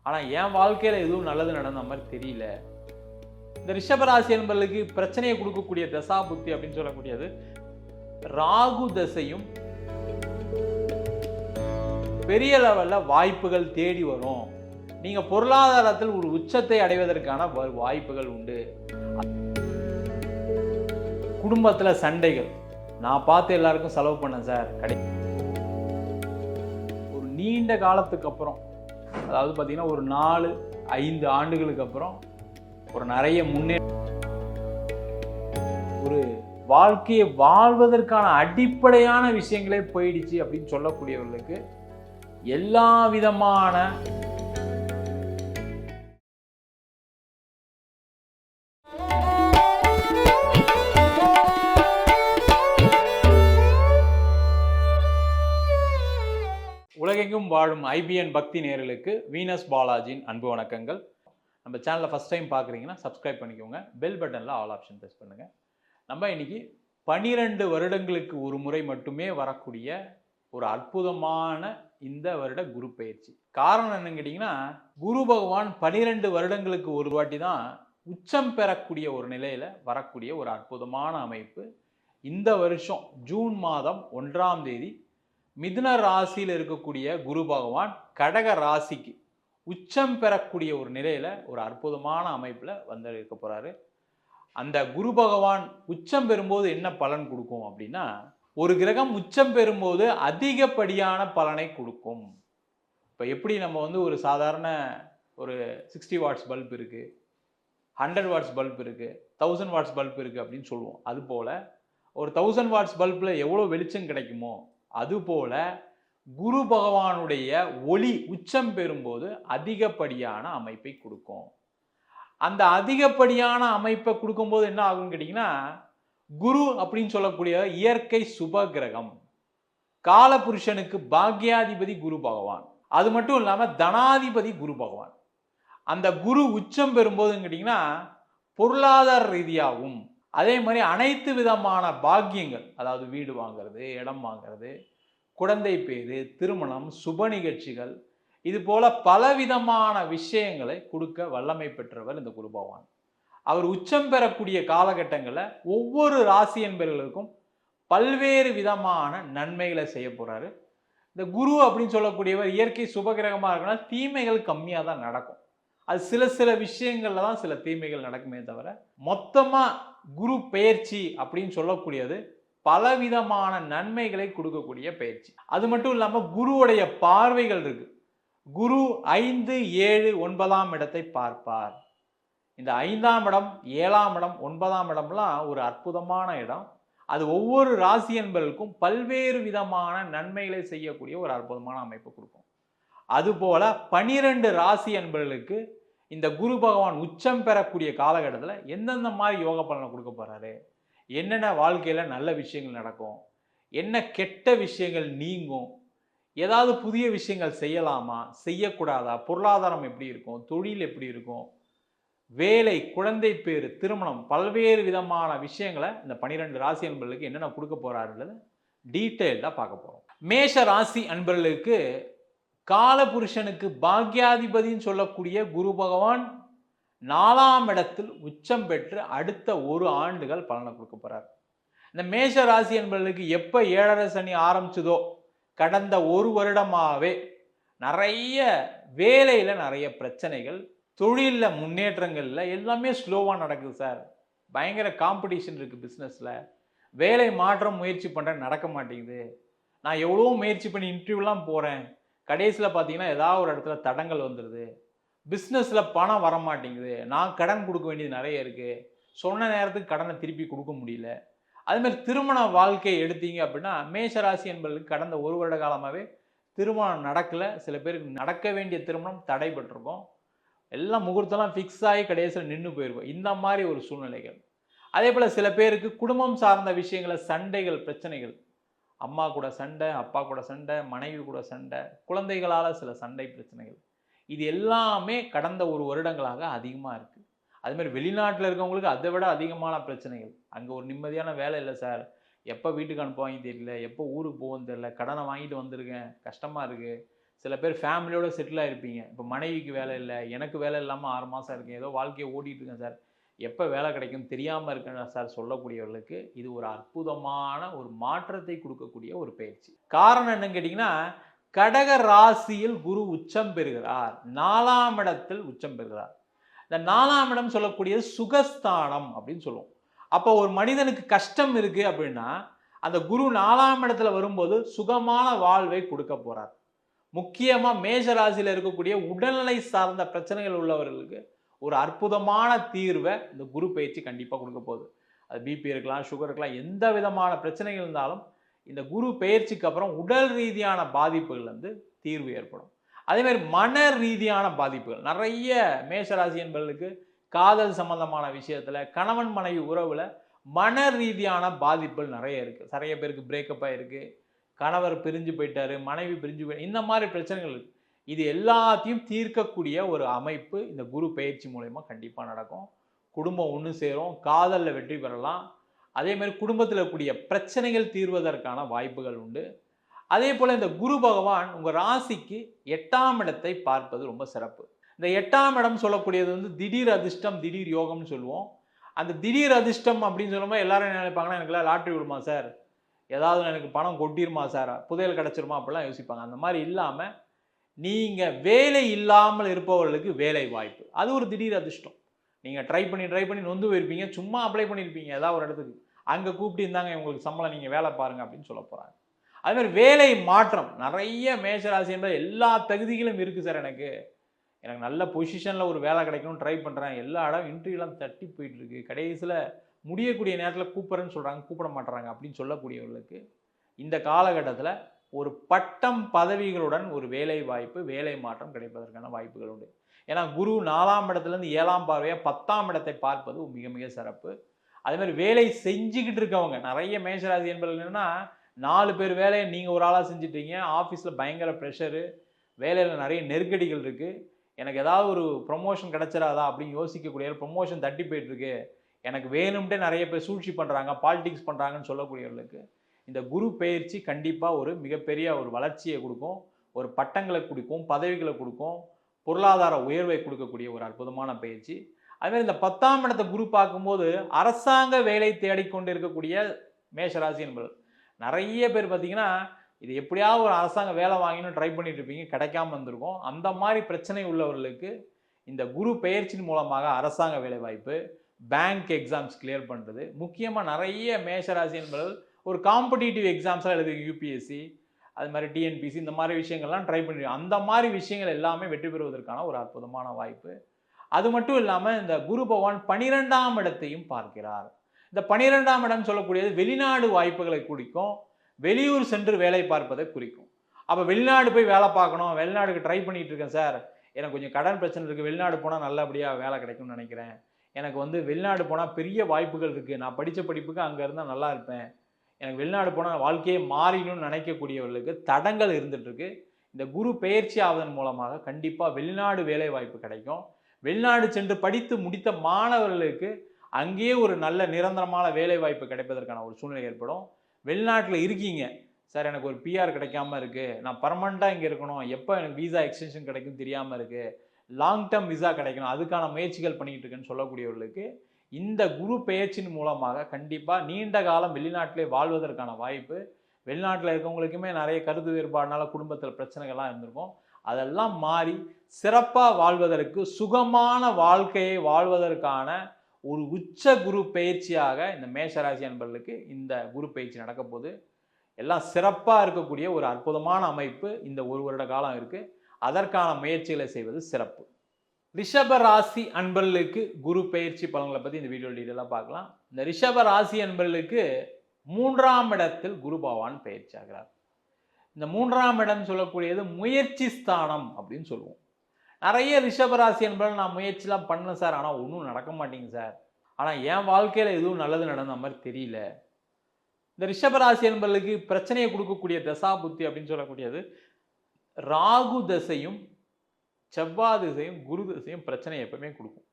ஆனால் என் வாழ்க்கையில் எதுவும் நல்லது நடந்த மாதிரி தெரியல. இந்த ரிஷபராசி என்பவர்களுக்கு பிரச்சனையை கொடுக்கக்கூடிய தசா புத்தி அப்படின்னு சொல்லக்கூடியது ராகு தசையும் பெரிய லெவலில் வாய்ப்புகள் தேடி வரும். நீங்கள் பொருளாதாரத்தில் ஒரு உச்சத்தை அடைவதற்கான வாய்ப்புகள் உண்டு. குடும்பத்தில் சண்டைகள் நான் பார்த்து எல்லாருக்கும் செலவு பண்ணேன் சார். ஒரு நீண்ட காலத்துக்கு அப்புறம், அதாவது பார்த்தீங்கன்னா ஒரு 4-5 ஆண்டுகளுக்கு அப்புறம் ஒரு நிறைய ஒரு வாழ்க்கையை வாழ்வதற்கான அடிப்படையான விஷயங்களே போயிடுச்சு அப்படின்னு சொல்லக்கூடியவர்களுக்கு எல்லா விதமான உலகெங்கும் வாழும் ஐபிஎன் பக்தி நேயர்களுக்கு வீனஸ் பாலாஜியின் அன்பு வணக்கங்கள். நம்ம சேனலை ஃபஸ்ட் டைம் பார்க்குறீங்கன்னா சப்ஸ்கிரைப் பண்ணிக்கோங்க. பெல் பட்டனில் ஆல் ஆப்ஷன் ப்ரெஸ் பண்ணுங்கள். நம்ம இன்னைக்கு 12 வருடங்களுக்கு ஒரு முறை மட்டுமே வரக்கூடிய ஒரு அற்புதமான இந்த வருட குரு பயிற்சி. காரணம் என்னன்னு கேட்டிங்கன்னா, குரு பகவான் 12 வருடங்களுக்கு ஒரு வாட்டி தான் உச்சம் பெறக்கூடிய ஒரு நிலையில் வரக்கூடிய ஒரு அற்புதமான அமைப்பு. இந்த வருஷம் ஜூன் மாதம் 1ஆம் தேதி மிதுன ராசியில் இருக்கக்கூடிய குரு பகவான் கடக ராசிக்கு உச்சம் பெறக்கூடிய ஒரு நிலையில ஒரு அற்புதமான அமைப்புல வந்து இருக்க போறாரு. அந்த குரு பகவான் உச்சம் பெறும்போது என்ன பலன் கொடுக்கும் அப்படின்னா, ஒரு கிரகம் உச்சம் பெறும்போது அதிகப்படியான பலனை கொடுக்கும். இப்போ எப்படி நம்ம வந்து ஒரு சாதாரண ஒரு 60 வாட்ஸ் பல்ப் இருக்கு, 100 வாட்ஸ் பல்ப் இருக்கு, 1000 வாட்ஸ் பல்ப் இருக்கு அப்படின்னு சொல்லுவோம். அது போல ஒரு 1000 வாட்ஸ் பல்ப்ல எவ்வளவு வெளிச்சம் கிடைக்குமோ அதுபோல குரு பகவானுடைய ஒளி உச்சம் பெறும்போது அதிகப்படியான அமைப்பை கொடுக்கும். அந்த அதிகப்படியான அமைப்பை கொடுக்கும்போது என்ன ஆகும்னு கேட்டீங்கன்னா, குரு அப்படின்னு சொல்லக்கூடிய இயற்கை சுப கிரகம், காலபுருஷனுக்கு பாக்யாதிபதி குரு பகவான், அது மட்டும் இல்லாம தனாதிபதி குரு பகவான். அந்த குரு உச்சம் பெறும்போதுன்னு கேட்டீங்கன்னா பொருளாதார ரீதியாகவும் அதே மாதிரி அனைத்து விதமான பாக்கியங்கள், அதாவது வீடு வாங்கிறது, இடம் வாங்கிறது, குழந்தை பேரு, திருமணம், சுப நிகழ்ச்சிகள், இது போல பலவிதமான விஷயங்களை கொடுக்க வல்லமை பெற்றவர் இந்த குரு பகவான். அவர் உச்சம் பெறக்கூடிய காலகட்டங்களில் ஒவ்வொரு ராசி என்பவர்களுக்கும் பல்வேறு விதமான நன்மைகளை செய்ய போறாரு. இந்த குரு அப்படின்னு சொல்லக்கூடியவர் இயற்கை சுபகிரகமாக இருக்குன்னா தீமைகள் கம்மியாக தான் நடக்கும். அது சில விஷயங்கள்ல தான் சில தீமைகள் நடக்குமே தவிர, மொத்தமா குரு பெயர்ச்சி அப்படின்னு சொல்லக்கூடியது பலவிதமான நன்மைகளை கொடுக்கக்கூடிய பயிற்சி. அது மட்டும் இல்லாம குருவுடைய பார்வைகள் இருக்கு. குரு 5, 7, 9ஆம் இடத்தை பார்ப்பார். இந்த 5ஆம் இடம், 7ஆம் இடம், 9ஆம் இடம்லாம் ஒரு அற்புதமான இடம். அது ஒவ்வொரு ராசி என்பவர்களுக்கும் பல்வேறு விதமான நன்மைகளை செய்யக்கூடிய ஒரு அற்புதமான அமைப்பு கொடுக்கும். அதுபோல 12 ராசி என்பவர்களுக்கு இந்த குரு பகவான் உச்சம் பெறக்கூடிய காலகட்டத்தில் எந்தெந்த மாதிரி யோக பலனை கொடுக்க போறாரு, என்னென்ன வாழ்க்கையில நல்ல விஷயங்கள் நடக்கும், என்ன கெட்ட விஷயங்கள் நீங்கும், ஏதாவது புதிய விஷயங்கள் செய்யலாமா செய்யக்கூடாதா, பொருளாதாரம் எப்படி இருக்கும், தொழில் எப்படி இருக்கும், வேலை, குழந்தை பேரு, திருமணம், பல்வேறு விதமான விஷயங்களை இந்த 12 ராசி அன்பர்களுக்கு என்னென்ன கொடுக்க போறாருன்றது டீட்டெயில்டாக பார்க்க போறோம். மேஷ ராசி அன்பர்களுக்கு காலபுருஷனுக்கு பாக்யாதிபதினு சொல்லக்கூடிய குரு பகவான் 4ஆம் இடத்தில் உச்சம் பெற்று அடுத்த 1 ஆண்டுகள் பலனை கொடுக்க போறார். இந்த மேஷ ராசி என்பவர்களுக்கு எப்ப 7.5 சனி ஆரம்பிச்சதோ கடந்த 1 வருடமாகவே நிறைய வேலையில நிறைய பிரச்சனைகள், தொழில முன்னேற்றங்கள்ல எல்லாமே ஸ்லோவா நடக்குது சார். பயங்கர காம்படிஷன் இருக்கு பிசினஸ்ல. வேலை மாற்றம் முயற்சி பண்றேன், நடக்க மாட்டேங்குது. நான் எவ்வளவோ முயற்சி பண்ணி இன்டர்வியூலாம் போறேன், கடைசியில் பார்த்தீங்கன்னா ஏதாவது ஒரு இடத்துல தடங்கள் வந்துடுது. பிஸ்னஸில் பணம் வர மாட்டேங்குது. நான் கடன் கொடுக்க வேண்டியது நிறைய இருக்குது. சொன்ன நேரத்துக்கு கடனை திருப்பி கொடுக்க முடியல. அதுமாதிரி திருமண வாழ்க்கை எடுத்தீங்க அப்படின்னா மேஷராசி என்பவர்களுக்கு கடந்த 1 வருட காலமாகவே திருமணம் நடக்கலை. சில பேருக்கு நடக்க வேண்டிய திருமணம் தடைபட்டிருக்கும். எல்லாம் முகூர்த்தம்லாம் ஃபிக்ஸ் ஆகி கடைசியில் நின்று போயிருக்கும். இந்த மாதிரி ஒரு சூழ்நிலைகள். அதே போல் சில பேருக்கு குடும்பம் சார்ந்த விஷயங்கள சண்டைகள், பிரச்சனைகள், அம்மா கூட சண்டை, அப்பா கூட சண்டை, மனைவி கூட சண்டை, குழந்தைகளால் சில சண்டை பிரச்சனைகள், இது எல்லாமே கடந்த 1 வருடங்களாக அதிகமாக இருக்குது. அதுமாதிரி வெளிநாட்டில் இருக்கவங்களுக்கு அதை விட அதிகமான பிரச்சனைகள். அங்கே ஒரு நிம்மதியான வேலை இல்லை சார், எப்போ வீட்டுக்கு அனுப்புவாங்க தெரியல, எப்போ ஊருக்கு போவோன்னு தெரியல, கடனை வாங்கிட்டு வந்திருக்கேன், கஷ்டமாக இருக்குது, சில பேர் ஃபேமிலியோட செட்டில் ஆகிருப்பீங்க. இப்போ மனைவிக்கு வேலை இல்லை, எனக்கு வேலை இல்லாமல் 6 மாதம் இருக்கேன், ஏதோ வாழ்க்கையை ஓட்டிகிட்டு இருக்கேன் சார், எப்போ வேலை கிடைக்கும் தெரியாமல் இருக்கேன் சார் சொல்லக்கூடியவர்களுக்கு இது ஒரு அற்புதமான ஒரு மாற்றத்தை கொடுக்கக்கூடிய ஒரு பயிற்சி. காரணம் என்னன்னு கேட்டிங்கன்னா, கடக ராசியில் குரு உச்சம் பெறுகிறார், 4ஆம் இடத்தில் உச்சம் பெறுகிறார். இந்த 4ஆம் இடம் சொல்லக்கூடியது சுகஸ்தானம் அப்படின்னு சொல்லுவோம். அப்போ ஒரு மனிதனுக்கு கஷ்டம் இருக்குது அப்படின்னா அந்த குரு 4ஆம் இடத்துல வரும்போது சுகமான வாழ்வை கொடுக்க போகிறார். முக்கியமாக மேஷ ராசியில் இருக்கக்கூடிய உடல்நிலை சார்ந்த பிரச்சனைகள் உள்ளவர்களுக்கு ஒரு அற்புதமான தீர்வை இந்த குரு பயிற்சி கண்டிப்பாக கொடுக்க போகுது. அது பிபி இருக்கலாம், சுகர் இருக்கலாம், எந்த விதமான பிரச்சனைகள் இருந்தாலும் இந்த குரு பயிற்சிக்கு அப்புறம் உடல் ரீதியான பாதிப்புகள் வந்து தீர்வு ஏற்படும். அதேமாதிரி மன ரீதியான பாதிப்புகள் நிறைய மேஷராசி என்பவர்களுக்கு காதல் சம்பந்தமான விஷயத்தில், கணவன் மனைவி உறவில் மன ரீதியான பாதிப்புகள் நிறைய இருக்குது. நிறைய பேருக்கு பிரேக்கப் ஆகிருக்கு, கணவர் பிரிஞ்சு போயிட்டாரு, மனைவி பிரிஞ்சு போய், இந்த மாதிரி பிரச்சனைகள் இருக்குது. இது எல்லாத்தையும் தீர்க்கக்கூடிய ஒரு அமைப்பு இந்த குரு பயிற்சி மூலயமா கண்டிப்பாக நடக்கும். குடும்பம் ஒன்று சேரும், காதலில் வெற்றி பெறலாம். அதே மாதிரி குடும்பத்தில் இருக்கக்கூடிய பிரச்சனைகள் தீர்வதற்கான வாய்ப்புகள் உண்டு. அதே போல் இந்த குரு பகவான் உங்கள் ராசிக்கு 8ஆம் இடத்தை பார்ப்பது ரொம்ப சிறப்பு. இந்த 8ஆம் இடம் சொல்லக்கூடியது வந்து திடீர் அதிர்ஷ்டம், திடீர் யோகம்னு சொல்லுவோம். அந்த திடீர் அதிர்ஷ்டம் அப்படின்னு சொல்லும்போது எல்லாரும் என்ன நினைப்பாங்கன்னா, எனக்குலாம் லாட்ரி விடுமா சார், ஏதாவது எனக்கு பணம் கொட்டிருமா சார், புதையல் கிடச்சிருமா அப்படிலாம் யோசிப்பாங்க. அந்த மாதிரி இல்லாமல் நீங்கள் வேலை இல்லாமல் இருப்பவர்களுக்கு வேலை வாய்ப்பு, அது ஒரு திடீர் அதிர்ஷ்டம். நீங்கள் ட்ரை பண்ணி நொந்து போயிருப்பீங்க, சும்மா அப்ளை பண்ணியிருப்பீங்க ஏதாவது ஒரு இடத்துக்கு, அங்கே கூப்பிட்டு இருந்தாங்க உங்களுக்கு சம்பளம், நீங்கள் வேலை பாருங்கள் அப்படின்னு சொல்ல போகிறாங்க. அதுமாதிரி வேலை மாற்றம் நிறைய மேஷராசி என்ற எல்லா தகுதிகளும் இருக்குது சார், எனக்கு நல்ல பொசிஷனில் ஒரு வேலை கிடைக்கணும்னு ட்ரை பண்ணுறேன், எல்லா இடம் இன்டர்வியூலாம் தட்டி போயிட்டுருக்கு, கடைசியில் முடியக்கூடிய நேரத்தில் கூப்பிட்றேன்னு சொல்கிறாங்க, கூப்பிட மாட்டுறாங்க அப்படின்னு சொல்லக்கூடியவர்களுக்கு இந்த காலகட்டத்தில் ஒரு பட்டம் பதவிகளுடன் ஒரு வேலை வாய்ப்பு, வேலை மாற்றம் கிடைப்பதற்கான வாய்ப்புகள் உண்டு. ஏன்னா குரு 4ஆம் இடத்துலேருந்து 7ஆம் பார்வையாக 10ஆம் இடத்தை பார்ப்பது மிக மிக சிறப்பு. அதே மாதிரி வேலை செஞ்சுக்கிட்டு இருக்கவங்க நிறைய மேஷராசி என்பது என்னன்னா, 4 பேர் வேலையை நீங்கள் ஒரு ஆளாக செஞ்சுட்டீங்க, ஆஃபீஸில் பயங்கர ப்ரெஷரு, வேலையில் நிறைய நெருக்கடிகள் இருக்குது, எனக்கு ஏதாவது ஒரு ப்ரொமோஷன் கிடச்சிடாதா அப்படின்னு யோசிக்கக்கூடிய, ப்ரொமோஷன் தட்டி போயிட்டுருக்கு, எனக்கு வேணும்ட்டே நிறைய பேர் சூழ்ச்சி பண்ணுறாங்க, பாலிடிக்ஸ் பண்ணுறாங்கன்னு சொல்லக்கூடியவர்களுக்கு இந்த குரு பயிற்சி கண்டிப்பாக ஒரு மிகப்பெரிய ஒரு வளர்ச்சியை கொடுக்கும், ஒரு பட்டங்களை கொடுக்கும், பதவிகளை கொடுக்கும், பொருளாதார உயர்வை கொடுக்கக்கூடிய ஒரு அற்புதமான பயிற்சி. அதுமாதிரி இந்த 10ஆம் இடத்தை குரு பார்க்கும்போது அரசாங்க வேலை தேடிக்கொண்டு இருக்கக்கூடிய மேஷராசி என்பது நிறைய பேர் பார்த்தீங்கன்னா, இது எப்படியாவது ஒரு அரசாங்க வேலை வாங்கினு ட்ரை பண்ணிட்டு இருப்பீங்க, கிடைக்காம வந்திருக்கும். அந்த மாதிரி பிரச்சனை உள்ளவர்களுக்கு இந்த குரு பயிற்சியின் மூலமாக அரசாங்க வேலை வாய்ப்பு, பேங்க் எக்ஸாம்ஸ் கிளியர் பண்ணுறது, முக்கியமாக நிறைய மேஷராசி என்பது ஒரு காம்படிட்டிவ் எக்ஸாம்ஸாக எழுது, யூபிஎஸ்சி அது மாதிரி டிஎன்பிசி இந்த மாதிரி விஷயங்கள்லாம் ட்ரை பண்ணி, அந்த மாதிரி விஷயங்கள் எல்லாமே வெற்றி பெறுவதற்கான ஒரு அற்புதமான வாய்ப்பு. அது மட்டும் இல்லாமல் இந்த குரு பகவான் 12ஆம் இடத்தையும் பார்க்கிறார். இந்த 12ஆம் இடம் சொல்லக்கூடியது வெளிநாடு வாய்ப்புகளை குறிக்கும், வெளியூர் சென்று வேலை பார்ப்பதை குறிக்கும். அப்போ வெளிநாடு போய் வேலை பார்க்கணும், வெளிநாடுக்கு ட்ரை பண்ணிட்டு இருக்கேன் சார், எனக்கு கொஞ்சம் கடன் பிரச்சனை இருக்குது, வெளிநாடு போனால் நல்லபடியாக வேலை கிடைக்கும்னு நினைக்கிறேன், எனக்கு வந்து வெளிநாடு போனால் பெரிய வாய்ப்புகள் இருக்குது, நான் படித்த படிப்புக்கு அங்கே இருந்தால் நல்லா இருப்பேன், எனக்கு வெளிநாடு போனால் வாழ்க்கையே மாறிணும்னு நினைக்கக்கூடியவர்களுக்கு தடங்கள் இருந்துகிட்ருக்கு. இந்த குரு பயிற்சி ஆவதன் மூலமாக கண்டிப்பாக வெளிநாடு வேலை வாய்ப்பு கிடைக்கும். வெளிநாடு சென்று படித்து முடித்த மாணவர்களுக்கு அங்கேயே ஒரு நல்ல நிரந்தரமான வேலை வாய்ப்பு கிடைப்பதற்கான ஒரு சூழ்நிலை ஏற்படும். வெளிநாட்டில் இருக்கீங்க சார், எனக்கு ஒரு பிஆர் கிடைக்காம இருக்குது, நான் பர்மனெண்ட்டாக இங்கே இருக்கணும், எப்போ எனக்கு விசா எக்ஸ்டென்ஷன் கிடைக்கும் தெரியாமல் இருக்குது, லாங் டேர்ம் விசா கிடைக்கணும், அதுக்கான முயற்சிகள் பண்ணிக்கிட்டு இருக்குன்னு சொல்லக்கூடியவர்களுக்கு இந்த குரு பெயர்ச்சியின் மூலமாக கண்டிப்பாக நீண்ட காலம் வெளிநாட்டிலே வாழ்வதற்கான வாய்ப்பு. வெளிநாட்டில் இருக்கவங்களுக்குமே நிறைய கருத்து வேறுபாடுனால குடும்பத்தில் பிரச்சனைகள்லாம் இருந்திருக்கும், அதெல்லாம் மாறி சிறப்பாக வாழ்வதற்கு, சுகமான வாழ்க்கையை வாழ்வதற்கான ஒரு உச்ச குரு பயிற்சியாக இந்த மேஷராசி அன்பர்களுக்கு இந்த குரு பயிற்சி நடக்க போது எல்லாம் சிறப்பாக இருக்கக்கூடிய ஒரு அற்புதமான அமைப்பு இந்த ஒரு வருட காலம் இருக்குது. அதற்கான முயற்சிகளை செய்வது சிறப்பு. ரிஷப ராசி அன்பர்களுக்கு குரு பயிற்சி பலன்களை பற்றி இந்த வீடியோ டீட்டெயிலாக பார்க்கலாம். இந்த ரிஷப ராசி அன்பர்களுக்கு 3ஆம் இடத்தில் குரு பகவான் பயிற்சி ஆகிறார். இந்த 3ஆம் இடம் சொல்லக்கூடியது முயற்சி ஸ்தானம் அப்படின்னு சொல்லுவோம். நிறைய ரிஷபராசி என்பவர்கள் நான் முயற்சிலாம் பண்ணேன் சார், ஆனால் ஒன்றும் நடக்க மாட்டேங்க சார், ஆனால் என் வாழ்க்கையில் எதுவும் நல்லது நடந்த மாதிரி தெரியல. இந்த ரிஷபராசி என்பவர்களுக்கு பிரச்சனையை கொடுக்கக்கூடிய தசா புத்தி அப்படின்னு சொல்லக்கூடியது ராகு தசையும் செவ்வாய் திசையும் குரு திசையும் பிரச்சனையை எப்பவுமே கொடுக்கும்.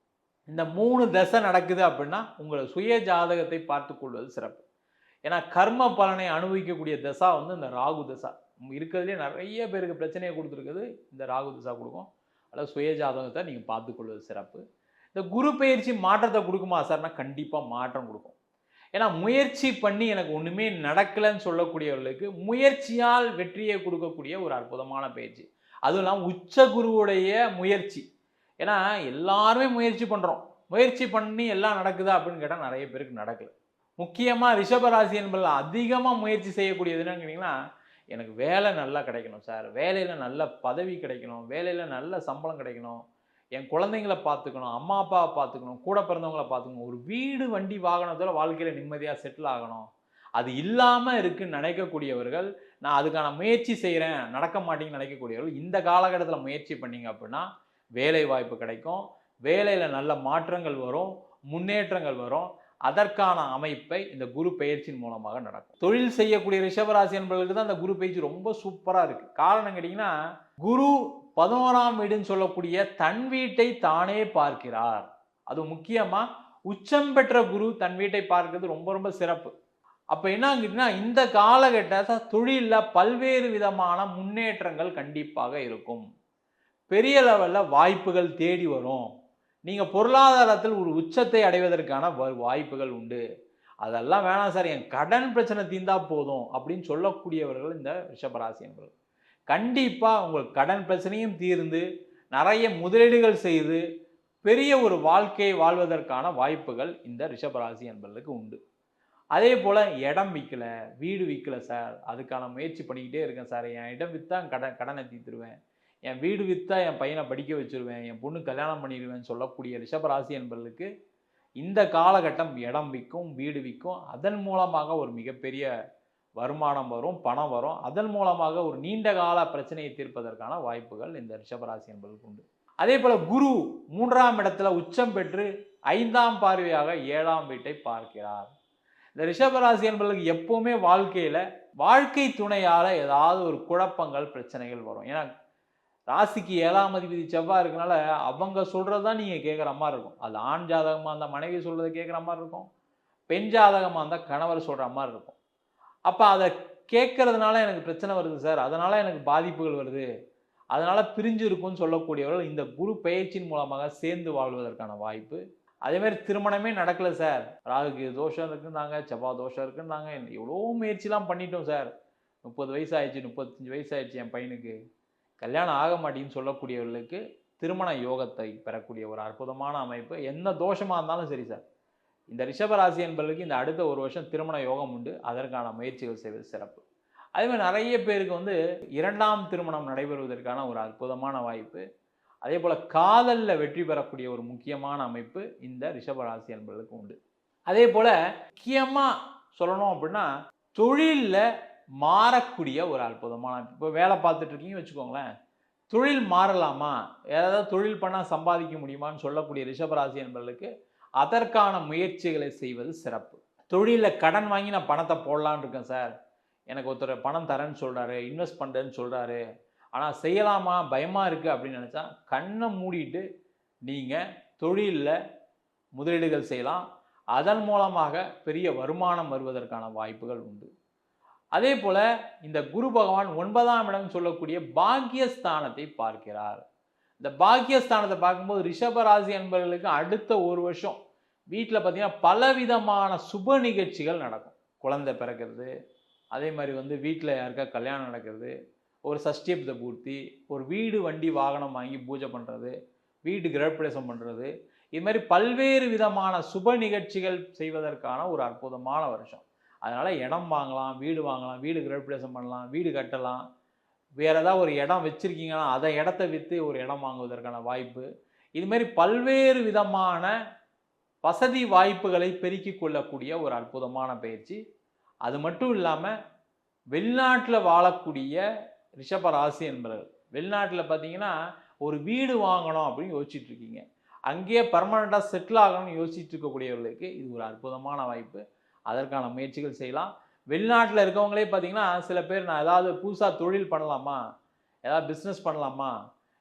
இந்த 3 தசை நடக்குது அப்படின்னா உங்களை சுய ஜாதகத்தை பார்த்து கொள்வது சிறப்பு. ஏன்னா கர்ம பலனை அனுபவிக்கக்கூடிய தசா வந்து இந்த ராகு தசா. இருக்கிறதுலே நிறைய பேருக்கு பிரச்சனையை கொடுத்துருக்குது இந்த ராகு திசா கொடுக்கும். அதாவது சுயஜாதகத்தை நீங்கள் பார்த்துக்கொள்வது சிறப்பு. இந்த குரு பயிற்சி மாற்றத்தை கொடுக்குமா சார்னா கண்டிப்பாக மாற்றம் கொடுக்கும். ஏன்னா முயற்சி பண்ணி எனக்கு ஒன்றுமே நடக்கலைன்னு சொல்லக்கூடியவர்களுக்கு முயற்சியால் வெற்றியை கொடுக்கக்கூடிய ஒரு அற்புதமான பயிற்சி. அதுவும் இல்லாமல் உச்ச குருவுடைய முயற்சி. ஏன்னா எல்லாருமே முயற்சி பண்ணுறோம், முயற்சி பண்ணி எல்லாம் நடக்குதா அப்படின்னு கேட்டால் நிறைய பேருக்கு நடக்கல. முக்கியமாக ரிஷபராசி என்பதில் அதிகமாக முயற்சி செய்யக்கூடியது என்னன்னு கேட்டிங்கன்னா, எனக்கு வேலை நல்லா கிடைக்கணும் சார், வேலையில் நல்ல பதவி கிடைக்கணும், வேலையில் நல்ல சம்பளம் கிடைக்கணும், என் குழந்தைங்கள பார்த்துக்கணும், அம்மா அப்பாவை பார்த்துக்கணும், கூட பிறந்தவங்கள பார்த்துக்கணும், ஒரு வீடு வண்டி வாகனத்தில் வாழ்க்கையில் நிம்மதியாக செட்டில் ஆகணும். அது இல்லாமல் இருக்குன்னு நினைக்கக்கூடியவர்கள், நான் அதுக்கான முயற்சி செய்கிறேன் நடக்க மாட்டேங்குன்னு நினைக்கக்கூடியவர்கள் இந்த காலகட்டத்தில் முயற்சி பண்ணிங்க அப்படின்னா வேலை வாய்ப்பு கிடைக்கும், வேலையில் நல்ல மாற்றங்கள் வரும், முன்னேற்றங்கள் வரும். அதற்கான அமைப்பை இந்த குரு பெயர்ச்சியின் மூலமாக நடக்கும். தொழில் செய்யக்கூடிய ரிஷபராசி என்பவர்களுக்கு தான் இந்த குரு பயிற்சி ரொம்ப சூப்பராக இருக்குது. காரணம் கேட்டிங்கன்னா, குரு 11ஆம் வீடுன்னு சொல்லக்கூடிய தன் வீட்டை தானே பார்க்கிறார். அது முக்கியமாக உச்சம் பெற்ற குரு தன் வீட்டை பார்க்கிறது ரொம்ப ரொம்ப சிறப்பு. அப்போ என்னங்கன்னா, இந்த காலகட்டத்தில் தொழிலில் பல்வேறு விதமான முன்னேற்றங்கள் கண்டிப்பாக இருக்கும். பெரிய லெவலில் வாய்ப்புகள் தேடி வரும். நீங்கள் பொருளாதாரத்தில் ஒரு உச்சத்தை அடைவதற்கான வாய்ப்புகள் உண்டு. அதெல்லாம் வேணாம் சார், என் கடன் பிரச்சனை தீர்ந்தா போதும் அப்படின்னு சொல்லக்கூடியவர்கள் இந்த ரிஷபராசி என்பவர்கள். கண்டிப்பாக உங்கள் கடன் பிரச்சனையும் தீர்ந்து நிறைய முதலீடுகள் செய்து பெரிய ஒரு வாழ்க்கையை வாழ்வதற்கான வாய்ப்புகள் இந்த ரிஷபராசி என்பவர்களுக்கு உண்டு. அதே போல் இடம் விற்கல, வீடு விற்கல சார், அதுக்கான முயற்சி பண்ணிக்கிட்டே இருக்கேன் சார், என் இடம் விற்றா கடனை தீர்த்துருவேன், என் வீடு விற்றா என் பையனை படிக்க வச்சுருவேன், என் பொண்ணு கல்யாணம் பண்ணிடுவேன் சொல்லக்கூடிய ரிஷபராசி என்பவர்களுக்கு இந்த காலகட்டம் இடம் விற்கும், வீடு விற்கும். அதன் மூலமாக ஒரு மிகப்பெரிய வருமானம் வரும், பணம் வரும். அதன் மூலமாக ஒரு நீண்ட கால பிரச்சனையை தீர்ப்பதற்கான வாய்ப்புகள் இந்த ரிஷபராசி என்பவர்களுக்கு உண்டு. அதே போல் குரு 3ஆம் இடத்துல உச்சம் பெற்று 5ஆம் பார்வையாக 7ஆம் வீட்டை பார்க்கிறார். இந்த ரிஷபராசி என்பவர்களுக்கு எப்பவுமே வாழ்க்கையில் வாழ்க்கை துணையால் ஏதாவது ஒரு குழப்பங்கள் பிரச்சனைகள் வரும். ஏன்னா ராசிக்கு 7ஆம் அதிபதி செவ்வாய் இருக்கனால அவங்க சொல்கிறது தான் நீங்கள் கேட்குற மாதிரி இருக்கும். அது ஆண் ஜாதகமாக இருந்தால் மனைவி சொல்கிறத கேட்குற மாதிரி இருக்கும், பெண் ஜாதகமாக இருந்தால் கணவர் சொல்கிற மாதிரி இருக்கும். அப்போ அதை கேட்கறதுனால எனக்கு பிரச்சனை வருது சார், அதனால் எனக்கு பாதிப்புகள் வருது, அதனால் பிரிஞ்சு இருக்கும்னு சொல்லக்கூடியவர்கள் இந்த குரு பெயர்ச்சியின் மூலமாக சேர்ந்து வாழ்வதற்கான வாய்ப்பு. அதேமாதிரி திருமணமே நடக்கலை சார், ராகுக்கு தோஷம் இருக்குன்னாங்க, செவ்வாய் தோஷம் இருக்குன்னாங்க, எவ்வளோ முயற்சிலாம் பண்ணிட்டோம் சார், 30 வயசு ஆயிடுச்சு, 35 வயசு ஆயிடுச்சு, என் பையனுக்கு கல்யாணம் ஆக மாட்டேன்னு சொல்லக்கூடியவர்களுக்கு திருமண யோகத்தை பெறக்கூடிய ஒரு அற்புதமான அமைப்பு. எந்த தோஷமாக இருந்தாலும் சரி சார், இந்த ரிஷபராசி என்பவர்களுக்கு இந்த அடுத்த ஒரு வருஷம் திருமண யோகம் உண்டு. அதற்கான முயற்சிகள் செய்வது சிறப்பு. அதே மாதிரி நிறைய பேருக்கு 2ஆம் திருமணம் நடைபெறுவதற்கான ஒரு அற்புதமான வாய்ப்பு. அதே போல் காதலில் வெற்றி பெறக்கூடிய ஒரு முக்கியமான அமைப்பு இந்த ரிஷபராசி என்பவர்களுக்கு உண்டு. அதே போல் முக்கியமாக சொல்லணும் அப்படின்னா, தொழிலில் மாறக்கூடிய ஒரு அற்புதமான, இப்போ வேலை பார்த்துட்டு இருக்கீங்க வச்சுக்கோங்களேன், தொழில் மாறலாமா, ஏதாவது தொழில் பண்ணால் சம்பாதிக்க முடியுமான்னு சொல்லக்கூடிய ரிஷபராசி என்பவர்களுக்கு அதற்கான முயற்சிகளை செய்வது சிறப்பு. தொழிலில் கடன் வாங்கி நான் பணத்தை போடலான்னு இருக்கேன் சார், எனக்கு ஒருத்தர் பணம் தரேன்னு சொல்கிறாரு, இன்வெஸ்ட் பண்ணுறேன்னு சொல்கிறாரு, ஆனால் செய்யலாமா பயமாக இருக்குது அப்படின்னு நினச்சா கண்ணை மூடிட்டு நீங்கள் தொழிலில் முதலீடுகள் செய்யலாம். அதன் மூலமாக பெரிய வருமானம் வருவதற்கான வாய்ப்புகள் உண்டு. அதே போல் இந்த குரு பகவான் 9ஆம் இடம் சொல்லக்கூடிய பாக்கியஸ்தானத்தை பார்க்கிறார். இந்த பாக்கியஸ்தானத்தை பார்க்கும்போது ரிஷபராசி என்பவர்களுக்கு அடுத்த ஒரு வருஷம் வீட்டில் பார்த்தீங்கன்னா பலவிதமான சுப நிகழ்ச்சிகள் நடக்கும். குழந்தை பிறக்கிறது, அதே மாதிரி வீட்டில் யாருக்கா கல்யாணம் நடக்கிறது, ஒரு சஷ்டியப்த பூர்த்தி, ஒரு வீடு வண்டி வாகனம் வாங்கி பூஜை பண்ணுறது, வீடு கிரகப்பிரவேசம் பண்ணுறது, இது மாதிரி பல்வேறு விதமான சுப நிகழ்ச்சிகள் செய்வதற்கான ஒரு அற்புதமான வருஷம். அதனால் இடம் வாங்கலாம், வீடு கிரகப்பிரவேசம் பண்ணலாம், வீடு கட்டலாம். வேறு ஏதாவது ஒரு இடம் வச்சுருக்கீங்கன்னா அதை இடத்த விற்று ஒரு இடம் வாங்குவதற்கான வாய்ப்பு. இதுமாரி பல்வேறு விதமான வசதி வாய்ப்புகளை பெருக்கிக் கொள்ளக்கூடிய ஒரு அற்புதமான பயிற்சி. அது மட்டும் இல்லாமல் வெளிநாட்டில் வாழக்கூடிய ரிஷபராசி என்பவர்கள், வெளிநாட்டில் பார்த்தீங்கன்னா ஒரு வீடு வாங்கணும் அப்படின்னு யோசிச்சுட்டு இருக்கீங்க, அங்கேயே பர்மனெண்ட்டாக செட்டில் ஆகணும்னு யோசிச்சுட்டு இருக்கக்கூடியவர்களுக்கு இது ஒரு அற்புதமான வாய்ப்பு. அதற்கான முயற்சிகள் செய்யலாம். வெளிநாட்டில் இருக்கவங்களே பார்த்தீங்கன்னா சில பேர் நான் ஏதாவது புதுசாக தொழில் பண்ணலாமா, ஏதாவது பிஸ்னஸ் பண்ணலாமா,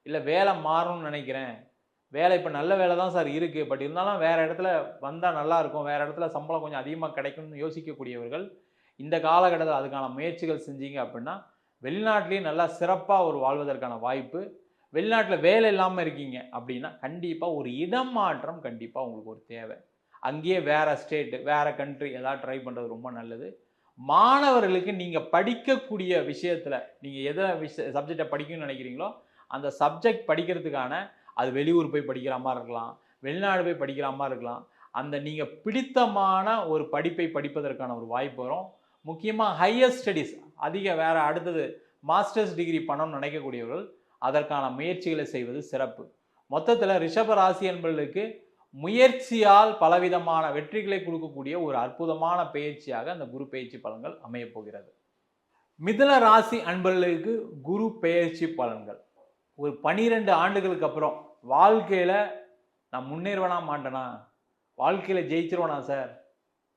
இல்லை வேலை மாறணும்னு நினைக்கிறேன், வேலை இப்போ நல்ல வேலை தான் சார் இருக்குது, பட் இருந்தாலும் வேறு இடத்துல வந்தால் நல்லாயிருக்கும், வேறு இடத்துல சம்பளம் கொஞ்சம் அதிகமாக கிடைக்கும்னு யோசிக்கக்கூடியவர்கள் இந்த காலகட்டத்தில் அதுக்கான முயற்சிகள் செஞ்சீங்க அப்படின்னா வெளிநாட்டிலேயே நல்லா சிறப்பாக ஒரு வாழ்வதற்கான வாய்ப்பு. வெளிநாட்டில் வேலை இல்லாமல் இருக்கீங்க அப்படின்னா கண்டிப்பாக ஒரு இடம் மாற்றம் கண்டிப்பாக உங்களுக்கு ஒரு தேவை. அங்கேயே வேறு ஸ்டேட்டு வேறு கண்ட்ரி ஏதாவது ட்ரை பண்ணுறது ரொம்ப நல்லது. மாணவர்களுக்கு நீங்கள் படிக்கக்கூடிய விஷயத்தில் நீங்கள் எதை சப்ஜெக்டை படிக்கணும்னு நினைக்கிறீங்களோ அந்த சப்ஜெக்ட் படிக்கிறதுக்கான அது வெளியூர் போய் படிக்கிற மாதிரி இருக்கலாம், வெளிநாடு போய் படிக்கிற மாதிரி இருக்கலாம். அந்த நீங்கள் பிடித்தமான ஒரு படிப்பை படிப்பதற்கான ஒரு வாய்ப்பு வரும். முக்கியமாக ஹையர் ஸ்டடீஸ் அதிக வேறு அடுத்தது மாஸ்டர்ஸ் டிகிரி பண்ணணும்னு நினைக்கக்கூடியவர்கள் அதற்கான முயற்சிகளை செய்வது சிறப்பு. மொத்தத்தில் ரிஷப ராசி என்பவர்களுக்கு முயற்சியால் பலவிதமான வெற்றிகளை கொடுக்கக்கூடிய ஒரு அற்புதமான பயிற்சியாக அந்த குரு பயிற்சி பலன்கள் அமையப் போகிறது. மிதுன ராசி அன்பர்களுக்கு குரு பெயர்ச்சி பலன்கள் ஒரு 12 ஆண்டுகளுக்கு அப்புறம் வாழ்க்கையில் நான் முன்னேறுவனா மாட்டேனா, வாழ்க்கையில் ஜெயிச்சிருவேனா சார்,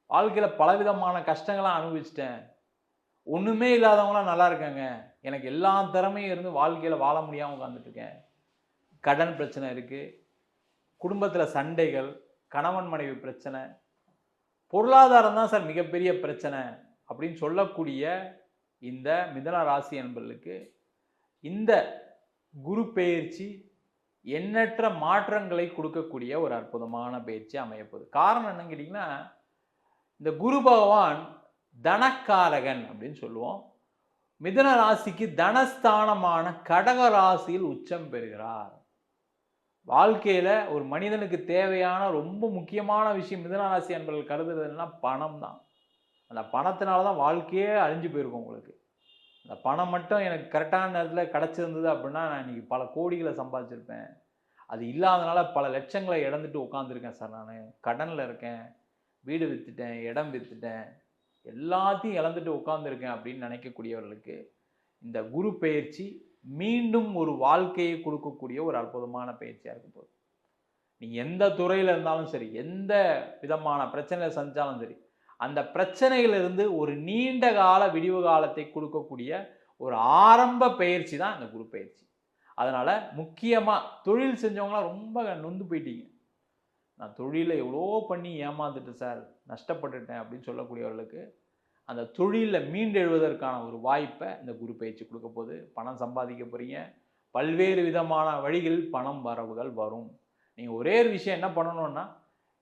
வாழ்க்கையில் பலவிதமான கஷ்டங்களாம் அனுபவிச்சிட்டேன், ஒன்றுமே இல்லாதவங்களாம் நல்லா இருக்காங்க, எனக்கு எல்லா திறமையும் இருந்து வாழ்க்கையில் வாழ முடியாமல் உட்காந்துட்ருக்கேன், கடன் பிரச்சனை இருக்குது, குடும்பத்தில் சண்டைகள், கணவன் மனைவி பிரச்சனை, பொருளாதாரம் தான் சார் மிகப்பெரிய பிரச்சனை அப்படின்னு சொல்லக்கூடிய இந்த மிதுன ராசி என்பவர்களுக்கு இந்த குரு பெயர்ச்சி எண்ணற்ற மாற்றங்களை கொடுக்கக்கூடிய ஒரு அற்புதமான பயிற்சி அமையப்போகுது. காரணம் என்னன்னு கேட்டிங்கன்னா, இந்த குரு பகவான் தனக்காரகன் அப்படின்னு சொல்லுவோம். மிதுன ராசிக்கு தனஸ்தானமான கடக ராசியில் உச்சம் பெறுகிறார். வாழ்க்கையில் ஒரு மனிதனுக்கு தேவையான ரொம்ப முக்கியமான விஷயம் மிதுன ராசி என்பவர்கள் கருதுறதுன்னா பணம் தான். அந்த பணத்தினால தான் வாழ்க்கையே அழிஞ்சு போயிருக்கும் உங்களுக்கு. அந்த பணம் மட்டும் எனக்கு கரெக்டான நேரத்தில் கிடச்சிருந்தது அப்படின்னா நான் இன்றைக்கி பல கோடிகளை சம்பாதிச்சிருப்பேன். அது இல்லாதனால பல லட்சங்களை இழந்துட்டு உட்காந்துருக்கேன் சார், நான் கடனில் இருக்கேன், வீடு விற்றுட்டேன், இடம் விற்றுட்டேன், எல்லாத்தையும் இழந்துட்டு உட்காந்துருக்கேன் அப்படின்னு நினைக்கக்கூடியவர்களுக்கு இந்த குரு பெயர்ச்சி மீண்டும் ஒரு வாழ்க்கையை கொடுக்கக்கூடிய ஒரு அற்புதமான பயிற்சியாக இருக்க போகுது. நீங்கள் எந்த துறையில் இருந்தாலும் சரி, எந்த விதமான பிரச்சனைகளை சந்தித்தாலும் சரி, அந்த பிரச்சனையிலிருந்து ஒரு நீண்ட கால விடிவு காலத்தை கொடுக்கக்கூடிய ஒரு ஆரம்ப பயிற்சி தான் இந்த குரு பயிற்சி. அதனால் முக்கியமாக தொழில் செஞ்சவங்களாம் ரொம்ப நொந்து போயிட்டீங்க, நான் தொழிலில் எவ்வளோ பண்ணி ஏமாந்துட்டேன் சார், நஷ்டப்பட்டுட்டேன் அப்படின்னு சொல்லக்கூடியவர்களுக்கு அந்த தொழிலில் மீண்டெழுவதற்கான ஒரு வாய்ப்பை இந்த குரு பயிற்சி கொடுக்க போது. பணம் சம்பாதிக்க போகிறீங்க, பல்வேறு விதமான வழிகளில் பணம் வரவுகள் வரும். நீங்கள் ஒரே ஒரு விஷயம் என்ன பண்ணணும்னா,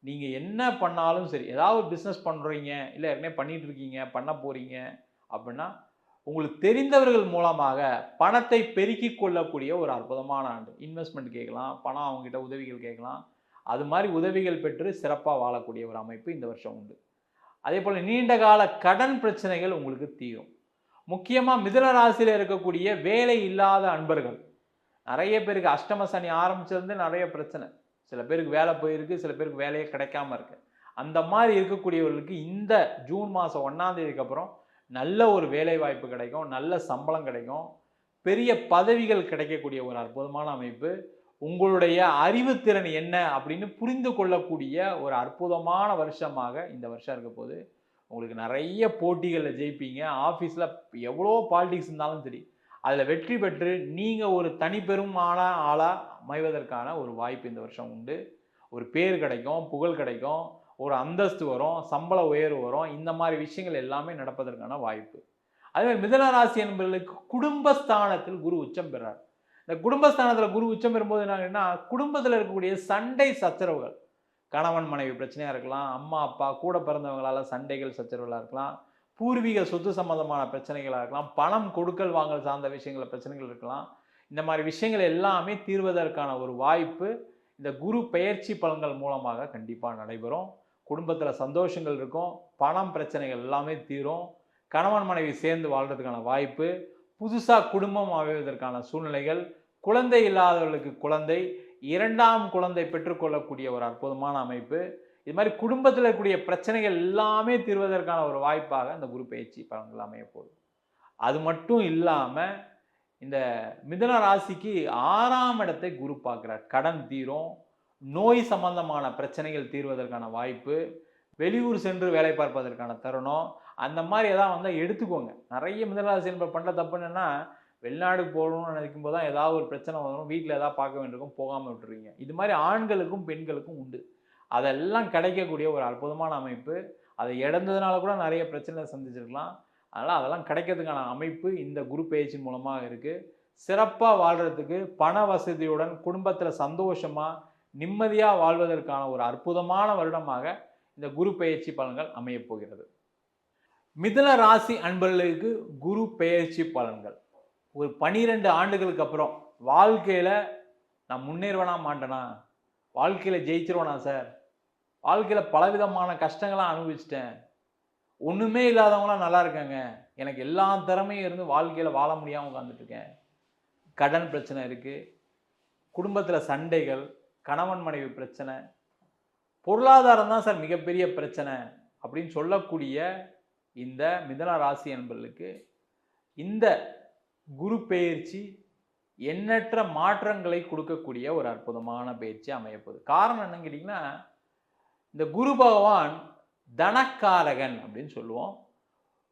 நீங்கள் என்ன பண்ணாலும் சரி, ஏதாவது பிஸ்னஸ் பண்ணுறீங்க, இல்லை ஏற்கனவே பண்ணிகிட்டு இருக்கீங்க, பண்ண போகிறீங்க அப்படின்னா உங்களுக்கு தெரிந்தவர்கள் மூலமாக பணத்தை பெருக்கி கொள்ளக்கூடிய ஒரு அற்புதமான ஆண்டு. இன்வெஸ்ட்மெண்ட் கேட்கலாம், பணம் அவங்ககிட்ட உதவிகள் கேட்கலாம், அது மாதிரி உதவிகள் பெற்று சிறப்பாக வாழக்கூடிய ஒரு அமைப்பு இந்த வருஷம் உண்டு. அதே போல் நீண்ட கால கடன் பிரச்சனைகள் உங்களுக்கு தீரும். முக்கியமாக மிதுன ராசியில் இருக்கக்கூடிய வேலை இல்லாத அன்பர்கள், நிறைய பேருக்கு அஷ்டம சனி ஆரம்பிச்சிருந்து நிறைய பிரச்சனை, சில பேருக்கு வேலை போயிருக்கு, சில பேருக்கு வேலையே கிடைக்காம இருக்கு. அந்த மாதிரி இருக்கக்கூடியவர்களுக்கு இந்த ஜூன் மாதம் 1ஆம் தேதிக்கு அப்புறம் நல்ல ஒரு வேலை வாய்ப்பு கிடைக்கும், நல்ல சம்பளம் கிடைக்கும், பெரிய பதவிகள் கிடைக்கக்கூடிய ஒரு அற்புதமான அமைப்பு. உங்களுடைய அறிவுத்திறன் என்ன அப்படின்னு புரிந்து கொள்ளக்கூடிய ஒரு அற்புதமான வருஷமாக இந்த வருஷம் இருக்க போது. உங்களுக்கு நிறைய போட்டிகளில் ஜெயிப்பீங்க. ஆஃபீஸில் எவ்வளோ பாலிடிக்ஸ் இருந்தாலும் சரி, அதில் வெற்றி பெற்று நீங்கள் ஒரு தனிப்பெருமான ஆளாக அமைவதற்கான ஒரு வாய்ப்பு இந்த வருஷம் உண்டு. ஒரு பேர் கிடைக்கும், புகழ் கிடைக்கும், ஒரு அந்தஸ்து வரும், சம்பள உயர்வு வரும். இந்த மாதிரி விஷயங்கள் எல்லாமே நடப்பதற்கான வாய்ப்பு. அதே மாதிரி மிதுன ராசி என்பவர்களுக்கு குடும்பஸ்தானத்தில் குரு உச்சம் பெறார். இந்த குடும்பஸ்தானத்தில் குரு உச்சம் பெறும்போது என்னன்னா, குடும்பத்தில் இருக்கக்கூடிய சண்டை சச்சரவுகள், கணவன் மனைவி பிரச்சனையாக இருக்கலாம், அம்மா அப்பா கூட பிறந்தவங்களால சண்டைகள் சச்சரவுகளாக இருக்கலாம், பூர்வீக சொத்து சம்பந்தமான பிரச்சனைகளாக இருக்கலாம், பணம் கொடுக்கல் வாங்கல் சார்ந்த விஷயங்களில் பிரச்சனைகள் இருக்கலாம். இந்த மாதிரி விஷயங்கள் எல்லாமே தீர்வதற்கான ஒரு வாய்ப்பு இந்த குரு பெயர்ச்சி பலன்கள் மூலமாக கண்டிப்பாக நடைபெறும். குடும்பத்தில் சந்தோஷங்கள் இருக்கும், பணம் பிரச்சனைகள் எல்லாமே தீரும், கணவன் மனைவி சேர்ந்து வாழ்கிறதுக்கான வாய்ப்பு, புதுசாக குடும்பம் அமைவதற்கான சூழ்நிலைகள், குழந்தை இல்லாதவர்களுக்கு குழந்தை, 2ஆம் குழந்தை பெற்றுக்கொள்ளக்கூடிய ஒரு அற்புதமான அமைப்பு. இது மாதிரி குடும்பத்தில் இருக்கக்கூடிய பிரச்சனைகள் எல்லாமே தீர்வதற்கான ஒரு வாய்ப்பாக இந்த குரு பயிற்சி பலன்கள் அமைய போகுது. அது மட்டும் இல்லாமல் இந்த மிதுன ராசிக்கு 6ஆம் இடத்தை குரு பார்க்குறார். கடன் தீரும், நோய் சம்பந்தமான பிரச்சனைகள் தீர்வதற்கான வாய்ப்பு, வெளியூர் சென்று வேலை பார்ப்பதற்கான தருணம், அந்த மாதிரி எதாவது வந்தால் எடுத்துக்கோங்க. நிறைய மிதுன ராசி என்பவர் பண்ணுற தப்பு என்னென்னா, வெளிநாடு போகணும்னு நினைக்கும் போது தான் ஏதாவது ஒரு பிரச்சனை வரும், வீட்டில் ஏதாவது பார்க்க வேண்டியிருக்கும், போகாமல் விட்டுருவீங்க. இது மாதிரி ஆண்களுக்கும் பெண்களுக்கும் உண்டு. அதெல்லாம் கிடைக்கக்கூடிய ஒரு அற்புதமான அமைப்பு. அதை இழந்ததுனால கூட நிறைய பிரச்சனை சந்திச்சிருக்கலாம். அதனால் அதெல்லாம் கிடைக்கிறதுக்கான அமைப்பு இந்த குரு பெயர்ச்சி மூலமாக இருக்குது. சிறப்பாக வாழ்கிறதுக்கு பண வசதியுடன் குடும்பத்தில் சந்தோஷமாக நிம்மதியாக வாழ்வதற்கான ஒரு அற்புதமான வருடமாக இந்த குரு பெயர்ச்சி பலன்கள் அமையப் போகிறது. மிதுன ராசி அன்பர்களுக்கு குரு பெயர்ச்சி பலன்கள் ஒரு 12 ஆண்டுகளுக்கு அப்புறம் வாழ்க்கையில் நான் முன்னேறுவனா மாட்டேனா, வாழ்க்கையில் ஜெயிச்சிருவேனா சார், வாழ்க்கையில் பலவிதமான கஷ்டங்களாம் அனுபவிச்சிட்டேன், ஒன்றுமே இல்லாதவங்களாம் நல்லா இருக்காங்க, எனக்கு எல்லா திறமையும் இருந்து வாழ்க்கையில் வாழ முடியாமல் உட்காந்துட்ருக்கேன், கடன் பிரச்சனை இருக்குது, குடும்பத்தில் சண்டைகள், கணவன் மனைவி பிரச்சனை, பொருளாதாரம் தான் சார் மிகப்பெரிய பிரச்சனை அப்படின்னு சொல்லக்கூடிய இந்த மிதுன ராசி அன்பர்களுக்கு இந்த குரு பெயர்ச்சி எண்ணற்ற மாற்றங்களை கொடுக்கக்கூடிய ஒரு அற்புதமான பயிற்சி அமையப்போகுது. காரணம் என்னன்னு கேட்டிங்கன்னா, இந்த குரு பகவான் தனக்காரகன் அப்படின்னு சொல்லுவோம்.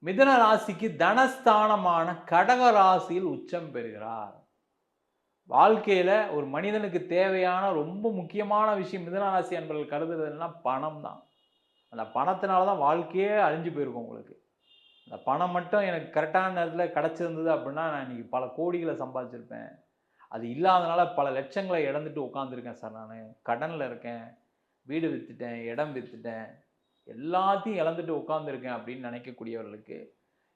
மிதுன ராசிக்கு தனஸ்தானமான கடக ராசியில் உச்சம் பெறுகிறார். வாழ்க்கையில் ஒரு மனிதனுக்கு தேவையான ரொம்ப முக்கியமான விஷயம் மிதுன ராசி அன்பர்கள் கருதுறதுன்னா பணம் தான். அந்த பணத்தினால தான் வாழ்க்கையே அழிஞ்சு போயிருக்கும் உங்களுக்கு. அந்த பணம் மட்டும் எனக்கு கரெக்டான நேரத்தில் கிடச்சிருந்தது அப்படின்னா நான் இன்றைக்கி பல கோடிகளை சம்பாதிச்சிருப்பேன். அது இல்லாதனால பல லட்சங்களை இழந்துட்டு உட்காந்துருக்கேன் சார், நான் கடனில் இருக்கேன், வீடு விற்றுட்டேன், இடம் விற்றுட்டேன், எல்லாத்தையும் இழந்துட்டு உட்காந்துருக்கேன் அப்படின்னு நினைக்கக்கூடியவர்களுக்கு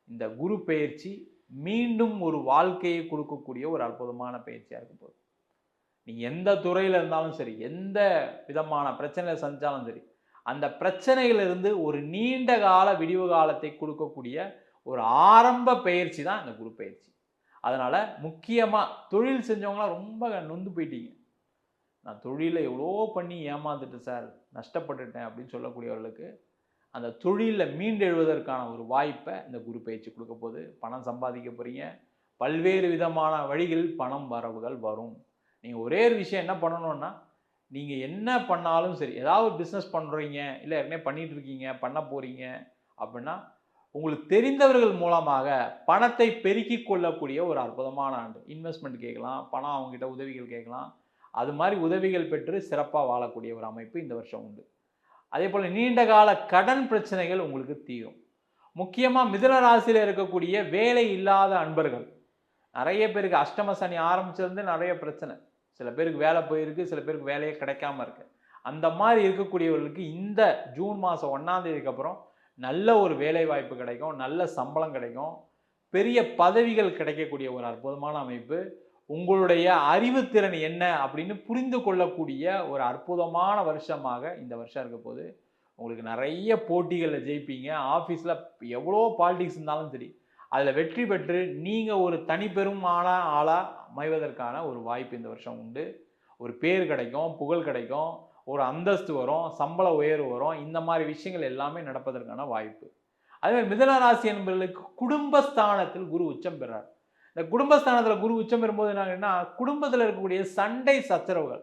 இந்த குரு பெயர்ச்சி மீண்டும் ஒரு வாழ்க்கையை கொடுக்கக்கூடிய ஒரு அற்புதமான பயிற்சியாக இருக்கும் போது நீங்கள் எந்த துறையில் இருந்தாலும் சரி, எந்த விதமான பிரச்சனையை சந்தித்தாலும் சரி, அந்த பிரச்சனையிலிருந்து ஒரு நீண்ட கால விடிவு காலத்தை கொடுக்கக்கூடிய ஒரு ஆரம்ப பயிற்சி தான் இந்த குரு பயிற்சி. அதனால் முக்கியமாக தொழில் செஞ்சவங்களாம் ரொம்ப நொந்து போயிட்டீங்க, நான் தொழிலை எவ்வளோ பண்ணி ஏமாந்துட்டு சார் நஷ்டப்பட்டுட்டேன் அப்படின்னு சொல்லக்கூடியவர்களுக்கு அந்த தொழிலில் மீண்டெழுவதற்கான ஒரு வாய்ப்பை இந்த குரு பயிற்சி கொடுக்க போது பணம் சம்பாதிக்க போகிறீங்க. பல்வேறு விதமான வழிகளில் பணம் வரவுகள் வரும். நீங்கள் ஒரே ஒரு விஷயம் என்ன பண்ணணும்னா, நீங்கள் என்ன பண்ணாலும் சரி, ஏதாவது பிஸ்னஸ் பண்ணுறீங்க, இல்லை ஏற்கனவே பண்ணிகிட்டு இருக்கீங்க, பண்ண போகிறீங்க அப்படின்னா உங்களுக்கு தெரிந்தவர்கள் மூலமாக பணத்தை பெருக்கி கொள்ளக்கூடிய ஒரு அற்புதமான ஆண்டு. இன்வெஸ்ட்மெண்ட் கேட்கலாம், பணம் அவங்ககிட்ட உதவிகள் கேட்கலாம், அது மாதிரி உதவிகள் பெற்று சிறப்பாக வாழக்கூடிய ஒரு அமைப்பு இந்த வருஷம் உண்டு. அதே போல் நீண்ட கால கடன் பிரச்சனைகள் உங்களுக்கு தீரும். முக்கியமாக மிதுன ராசியில் இருக்கக்கூடிய வேலை இல்லாத அன்பர்கள், நிறைய பேருக்கு அஷ்டம சனி ஆரம்பிச்சிருந்து நிறைய பிரச்சனை, சில பேருக்கு வேலை போயிருக்கு, சில பேருக்கு வேலையே கிடைக்காம இருக்கு. அந்த மாதிரி இருக்கக்கூடியவர்களுக்கு இந்த ஜூன் மாதம் 1ஆம் தேதிக்கு அப்புறம் நல்ல ஒரு வேலை வாய்ப்பு கிடைக்கும், நல்ல சம்பளம் கிடைக்கும், பெரிய பதவிகள் கிடைக்கக்கூடிய ஒரு அற்புதமான அமைப்பு. உங்களுடைய அறிவுத்திறன் என்ன அப்படின்னு புரிந்து கொள்ளக்கூடிய ஒரு அற்புதமான வருஷமாக இந்த வருஷம் இருக்க போது. உங்களுக்கு நிறைய போட்டிகளில் ஜெயிப்பீங்க. ஆஃபீஸில் எவ்வளோ பாலிடிக்ஸ் இருந்தாலும் சரி, அதில் வெற்றி பெற்று நீங்கள் ஒரு தனிப்பெருமான ஆளாக அமைவதற்கான ஒரு வாய்ப்பு இந்த வருஷம் உண்டு. ஒரு பேர் கிடைக்கும், புகழ் கிடைக்கும், ஒரு அந்தஸ்து வரும், சம்பள உயர்வு வரும். இந்த மாதிரி விஷயங்கள் எல்லாமே நடப்பதற்கான வாய்ப்பு. அதே மிதுன ராசி என்பவர்களுக்கு குடும்பஸ்தானத்தில் குரு உச்சம் பெறார். இந்த குடும்பஸ்தானத்தில் குரு உச்சம் பெறும்போது என்னன்னா, குடும்பத்தில் இருக்கக்கூடிய சண்டை சச்சரவுகள்,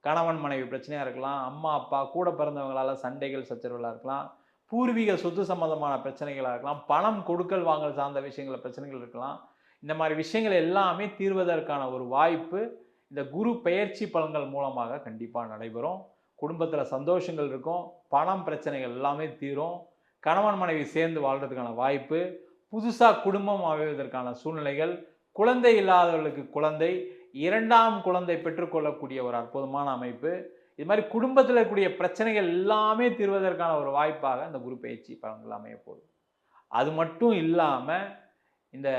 கணவன் மனைவி பிரச்சனையாக இருக்கலாம், அம்மா அப்பா கூட பிறந்தவங்களால சண்டைகள் சச்சரவுகளாக இருக்கலாம், பூர்வீக சொத்து சம்பந்தமான பிரச்சனைகளாக இருக்கலாம், பணம் கொடுக்கல் வாங்கல் சார்ந்த விஷயங்கள் பிரச்சனைகள் இருக்கலாம். இந்த மாதிரி விஷயங்கள் எல்லாமே தீர்வதற்கான ஒரு வாய்ப்பு இந்த குரு பெயர்ச்சி பலன்கள் மூலமாக கண்டிப்பாக நடைபெறும். குடும்பத்தில் சந்தோஷங்கள் இருக்கும், பணம் பிரச்சனைகள் எல்லாமே தீரும், கணவன் மனைவி சேர்ந்து வாழ்கிறதுக்கான வாய்ப்பு, புதுசாக குடும்பம் அமைவதற்கான சூழ்நிலைகள், குழந்தை இல்லாதவர்களுக்கு குழந்தை, 2ஆம் குழந்தை பெற்றுக்கொள்ளக்கூடிய ஒரு அற்புதமான அமைப்பு. இது மாதிரி குடும்பத்தில் இருக்கக்கூடிய பிரச்சனைகள் எல்லாமே தீர்வதற்கான ஒரு வாய்ப்பாக இந்த குரு பயிற்சி பலன்கள் அமைய போகுது. அது மட்டும் இல்லாமல் இந்த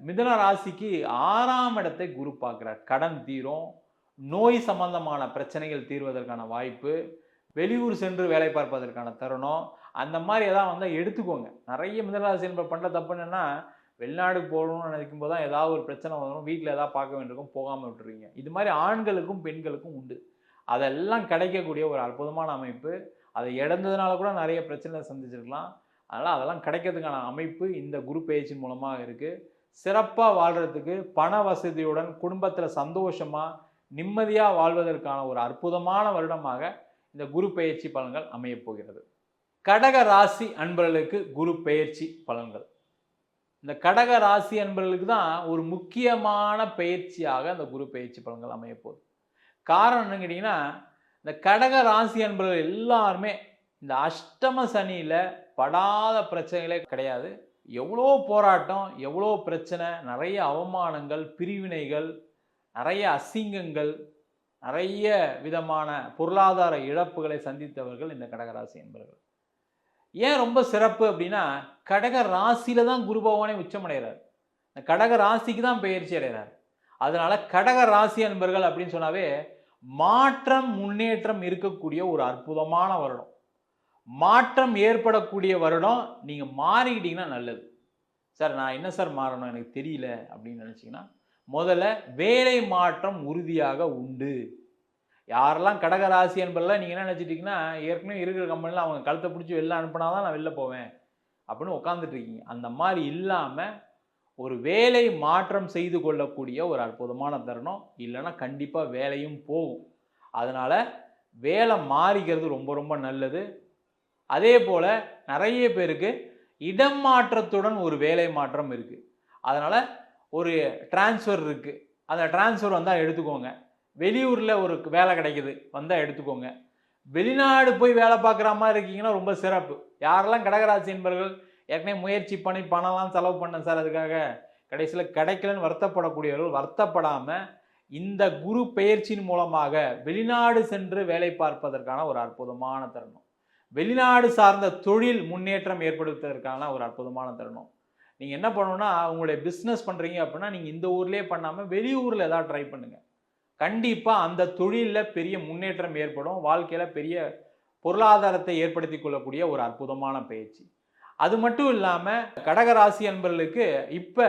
மிதுன ராசிக்கு 6ஆம் இடத்தை குரு பார்க்குறார். கடன் தீரும், நோய் சம்பந்தமான பிரச்சனைகள் தீர்வதற்கான வாய்ப்பு, வெளியூர் சென்று வேலை பார்ப்பதற்கான தருணம், அந்த மாதிரி எதாவது வந்தால் எடுத்துக்கோங்க. நிறைய மிதுன ராசி என்பவர் பண்ணுற தப்பு என்னென்னா, வெளிநாடுக்கு போகணும்னு நினைக்கும் போது தான் ஏதாவது ஒரு பிரச்சனை வரும், வீட்டில் ஏதாவது பார்க்க வேண்டியிருக்கும், போகாமல் விட்டுருவீங்க. இது மாதிரி ஆண்களுக்கும் பெண்களுக்கும் உண்டு. அதெல்லாம் கிடைக்கக்கூடிய ஒரு அற்புதமான அமைப்பு. அதை இழந்ததுனால கூட நிறைய பிரச்சனை சந்திச்சிருக்கலாம். அதனால் அதெல்லாம் கிடைக்கிறதுக்கான அமைப்பு இந்த குரு பெயர்ச்சியின் மூலமாக இருக்குது. சிறப்பாக வாழ்கிறதுக்கு பண வசதியுடன் குடும்பத்தில் சந்தோஷமாக நிம்மதியாக வாழ்வதற்கான ஒரு அற்புதமான வருடமாக இந்த குரு பெயர்ச்சி பலன்கள் அமையப் போகிறது. கடக ராசி அன்பர்களுக்கு குரு பெயர்ச்சி பலன்கள். இந்த கடக ராசி அன்பர்களுக்கு தான் ஒரு முக்கியமான பயிற்சியாக இந்த குரு பெயர்ச்சி பலன்கள் அமையப்போகுது. காரணம் என்னன்னு கேட்டிங்கன்னா, இந்த கடக ராசி அன்பர்கள் எல்லாருமே இந்த அஷ்டம சனியில் படாத பிரச்சனைகளே கிடையாது. எவ்வளோ போராட்டம், எவ்வளோ பிரச்சனை, நிறைய அவமானங்கள், பிரிவினைகள், நிறைய அசிங்கங்கள், நிறைய விதமான பொருளாதார இழப்புகளை சந்தித்தவர்கள் இந்த கடகராசி என்பவர்கள். ஏன் ரொம்ப சிறப்பு அப்படின்னா, கடக ராசியில தான் குரு பகவானே உச்சமடைகிறார். கடக ராசிக்கு தான் பெயர்ச்சி அடைகிறார். அதனால கடக ராசி அன்பர்கள் அப்படின்னு சொன்னாவே மாற்றம், முன்னேற்றம் இருக்கக்கூடிய ஒரு அற்புதமான வருடம். மாற்றம் ஏற்படக்கூடிய வருடம். நீங்க மாறிக்கிட்டீங்கன்னா நல்லது. சார் நான் என்ன சார் மாறணும் எனக்கு தெரியல அப்படின்னு நினைச்சீங்கன்னா, முதல்ல வேலை மாற்றம் உறுதியாக உண்டு. யாரெல்லாம் கடக ராசி என்பதெல்லாம் நீங்க என்ன நினைச்சிட்டீங்கன்னா, ஏற்கனவே இருக்கிற கம்பெனில அவங்க கழுத்தை பிடிச்சி வெளில அனுப்புனாதான் நான் வெளில போவேன் அப்படின்னு உட்காந்துட்டு இருக்கீங்க. அந்த மாதிரி இல்லாம ஒரு வேலை மாற்றம் செய்து கொள்ளக்கூடிய ஒரு அற்புதமான தருணம். இல்லைன்னா கண்டிப்பா வேலையும் போகும். அதனால வேலை மாறிக்கிறது ரொம்ப ரொம்ப நல்லது. அதே போல நிறைய பேருக்கு இடம் மாற்றத்துடன் ஒரு வேலை மாற்றம் இருக்கு. அதனால ஒரு டிரான்ஸ்ஃபர் இருக்கு. அந்த டிரான்ஸ்ஃபர் வந்தா எடுத்துக்கோங்க. வெளியூர்ல ஒரு வேலை கிடைக்குது வந்தா எடுத்துக்கோங்க. வெளிநாடு போய் வேலை பார்க்குற மாதிரி இருக்கீங்கன்னா ரொம்ப சிறப்பு. யாரெல்லாம் கடகராசி என்பவர்கள் ஏற்கனவே முயற்சி பண்ணி பணம்லாம் செலவு பண்ணேன் சார் அதுக்காக கடைசியில் கிடைக்கலன்னு வருத்தப்படக்கூடியவர்கள் வருத்தப்படாம இந்த குரு பெயர்ச்சியின் மூலமாக வெளிநாடு சென்று வேலை பார்ப்பதற்கான ஒரு அற்புதமான தருணம். வெளிநாடு சார்ந்த தொழில் முன்னேற்றம் ஏற்படுத்துவதற்கான ஒரு அற்புதமான தருணம். நீங்க என்ன பண்ணணும்னா உங்களுடைய பிஸ்னஸ் பண்றீங்க அப்படின்னா நீங்க இந்த ஊர்லயே பண்ணாம வெளியூர்ல ஏதாவது ட்ரை பண்ணுங்க. கண்டிப்பா அந்த தொழிலில் பெரிய முன்னேற்றம் ஏற்படும். வாழ்க்கையில பெரிய பொருளாதாரத்தை ஏற்படுத்தி கொள்ளக்கூடிய ஒரு அற்புதமான பயிற்சி. அது மட்டும் இல்லாம கடகராசி அன்பர்களுக்கு இப்ப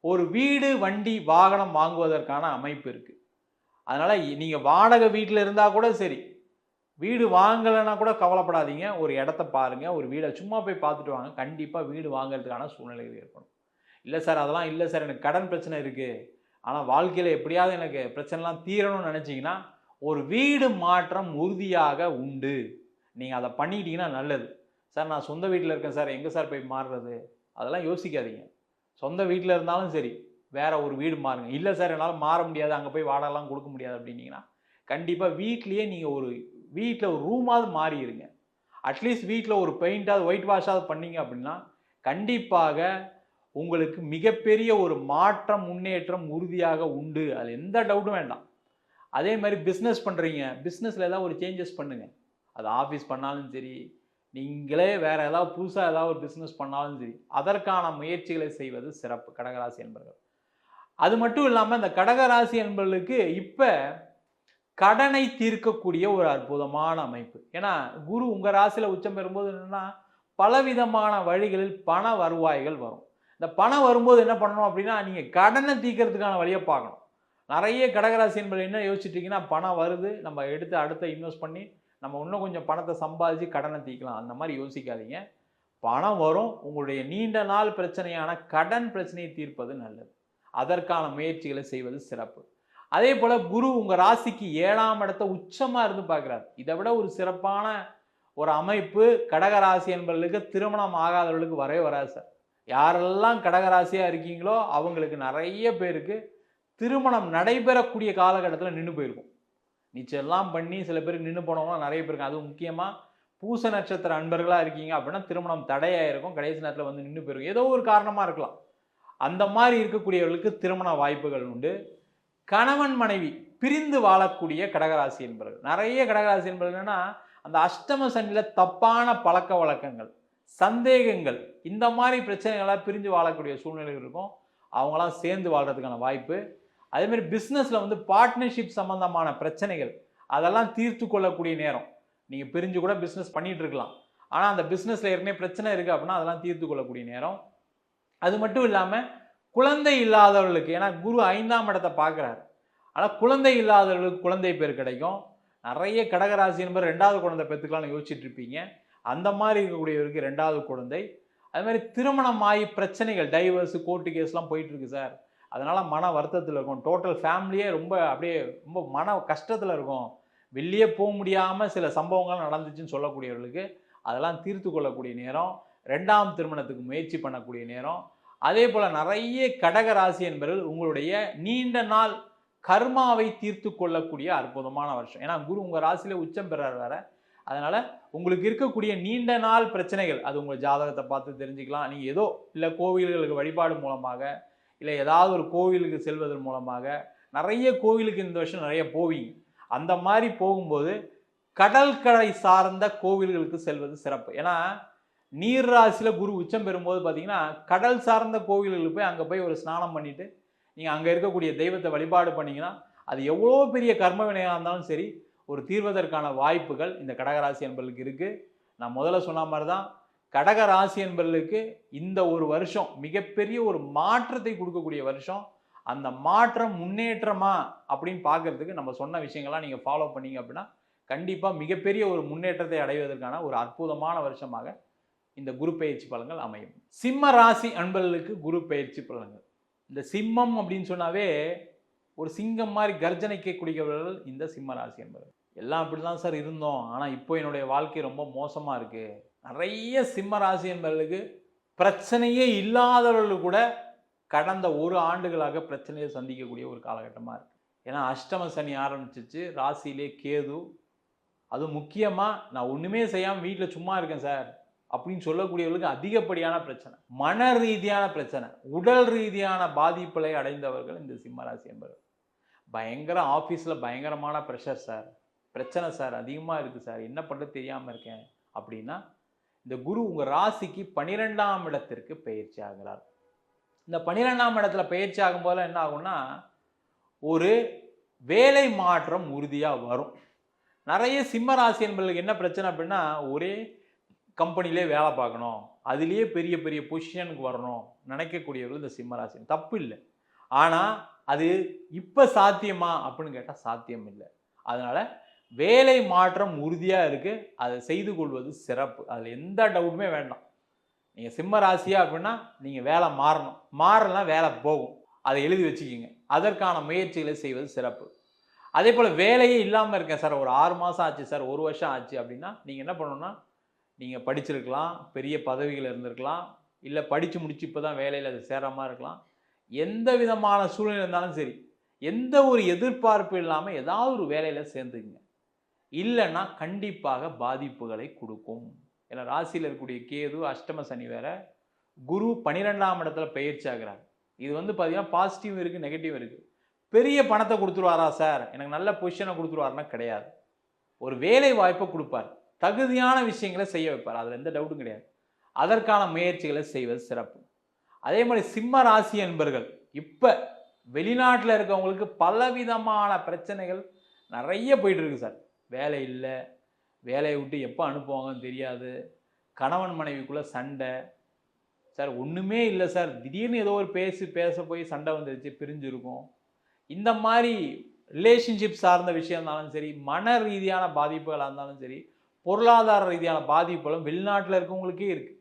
ஒரு வீடு, வண்டி, வாகனம் வாங்குவதற்கான அமைப்பு இருக்கு. அதனால நீங்க வாடகை வீட்டில் இருந்தா கூட சரி, வீடு வாங்கலைன்னா கூட கவலைப்படாதீங்க. ஒரு இடத்த பாருங்க, ஒரு வீடை சும்மா போய் பார்த்துட்டு வாங்க. கண்டிப்பா வீடு வாங்குறதுக்கான சூழ்நிலைகள் ஏற்படும். இல்லை சார் அதெல்லாம் இல்லை சார் எனக்கு கடன் பிரச்சனை இருக்கு. ஆனால் வாழ்க்கையில் எப்படியாவது எனக்கு பிரச்சனைலாம் தீரணும்னு நினச்சிங்கன்னா ஒரு வீடு மாற்றம் உறுதியாக உண்டு. நீங்கள் அதை பண்ணிக்கிட்டீங்கன்னா நல்லது. சார் நான் சொந்த வீட்டில் இருக்கேன் சார் எங்கே சார் போய் மாறுறது அதெல்லாம் யோசிக்காதீங்க. சொந்த வீட்டில் இருந்தாலும் சரி வேற ஒரு வீடு மாறுங்க. இல்லை சார் என்னால் மாற முடியாது அங்கே போய் வாடகைலாம் கொடுக்க முடியாது அப்படின்னீங்கன்னா கண்டிப்பாக வீட்லேயே நீங்கள் ஒரு வீட்டில் ஒரு ரூமாவது மாறிடுங்க. அட்லீஸ்ட் வீட்டில் ஒரு பெயிண்டாவது ஒயிட் வாஷாவது பண்ணீங்க அப்படின்னா கண்டிப்பாக உங்களுக்கு மிகப்பெரிய ஒரு மாற்றம் முன்னேற்றம் உறுதியாக உண்டு. அது எந்த டவுட்டும் வேண்டாம். அதே மாதிரி பிஸ்னஸ் பண்ணுறீங்க, பிஸ்னஸில் ஏதாவது ஒரு சேஞ்சஸ் பண்ணுங்கள். அது ஆஃபீஸ் பண்ணாலும் சரி, நீங்களே வேறு ஏதாவது புதுசாக ஏதாவது ஒரு பிஸ்னஸ் பண்ணாலும் சரி, அதற்கான முயற்சிகளை செய்வது சிறப்பு கடகராசி என்பவர்கள். அது மட்டும் இல்லாமல் இந்த கடகராசி என்பவர்களுக்கு இப்போ கடனை தீர்க்கக்கூடிய ஒரு அற்புதமான அமைப்பு. ஏன்னா குரு உங்கள் ராசியில் உச்சம் பெறும்போது என்னென்னா பலவிதமான வழிகளில் பண வருவாய்கள் வரும். இந்த பணம் வரும்போது என்ன பண்ணணும் அப்படின்னா நீங்கள் கடனை தீர்க்கறதுக்கான வழியை பார்க்கணும். நிறைய கடகராசி என்பது என்ன யோசிச்சுட்டீங்கன்னா பணம் வருது நம்ம எடுத்து அடுத்த இன்வெஸ்ட் பண்ணி நம்ம இன்னும் கொஞ்சம் பணத்தை சம்பாதிச்சு கடனை தீர்க்கலாம். அந்த மாதிரி யோசிக்காதீங்க. பணம் வரும். உங்களுடைய நீண்ட நாள் பிரச்சனையான கடன் பிரச்சனையை தீர்ப்பது நல்லது. அதற்கான முயற்சிகளை செய்வது சிறப்பு. அதே போல குரு உங்க ராசிக்கு 7ஆம் இடத்தை உச்சமா இருந்து பார்க்கிறார். இதை விட ஒரு சிறப்பான ஒரு அமைப்பு கடகராசி என்பவர்களுக்கு திருமணம் ஆகாதவர்களுக்கு வரவே வராது சார். யாரெல்லாம் கடகராசியா இருக்கீங்களோ அவங்களுக்கு நிறைய பேருக்கு திருமணம் நடைபெறக்கூடிய காலகட்டத்தில் நின்று போயிருக்கும். நிச்சயம்லாம் பண்ணி சில பேருக்கு நின்று போனவங்களாம் நிறைய பேருக்கு. அதுவும் முக்கியமாக பூச நட்சத்திர அன்பர்களாக இருக்கீங்க அப்படின்னா திருமணம் தடையாயிருக்கும். கடைசி நேரத்தில் வந்து நின்று போயிருக்கும். ஏதோ ஒரு காரணமாக இருக்கலாம். அந்த மாதிரி இருக்கக்கூடியவர்களுக்கு திருமண வாய்ப்புகள் உண்டு. கணவன் மனைவி பிரிந்து வாழக்கூடிய கடகராசி என்பவர்கள் நிறைய கடகராசி என்பவர்கள் என்னன்னா அந்த அஷ்டம சனியில் தப்பான பழக்க வழக்கங்கள் சந்தேகங்கள் இந்த மாதிரி பிரச்சனைகளாக பிரிஞ்சு வாழக்கூடிய சூழ்நிலைகள் இருக்கும். அவங்களாம் சேர்ந்து வாழ்கிறதுக்கான வாய்ப்பு. அதேமாதிரி பிஸ்னஸில் வந்து பார்ட்னர்ஷிப் சம்மந்தமான பிரச்சனைகள் அதெல்லாம் தீர்த்து கொள்ளக்கூடிய நேரம். நீங்கள் பிரிஞ்சு கூட பிஸ்னஸ் பண்ணிகிட்டு இருக்கலாம். ஆனால் அந்த பிஸ்னஸில் ஏற்கனவே பிரச்சனை இருக்குது அப்படின்னா அதெல்லாம் தீர்த்து கொள்ளக்கூடிய நேரம். அது மட்டும் இல்லாமல் குழந்தை இல்லாதவர்களுக்கு ஏன்னா குரு 5ஆம் இடத்தை பார்க்குறாரு. ஆனால் குழந்தை இல்லாதவர்களுக்கு குழந்தை பேர் கிடைக்கும். நிறைய கடகராசி என்பது 2வது குழந்தை பெற்றுக்கலாம்னு யோசிச்சுட்டு இருப்பீங்க. அந்த மாதிரி இருக்கக்கூடியவருக்கு 2வது குழந்தை. அது மாதிரி திருமணம் ஆகி பிரச்சனைகள் டைவர்ஸு கோர்ட்டு கேஸ்லாம் போயிட்டு இருக்கு சார். அதனால் மன வருத்தத்தில் இருக்கும். டோட்டல் ஃபேமிலியே ரொம்ப மன கஷ்டத்தில் இருக்கும். வெளியே போக முடியாமல் சில சம்பவங்கள் நடந்துச்சுன்னு சொல்லக்கூடியவர்களுக்கு அதெல்லாம் தீர்த்து கொள்ளக்கூடிய நேரம். 2ஆம் திருமணத்துக்கு முயற்சி பண்ணக்கூடிய நேரம். அதே போல் நிறைய கடகராசி என்பவர்கள் உங்களுடைய நீண்ட நாள் கர்மாவை தீர்த்து கொள்ளக்கூடிய அற்புதமான வருஷம். ஏன்னா குரு உங்கள் ராசியில் உச்சம் பெறார் வேற. அதனால் உங்களுக்கு இருக்கக்கூடிய நீண்ட நாள் பிரச்சனைகள், அது உங்கள் ஜாதகத்தை பார்த்து தெரிஞ்சுக்கலாம். நீங்கள் ஏதோ இல்லை கோவில்களுக்கு வழிபாடு மூலமாக, இல்லை ஏதாவது ஒரு கோவிலுக்கு செல்வதன் மூலமாக, நிறைய கோவிலுக்கு இந்த வருஷம் நிறைய போவீங்க. அந்த மாதிரி போகும்போது கடற்கரை சார்ந்த கோவில்களுக்கு செல்வது சிறப்பு. ஏன்னா நீர் ராசியில் குரு உச்சம் பெறும்போது பார்த்தீங்கன்னா கடல் சார்ந்த கோவில்களுக்கு போய் அங்கே போய் ஒரு ஸ்நானம் பண்ணிவிட்டு நீங்கள் அங்கே இருக்கக்கூடிய தெய்வத்தை வழிபாடு பண்ணிங்கன்னா அது எவ்வளோ பெரிய கர்ம வினையாக இருந்தாலும் சரி ஒரு தீர்வதற்கான வாய்ப்புகள் இந்த கடகராசி என்பர்களுக்கு இருக்குது. நான் முதல்ல சொன்ன மாதிரி தான் கடகராசி என்பர்களுக்கு இந்த ஒரு வருஷம் மிகப்பெரிய ஒரு மாற்றத்தை கொடுக்கக்கூடிய வருஷம். அந்த மாற்றம் முன்னேற்றமா அப்படின்னு பார்க்கறதுக்கு நம்ம சொன்ன விஷயங்கள்லாம் நீங்கள் ஃபாலோ பண்ணீங்க அப்படின்னா கண்டிப்பாக மிகப்பெரிய ஒரு முன்னேற்றத்தை அடைவதற்கான ஒரு அற்புதமான வருஷமாக இந்த குரு பயிற்சி பலன்கள் அமையும். சிம்ம ராசி அன்பர்களுக்கு குரு பயிற்சி பலன்கள். இந்த சிம்மம் அப்படின்னு சொன்னாவே ஒரு சிங்கம் மாதிரி கர்ஜனைக்கக்கூடியவர்கள் இந்த சிம்ம ராசி என்பவர்கள். எல்லாம் அப்படிதான் சார் இருந்தோம், ஆனால் இப்போ என்னுடைய வாழ்க்கை ரொம்ப மோசமாக இருக்குது. நிறைய சிம்ம ராசி என்பவர்களுக்கு பிரச்சனையே இல்லாதவர்கள் கூட கடந்த ஒரு ஆண்டுகளாக பிரச்சனையை சந்திக்கக்கூடிய ஒரு காலகட்டமாக இருக்குது. ஏன்னா அஷ்டம சனி ஆரம்பிச்சிச்சு, ராசியிலே கேது. அதுவும் முக்கியமாக நான் ஒன்றுமே செய்யாமல் வீட்டில் சும்மா இருக்கேன் சார் அப்படின்னு சொல்லக்கூடியவர்களுக்கு அதிகப்படியான பிரச்சனை, மன ரீதியான பிரச்சனை, உடல் ரீதியான பாதிப்புகளை அடைந்தவர்கள் இந்த சிம்மராசி என்பவர்கள். பயங்கர ஆஃபீஸில் பயங்கரமான ப்ரெஷர் சார், பிரச்சனை சார், அதிகமாக இருக்குது சார், என்ன பண்ணுறது தெரியாமல் இருக்கேன் அப்படின்னா இந்த குரு உங்கள் ராசிக்கு 12ஆம் இடத்திற்கு பயிற்சி ஆகிறார். இந்த 12ஆம் இடத்துல பயிற்சி ஆகும்போது என்ன ஆகும்னா ஒரு வேலை மாற்றம் உறுதியாக வரும். நிறைய சிம்ம ராசி என்பவர்களுக்கு என்ன பிரச்சனை அப்படின்னா ஒரே கம்பெனிலே வேலை பார்க்கணும், அதுலேயே பெரிய பெரிய பொசிஷனுக்கு வரணும் நினைக்கக்கூடியவர்கள் இந்த சிம்மராசி. தப்பு இல்லை, ஆனால் அது இப்போ சாத்தியமா அப்படின்னு கேட்டால் சாத்தியம் இல்லை. அதனால் வேலை மாற்றம் உறுதியாக இருக்குது, அதை செய்து கொள்வது சிறப்பு. அதில் எந்த டவுட்டுமே வேண்டாம். நீங்கள் சிம்ம ராசியா அப்படின்னா நீங்கள் வேலை மாறணும், மாறலாம் வேலை போகும், அதை எழுதி வச்சுக்கிங்க. அதற்கான முயற்சிகளை செய்வது சிறப்பு. அதே போல் வேலையே இல்லாமல் இருக்கேன் சார், ஒரு 6 மாதம் ஆச்சு சார், 1 வருஷம் ஆச்சு அப்படின்னா நீங்கள் என்ன பண்ணணும்னா நீங்கள் படிச்சிருக்கலாம், பெரிய பதவிகள் இருந்திருக்கலாம், இல்லை படித்து முடிச்சு இப்போ தான் வேலையில் அது சேர மாதிரி இருக்கலாம். எந்த விதமான சூழ்நிலை இருந்தாலும் சரி எந்த ஒரு எதிர்பார்ப்பு இல்லாமல் ஏதாவது ஒரு வேலையில் சேர்ந்துக்குங்க. இல்லைன்னா கண்டிப்பாக பாதிப்புகளை கொடுக்கும். ஏன்னா ராசியில் இருக்கக்கூடிய கேது, அஷ்டம சனி வேற, குரு 12ஆம் இடத்துல பயிற்சி ஆகிறார். இது பார்த்தீங்கன்னா பாசிட்டிவ் இருக்குது, நெகட்டிவ் இருக்குது. பெரிய பணத்தை கொடுத்துருவாரா சார், எனக்கு நல்ல பொசிஷனை கொடுத்துருவாருன்னா கிடையாது. ஒரு வேலை வாய்ப்பை கொடுப்பார், தகுதியான விஷயங்களை செய்ய வைப்பார், அதில் எந்த டவுட்டும் கிடையாது. அதற்கான முயற்சிகளை செய்வது சிறப்பு. அதே மாதிரி சிம்ம ராசி என்பர்கள் இப்போ வெளிநாட்டில் இருக்கவங்களுக்கு பலவிதமான பிரச்சனைகள் நிறைய போயிட்டு இருக்கு சார். வேலை இல்லை, வேலையை விட்டு எப்போ அனுப்புவாங்கன்னு தெரியாது, கணவன் மனைவிக்குள்ளே சண்டை சார், ஒன்றுமே இல்லை சார், திடீர்னு ஏதோ ஒரு பேச போய் சண்டை வந்துருச்சு, பிரிஞ்சிருக்கும். இந்த மாதிரி ரிலேஷன்ஷிப் சார்ந்த விஷயம் இருந்தாலும் சரி, மன ரீதியான பாதிப்புகளாக இருந்தாலும் சரி, பொருளாதார ரீதியான பாதிப்புகளும் வெளிநாட்டில் இருக்கவங்களுக்கே இருக்குது.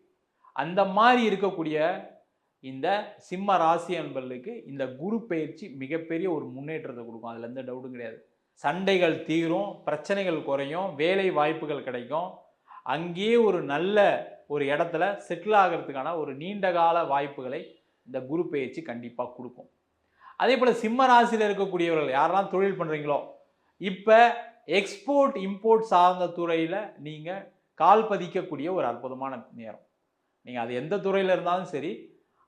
அந்த மாதிரி இருக்கக்கூடிய இந்த சிம்ம ராசி என்பர்களுக்கு இந்த குரு பயிற்சி மிகப்பெரிய ஒரு முன்னேற்றத்தை கொடுக்கும், அதில் எந்த டவுட்டும் கிடையாது. சண்டைகள் தீரும், பிரச்சனைகள் குறையும், வேலை வாய்ப்புகள் கிடைக்கும், அங்கேயே ஒரு நல்ல ஒரு இடத்துல செட்டில் ஆகிறதுக்கான ஒரு நீண்ட கால வாய்ப்புகளை இந்த குரு பயிற்சி கண்டிப்பாக கொடுக்கும். அதே போல் சிம்ம ராசியில் இருக்கக்கூடியவர்கள் யாரெல்லாம் தொழில் பண்ணுறீங்களோ இப்போ எக்ஸ்போர்ட் இம்போர்ட் சார்ந்த துறையில் நீங்கள் கால் பதிக்கக்கூடிய ஒரு அற்புதமான நேரம். நீங்கள் அது எந்த துறையில் இருந்தாலும் சரி,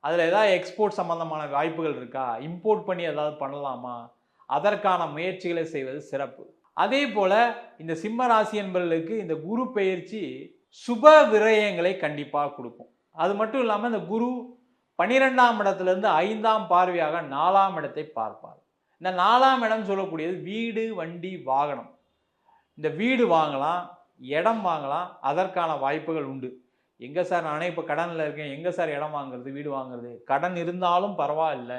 அதில் ஏதாவது எக்ஸ்போர்ட் சம்பந்தமான வாய்ப்புகள் இருக்கா, இம்போர்ட் பண்ணி ஏதாவது பண்ணலாமா, அதற்கான முயற்சிகளை செய்வது சிறப்பு. அதே போல் இந்த சிம்ம ராசி என்பவர்களுக்கு இந்த குரு பயிற்சி சுப விரயங்களை கண்டிப்பாக கொடுக்கும். அது மட்டும் இல்லாமல் இந்த குரு 12ஆம் இடத்துலேருந்து 5ஆம் பார்வையாக 4ஆம் இடத்தை பார்ப்பார். இந்த 4ஆம் இடம் சொல்லக்கூடியது வீடு, வண்டி, வாகனம். இந்த வீடு வாங்கலாம், இடம் வாங்கலாம், அதற்கான வாய்ப்புகள் உண்டு. எங்கே சார் நானே இப்போ கடனில் இருக்கேன், எங்கே சார் இடம் வாங்குறது, வீடு வாங்குறது? கடன் இருந்தாலும் பரவாயில்ல,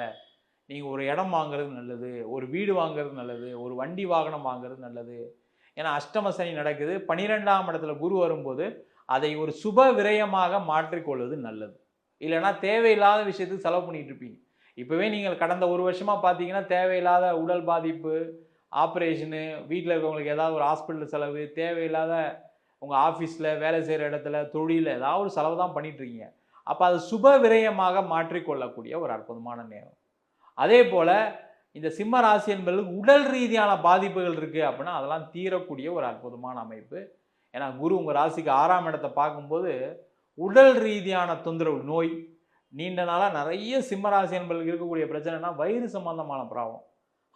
நீங்கள் ஒரு இடம் வாங்குறது நல்லது, ஒரு வீடு வாங்குறது நல்லது, ஒரு வண்டி வாகனம் வாங்குறது நல்லது. ஏன்னா அஷ்டம சனி நடக்குது, 12ஆம் இடத்துல குரு வரும்போது அதை ஒரு சுப விரயமாக மாற்றிக்கொள்வது நல்லது. இல்லைன்னா தேவையில்லாத விஷயத்துக்கு செலவு பண்ணிகிட்டு இருப்பீங்க. இப்போவே நீங்கள் கடந்த ஒரு வருஷமாக பார்த்தீங்கன்னா தேவையில்லாத உடல் பாதிப்பு, ஆப்ரேஷனு, வீட்டில் இருக்கவங்களுக்கு ஏதாவது ஒரு ஹாஸ்பிட்டல் செலவு, தேவையில்லாத உங்கள் ஆஃபீஸில் வேலை செய்கிற இடத்துல தொழிலில் ஏதாவது ஒரு செலவு தான் பண்ணிகிட்ருக்கீங்க. அப்போ அது சுப விரயமாக மாற்றிக்கொள்ளக்கூடிய ஒரு அற்புதமான நேரம். அதே போல் இந்த சிம்ம ராசி என்பது உடல் ரீதியான பாதிப்புகள் இருக்குது அப்படின்னா அதெல்லாம் தீரக்கூடிய ஒரு அற்புதமான அமைப்பு. ஏன்னா குரு உங்கள் ராசிக்கு 6ஆம் இடத்தை பார்க்கும்போது உடல் ரீதியான தொந்தரவு, நோய், நீண்ட நாளாக நிறைய சிம்மராசி என்பர்களுக்கு இருக்கக்கூடிய பிரச்சனைனா வயிறு சம்பந்தமான ப்ராப்ளம்,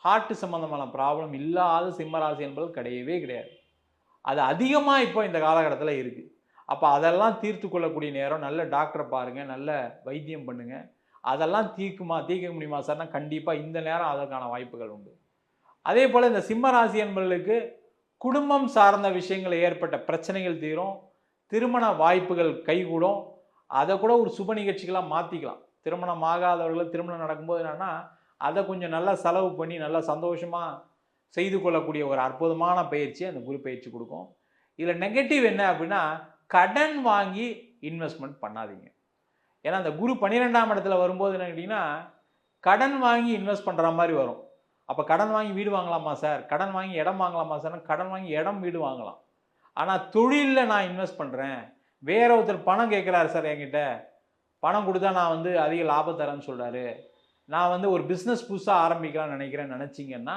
ஹார்ட் சம்பந்தமான ப்ராப்ளம் இல்லாத சிம்மராசி என்பது கிடையவே கிடையாது. அது அதிகமாக இப்போ இந்த காலகட்டத்தில் இருக்குது. அப்போ அதெல்லாம் தீர்த்து கொள்ளக்கூடிய நேரம். நல்ல டாக்டரை பாருங்கள், நல்ல வைத்தியம் பண்ணுங்கள். அதெல்லாம் தீர்க்க முடியுமா சார்னா கண்டிப்பாக இந்த நேரம் அதற்கான வாய்ப்புகள் உண்டு. அதே போல் இந்த சிம்மராசி என்பவர்களுக்கு குடும்பம் சார்ந்த விஷயங்கள் ஏற்பட்ட பிரச்சனைகள் தீரும், திருமண வாய்ப்புகள் கைகூடும். அதை கூட ஒரு சுப நிகழ்ச்சிகளாக மாற்றிக்கலாம். திருமணம் ஆகாதவர்கள் திருமணம் நடக்கும்போது என்னென்னா அதை கொஞ்சம் நல்லா செலவு பண்ணி நல்லா சந்தோஷமாக செய்து கொள்ளக்கூடிய ஒரு அற்புதமான பயிற்சியை அந்த குரு பயிற்சி கொடுக்கும். இதில் நெகட்டிவ் என்ன அப்படின்னா, கடன் வாங்கி இன்வெஸ்ட்மெண்ட் பண்ணாதீங்க. ஏன்னா அந்த குரு 12ஆம் இடத்துல வரும்போது என்ன கேட்டிங்கன்னா, கடன் வாங்கி இன்வெஸ்ட் பண்ணுற மாதிரி வரும். அப்போ கடன் வாங்கி வீடு வாங்கலாமா சார், கடன் வாங்கி இடம் வாங்கலாமா சார்? கடன் வாங்கி இடம் வீடு வாங்கலாம். ஆனால் தொழிலில் நான் இன்வெஸ்ட் பண்ணுறேன், வேற ஒருத்தர் பணம் கேட்குறாரு சார் என்கிட்ட, பணம் கொடுத்தா நான் வந்து அதிக லாபம் தரேன்னு சொல்கிறாரு, நான் வந்து ஒரு பிஸ்னஸ் புதுசாக ஆரம்பிக்கலாம்னு நினச்சிங்கன்னா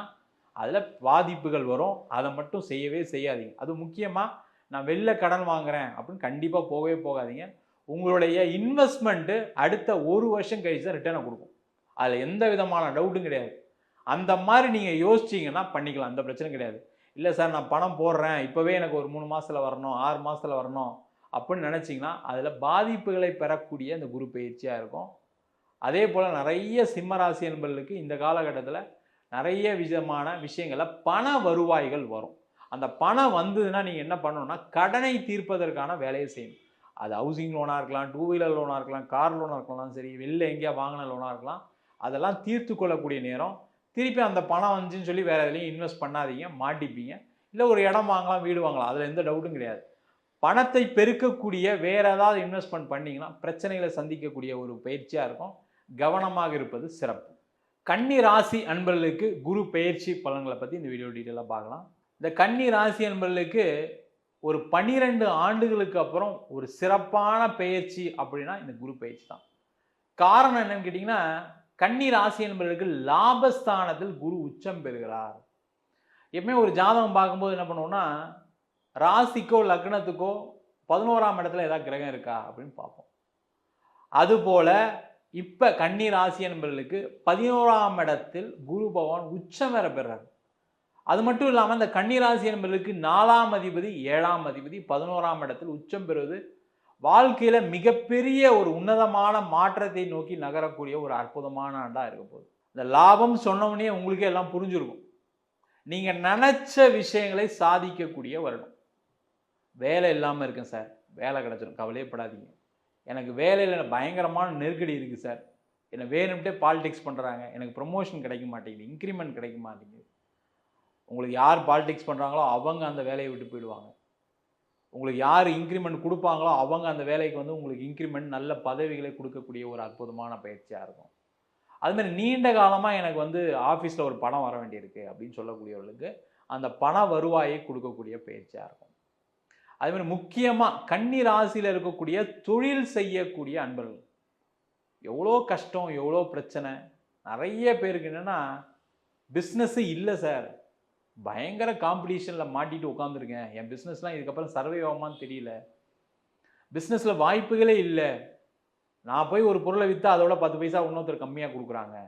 அதில் பாதிப்புகள் வரும். அதை மட்டும் செய்யவே செய்யாதீங்க. அது முக்கியமாக நான் வெளில கடன் வாங்குகிறேன் அப்படின்னு கண்டிப்பாக போகவே போகாதீங்க. உங்களுடைய இன்வெஸ்ட்மெண்ட்டு அடுத்த 1 வருஷம் கழிச்சு தான் ரிட்டர்னை கொடுக்கும். அதில் எந்த விதமான டவுட்டும் கிடையாது. அந்த மாதிரி நீங்கள் யோசிச்சிங்கன்னா பண்ணிக்கலாம், அந்த பிரச்சனை கிடையாது. இல்லை சார் நான் பணம் போடுறேன், இப்போவே எனக்கு ஒரு 3 மாதத்தில் வரணும், 6 மாதத்தில் வரணும் அப்படின்னு நினச்சிங்கன்னா அதில் பாதிப்புகளை பெறக்கூடிய அந்த குரு பயிற்சியாக இருக்கும். அதே போல் நிறைய சிம்மராசி என்பவர்களுக்கு இந்த காலகட்டத்தில் நிறைய விதமான விஷயங்களில் பண வருவாய்கள் வரும். அந்த பணம் வந்ததுன்னா நீங்கள் என்ன பண்ணணும்னா கடனை தீர்ப்பதற்கான வேலையை செய்யணும். அது ஹவுசிங் லோனாக இருக்கலாம், 2 வீலர் லோனாக இருக்கலாம், கார் லோனாக இருக்கலாம், சரி வெளில எங்கேயா வாங்கின லோனாக இருக்கலாம். அதெல்லாம் தீர்த்து கொள்ளக்கூடிய நேரம். திருப்பி அந்த பணம் வந்துச்சுன்னு சொல்லி வேறு எதுலையும் இன்வெஸ்ட் பண்ணாதீங்க, மாட்டிப்பீங்க. இல்லை ஒரு இடம் வாங்கலாம், வீடு வாங்கலாம், அதில் எந்த டவுட்டும் கிடையாது. பணத்தை பெருக்கக்கூடிய வேறு ஏதாவது இன்வெஸ்ட்மெண்ட் பண்ணிங்கன்னா பிரச்சனைகளை சந்திக்கக்கூடிய ஒரு பயிற்சியாக இருக்கும். கவனமாக இருப்பது சிறப்பு. கன்னி ராசி அன்பர்களுக்கு குரு பயிற்சி பலன்களை பற்றி இந்த வீடியோ டீட்டெயிலாக பார்க்கலாம். இந்த கன்னி ராசி அன்பர்களுக்கு ஒரு 12 ஆண்டுகளுக்கு அப்புறம் ஒரு சிறப்பான பயிற்சி அப்படின்னா இந்த குரு பயிற்சி தான். காரணம் என்னன்னு கேட்டிங்கன்னா, கன்னி ராசி என்பவர்களுக்கு லாபஸ்தானத்தில் குரு உச்சம் பெறுகிறார். எப்பவுமே ஒரு ஜாதகம் பார்க்கும்போது என்ன பண்ணுவோம்னா, ராசிக்கோ லக்னத்துக்கோ 11ஆம் இடத்துல ஏதாவது கிரகம் இருக்கா அப்படின்னு பார்ப்போம். அதுபோல இப்போ கன்னி ராசி என்பவர்களுக்கு 11ஆம் இடத்தில் குரு பகவான் உச்சம் வேற பெறார். அது மட்டும் இல்லாமல் இந்த கன்னி ராசி என்பவர்களுக்கு 4ஆம் அதிபதி 7ஆம் அதிபதி 11ஆம் இடத்தில் உச்சம் பெறுவது வாழ்க்கையில் மிகப்பெரிய ஒரு உன்னதமான மாற்றத்தை நோக்கி நகரக்கூடிய ஒரு அற்புதமான ஆண்டாக இருக்க போகுது. இந்த லாபம் சொன்னோடனே உங்களுக்கே எல்லாம் புரிஞ்சிருக்கும். நீங்கள் நினச்ச விஷயங்களை சாதிக்கக்கூடிய வருடம். வேலை இல்லாமல் இருக்கேன் சார், வேலை கிடச்சிடும், கவலையப்படாதீங்க. எனக்கு வேலையில் பயங்கரமான நெருக்கடி இருக்குது சார், என்னை வேணும்ட்டே பாலிடிக்ஸ் பண்ணுறாங்க, எனக்கு ப்ரொமோஷன் கிடைக்க மாட்டேங்குது, இன்க்ரிமெண்ட் கிடைக்க மாட்டேங்குது. உங்களுக்கு யார் பாலிடிக்ஸ் பண்ணுறாங்களோ அவங்க அந்த வேலையை விட்டு போயிடுவாங்க. உங்களுக்கு யார் இன்க்ரிமெண்ட் கொடுப்பாங்களோ அவங்க அந்த வேலைக்கு வந்து உங்களுக்கு இன்க்ரிமெண்ட் நல்ல பதவிகளை கொடுக்கக்கூடிய ஒரு அற்புதமான பயிற்சியாக இருக்கும். அதுமாதிரி நீண்ட காலமாக எனக்கு வந்து ஆஃபீஸில் ஒரு பணம் வர வேண்டியிருக்கு அப்படின்னு சொல்லக்கூடியவர்களுக்கு அந்த பண வருவாயை கொடுக்கக்கூடிய பயிற்சியாக இருக்கும். அதுமாதிரி முக்கியமாக கன்னி ராசியில் இருக்கக்கூடிய தொழில் செய்யக்கூடிய அன்பர்கள், எவ்வளோ கஷ்டம், எவ்வளோ பிரச்சனை. நிறைய பேருக்கு என்னென்னா பிஸ்னஸ்ஸு இல்லை சார், பயங்கர காம்படிஷனில் மாட்டிட்டு உட்காந்துருக்கேன், என் பிஸ்னஸ்லாம் இதுக்கப்புறம் சர்வே ஆகுமான்னு தெரியல, பிஸ்னஸில் வாய்ப்புகளே இல்லை, நான் போய் ஒரு பொருளை விற்றா அதோட 10 பைசா இன்னொருத்தர் கம்மியாக கொடுக்குறாங்க,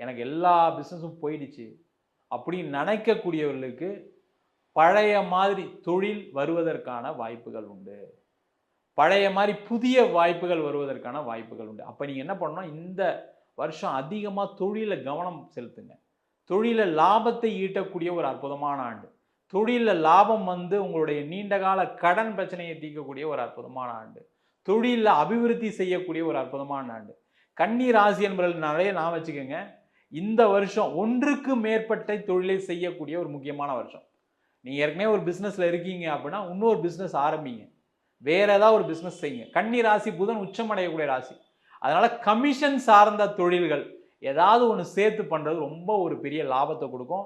எனக்கு எல்லா பிஸ்னஸும் போயிடுச்சு அப்படின்னு நினைக்கக்கூடியவர்களுக்கு பழைய மாதிரி தொழில் வருவதற்கான வாய்ப்புகள் உண்டு. பழைய மாதிரி புதிய வாய்ப்புகள் வருவதற்கான வாய்ப்புகள் உண்டு. அப்போ நீங்கள் என்ன பண்ணணும், இந்த வருஷம் அதிகமாக தொழிலில் கவனம் செலுத்துங்க. தொழிலில் லாபத்தை ஈட்டக்கூடிய ஒரு அற்புதமான ஆண்டு. தொழிலில் லாபம் வந்து உங்களுடைய நீண்டகால கடன் பிரச்சனையை தீர்க்கக்கூடிய ஒரு அற்புதமான ஆண்டு. தொழிலில் அபிவிருத்தி செய்யக்கூடிய ஒரு அற்புதமான ஆண்டு. கன்னி ராசி என்பவர்கள் நிறைய நான் வச்சுக்கோங்க, இந்த வருஷம் ஒன்றுக்கு மேற்பட்ட தொழிலை செய்யக்கூடிய ஒரு முக்கியமான வருஷம். நீங்கள் ஏற்கனவே ஒரு பிஸ்னஸில் இருக்கீங்க அப்படின்னா இன்னொரு பிஸ்னஸ் ஆரம்பிங்க, வேறு ஏதாவது ஒரு பிஸ்னஸ் செய்யுங்க. கன்னி ராசி புதன் உச்சம் அடையக்கூடிய ராசி. அதனால் கமிஷன் சார்ந்த தொழில்கள் ஏதாவது ஒன்று சேர்த்து பண்ணுறது ரொம்ப ஒரு பெரிய லாபத்தை கொடுக்கும்.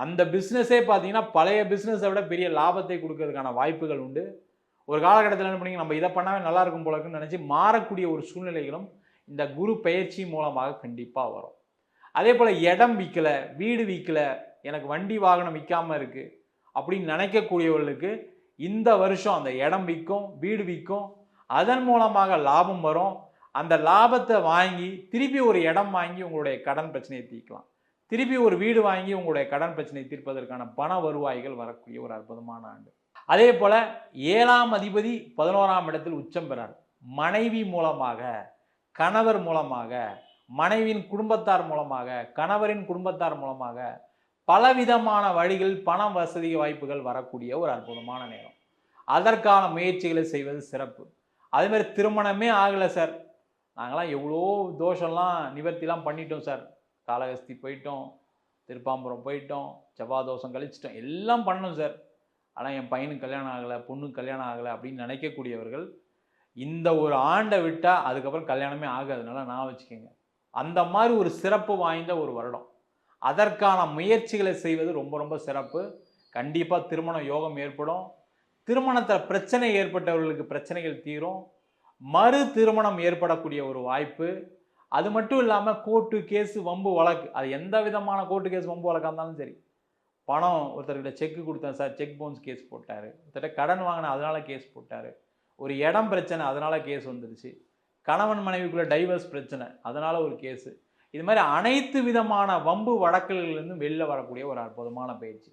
அந்த பிஸ்னஸே பார்த்தீங்கன்னா பழைய பிஸ்னஸை விட பெரிய லாபத்தை கொடுக்கறதுக்கான வாய்ப்புகள் உண்டு. ஒரு காலகட்டத்தில் என்ன பண்ணீங்க, நம்ம இதை பண்ணாவே நல்லா இருக்கும் போல இருக்குன்னு நினச்சி மாறக்கூடிய ஒரு சூழ்நிலைகளும் இந்த குரு பயிற்சி மூலமாக கண்டிப்பாக வரும். அதே போல் இடம் விற்கலை, வீடு விற்கலை, எனக்கு வண்டி வாகனம் விற்காமல் இருக்குது அப்படின்னு நினைக்கக்கூடியவர்களுக்கு இந்த வருஷம் அந்த இடம் விற்கும், வீடு விற்கும், அதன் மூலமாக லாபம் வரும். அந்த லாபத்தை வாங்கி திருப்பி ஒரு இடம் வாங்கி உங்களுடைய கடன் பிரச்சனையை தீர்க்கலாம். திருப்பி ஒரு வீடு வாங்கி உங்களுடைய கடன் பிரச்சனையை தீர்ப்பதற்கான பண வருவாய்கள் வரக்கூடிய ஒரு அற்புதமான ஆண்டு. அதே போல 7ஆம் அதிபதி 11ஆம் இடத்தில் உச்சம் பெறார். மனைவி மூலமாக, கணவர் மூலமாக, மனைவியின் குடும்பத்தார் மூலமாக, கணவரின் குடும்பத்தார் மூலமாக பலவிதமான வழிகள் பண வசதி வாய்ப்புகள் வரக்கூடிய ஒரு அற்புதமான நேரம். அதற்கான முயற்சிகளை செய்வது சிறப்பு. அதே மாதிரி திருமணமே ஆகலை சார், நாங்களாம் எவ்வளோ தோஷம்லாம் நிவர்த்திலாம் பண்ணிட்டோம் சார், காளகஸ்தி போயிட்டோம், திருப்பாம்புரம் போயிட்டோம், செவ்வாய் தோஷம் கழிச்சிட்டோம், எல்லாம் பண்ணோம் சார், ஆனால் என் பையனுக்கு கல்யாணம் ஆகலை, பொண்ணுக்கு கல்யாணம் ஆகலை அப்படின்னு நினைக்கக்கூடியவர்கள் இந்த ஒரு ஆண்டை விட்டால் அதுக்கப்புறம் கல்யாணமே ஆகாதுனால நான் வச்சுக்கோங்க. அந்த மாதிரி ஒரு சிறப்பு வாய்ந்த ஒரு வருடம். அதற்கான முயற்சிகளை செய்வது ரொம்ப ரொம்ப சிறப்பு. கண்டிப்பாக திருமண யோகம் ஏற்படும். திருமணத்தில் பிரச்சனை ஏற்பட்டவர்களுக்கு பிரச்சனைகள் தீரும். மறு திருமணம் ஏற்படக்கூடிய ஒரு வாய்ப்பு. அது மட்டும் இல்லாமல் கோர்ட்டு கேஸு வம்பு வழக்கு, அது எந்த விதமான கோர்ட்டு கேஸ் வம்பு வழக்காக இருந்தாலும் சரி, பணம் ஒருத்தர்கிட்ட செக்கு கொடுத்தேன் சார், செக் பவுன்ஸ் கேஸ் போட்டார், ஒருத்தர்கிட்ட கடன் வாங்கினேன் அதனால் கேஸ் போட்டார், ஒரு இடம் பிரச்சனை அதனால் கேஸ் வந்துடுச்சு, கணவன் மனைவிக்குள்ளே டைவர்ஸ் பிரச்சனை அதனால் ஒரு கேஸு, இது மாதிரி அனைத்து விதமான வம்பு வழக்குகளிலிருந்து வெளில வரக்கூடிய ஒரு அற்புதமான பயிற்சி.